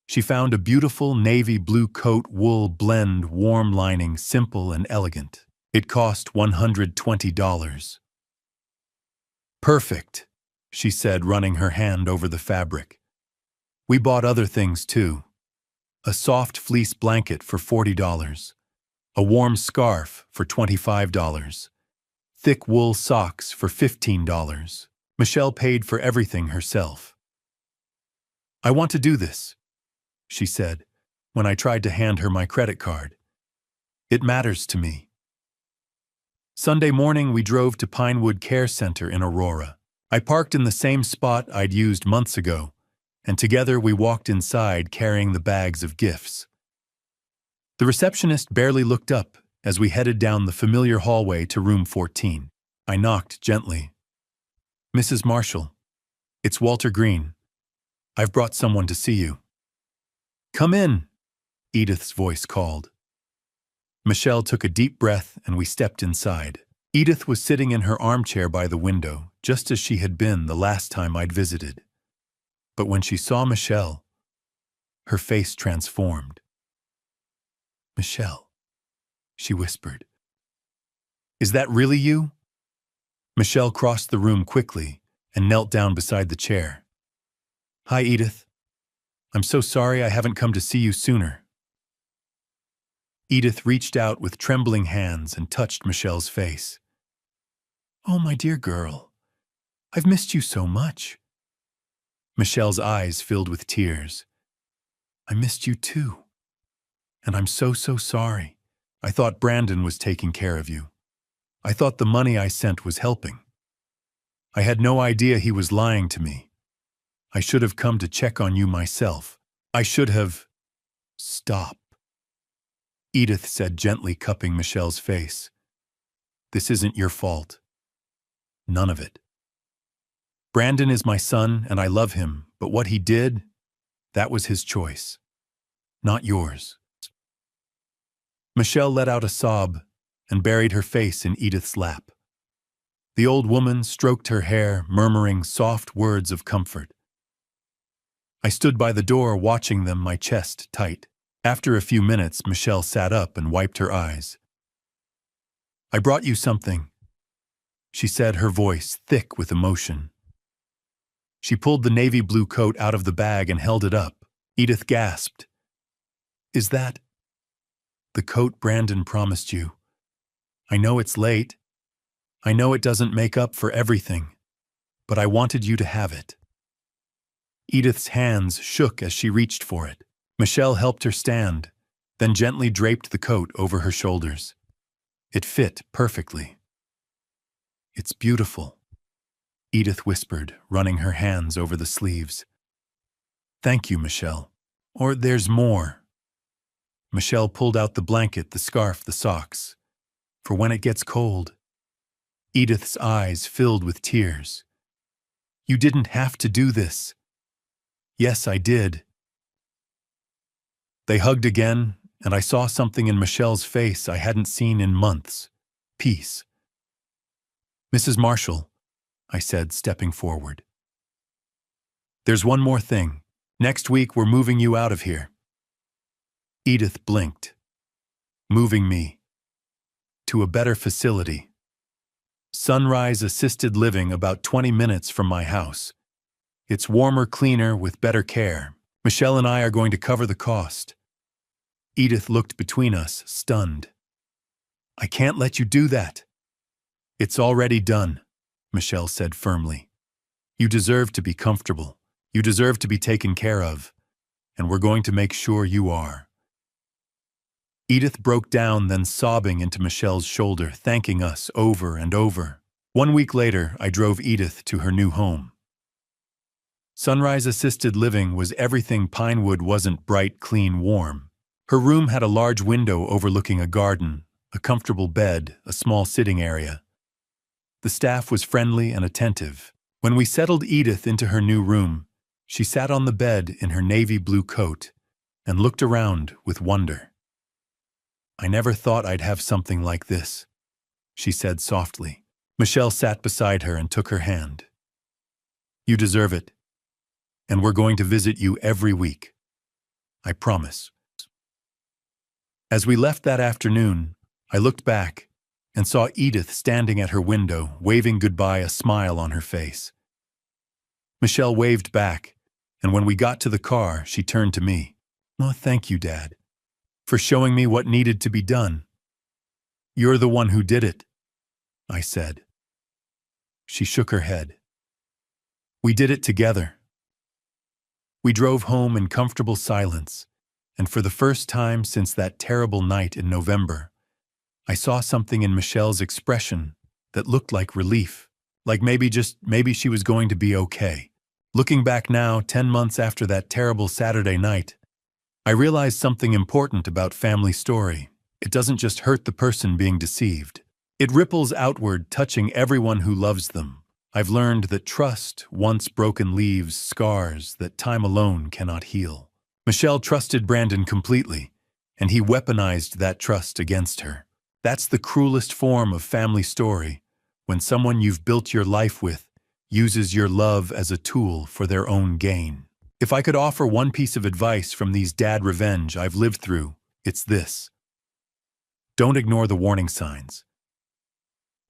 She found a beautiful navy blue coat, wool blend, warm lining, simple and elegant. It cost $120. Perfect, she said, running her hand over the fabric. We bought other things too. A soft fleece blanket for $40. A warm scarf for $25. Thick wool socks for $15. Michelle paid for everything herself. I want to do this, she said, when I tried to hand her my credit card. It matters to me. Sunday morning, we drove to Pinewood Care Center in Aurora. I parked in the same spot I'd used months ago, and together we walked inside carrying the bags of gifts. The receptionist barely looked up as we headed down the familiar hallway to room 14. I knocked gently. Mrs. Marshall, it's Walter Green. I've brought someone to see you. Come in, Edith's voice called. Michelle took a deep breath and we stepped inside. Edith was sitting in her armchair by the window, just as she had been the last time I'd visited. But when she saw Michelle, her face transformed. Michelle, she whispered. Is that really you? Michelle crossed the room quickly and knelt down beside the chair. Hi, Edith. I'm so sorry I haven't come to see you sooner. Edith reached out with trembling hands and touched Michelle's face. Oh, my dear girl, I've missed you so much. Michelle's eyes filled with tears. I missed you too. And I'm so sorry. I thought Brandon was taking care of you. I thought the money I sent was helping. I had no idea he was lying to me. I should have come to check on you myself. I should have... Stop, Edith said, gently cupping Michelle's face. This isn't your fault. None of it. Brandon is my son and I love him, but what he did, that was his choice, not yours. Michelle let out a sob and buried her face in Edith's lap. The old woman stroked her hair, murmuring soft words of comfort. I stood by the door watching them, my chest tight. After a few minutes, Michelle sat up and wiped her eyes. I brought you something, she said, her voice thick with emotion. She pulled the navy blue coat out of the bag and held it up. Edith gasped. Is that the coat Brandon promised you? I know it's late. I know it doesn't make up for everything, but I wanted you to have it. Edith's hands shook as she reached for it. Michelle helped her stand, then gently draped the coat over her shoulders. It fit perfectly. It's beautiful, Edith whispered, running her hands over the sleeves. Thank you, Michelle. Or there's more. Michelle pulled out the blanket, the scarf, the socks. For when it gets cold. Edith's eyes filled with tears. You didn't have to do this. Yes, I did. They hugged again, and I saw something in Michelle's face I hadn't seen in months. Peace. Mrs. Marshall, I said, stepping forward. There's one more thing. Next week, we're moving you out of here. Edith blinked. Moving me. To a better facility. Sunrise Assisted Living, about 20 minutes from my house. It's warmer, cleaner, with better care. Michelle and I are going to cover the cost. Edith looked between us, stunned. I can't let you do that. It's already done, Michelle said firmly. You deserve to be comfortable. You deserve to be taken care of. And we're going to make sure you are. Edith broke down, then sobbing into Michelle's shoulder, thanking us over and over. 1 week later, I drove Edith to her new home. Sunrise Assisted Living was everything Pinewood wasn't: bright, clean, warm. Her room had a large window overlooking a garden, a comfortable bed, a small sitting area. The staff was friendly and attentive. When we settled Edith into her new room, she sat on the bed in her navy blue coat and looked around with wonder. I never thought I'd have something like this, she said softly. Michelle sat beside her and took her hand. You deserve it, and we're going to visit you every week. I promise. As we left that afternoon, I looked back and saw Edith standing at her window, waving goodbye, a smile on her face. Michelle waved back, and when we got to the car, she turned to me. Oh, thank you, Dad, for showing me what needed to be done. You're the one who did it, I said. She shook her head. We did it together. We drove home in comfortable silence, and for the first time since that terrible night in November, I saw something in Michelle's expression that looked like relief, like maybe she was going to be okay. Looking back now, 10 months after that terrible Saturday night, I realized something important about family story. It doesn't just hurt the person being deceived. It ripples outward, touching everyone who loves them. I've learned that trust, once broken, leaves scars that time alone cannot heal. Michelle trusted Brandon completely, and he weaponized that trust against her. That's the cruelest form of family story, when someone you've built your life with uses your love as a tool for their own gain. If I could offer one piece of advice from these dad revenge I've lived through, it's this. Don't ignore the warning signs.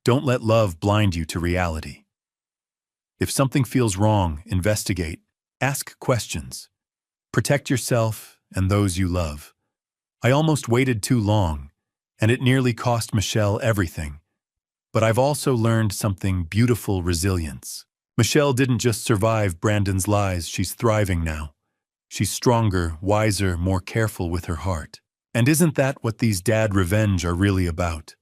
Don't let love blind you to reality. If something feels wrong, investigate. Ask questions. Protect yourself and those you love. I almost waited too long, and it nearly cost Michelle everything. But I've also learned something beautiful: resilience. Michelle didn't just survive Brandon's lies, she's thriving now. She's stronger, wiser, more careful with her heart. And isn't that what these dad revenge are really about?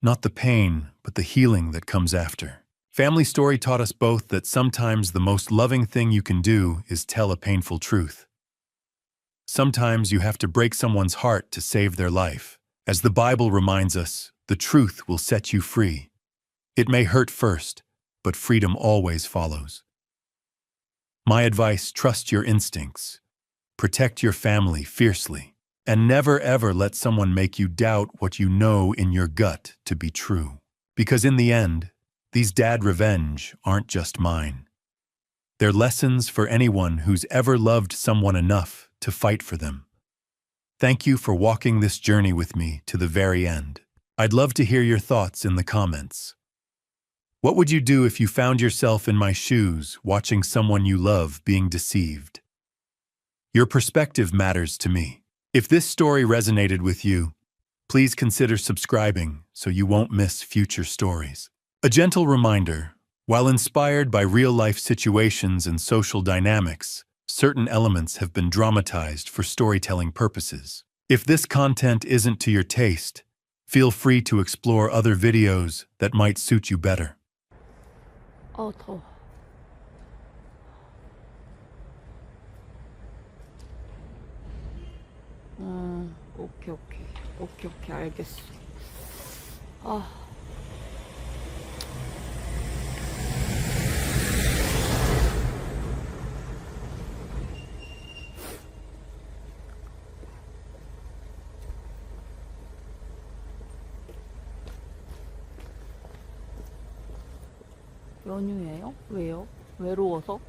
Not the pain, but the healing that comes after. Family Story taught us both that sometimes the most loving thing you can do is tell a painful truth. Sometimes you have to break someone's heart to save their life. As the Bible reminds us, the truth will set you free. It may hurt first, but freedom always follows. My advice: trust your instincts. Protect your family fiercely. And never ever let someone make you doubt what you know in your gut to be true. Because in the end, these dad revenge aren't just mine. They're lessons for anyone who's ever loved someone enough to fight for them. Thank you for walking this journey with me to the very end. I'd love to hear your thoughts in the comments. What would you do if you found yourself in my shoes, watching someone you love being deceived? Your perspective matters to me. If this story resonated with you, please consider subscribing so you won't miss future stories. A gentle reminder: while inspired by real-life situations and social dynamics, certain elements have been dramatized for storytelling purposes. If this content isn't to your taste, Feel free to explore other videos that might suit you better. 더워. 오케이, 알겠어. 연휴예요? 왜요? 외로워서?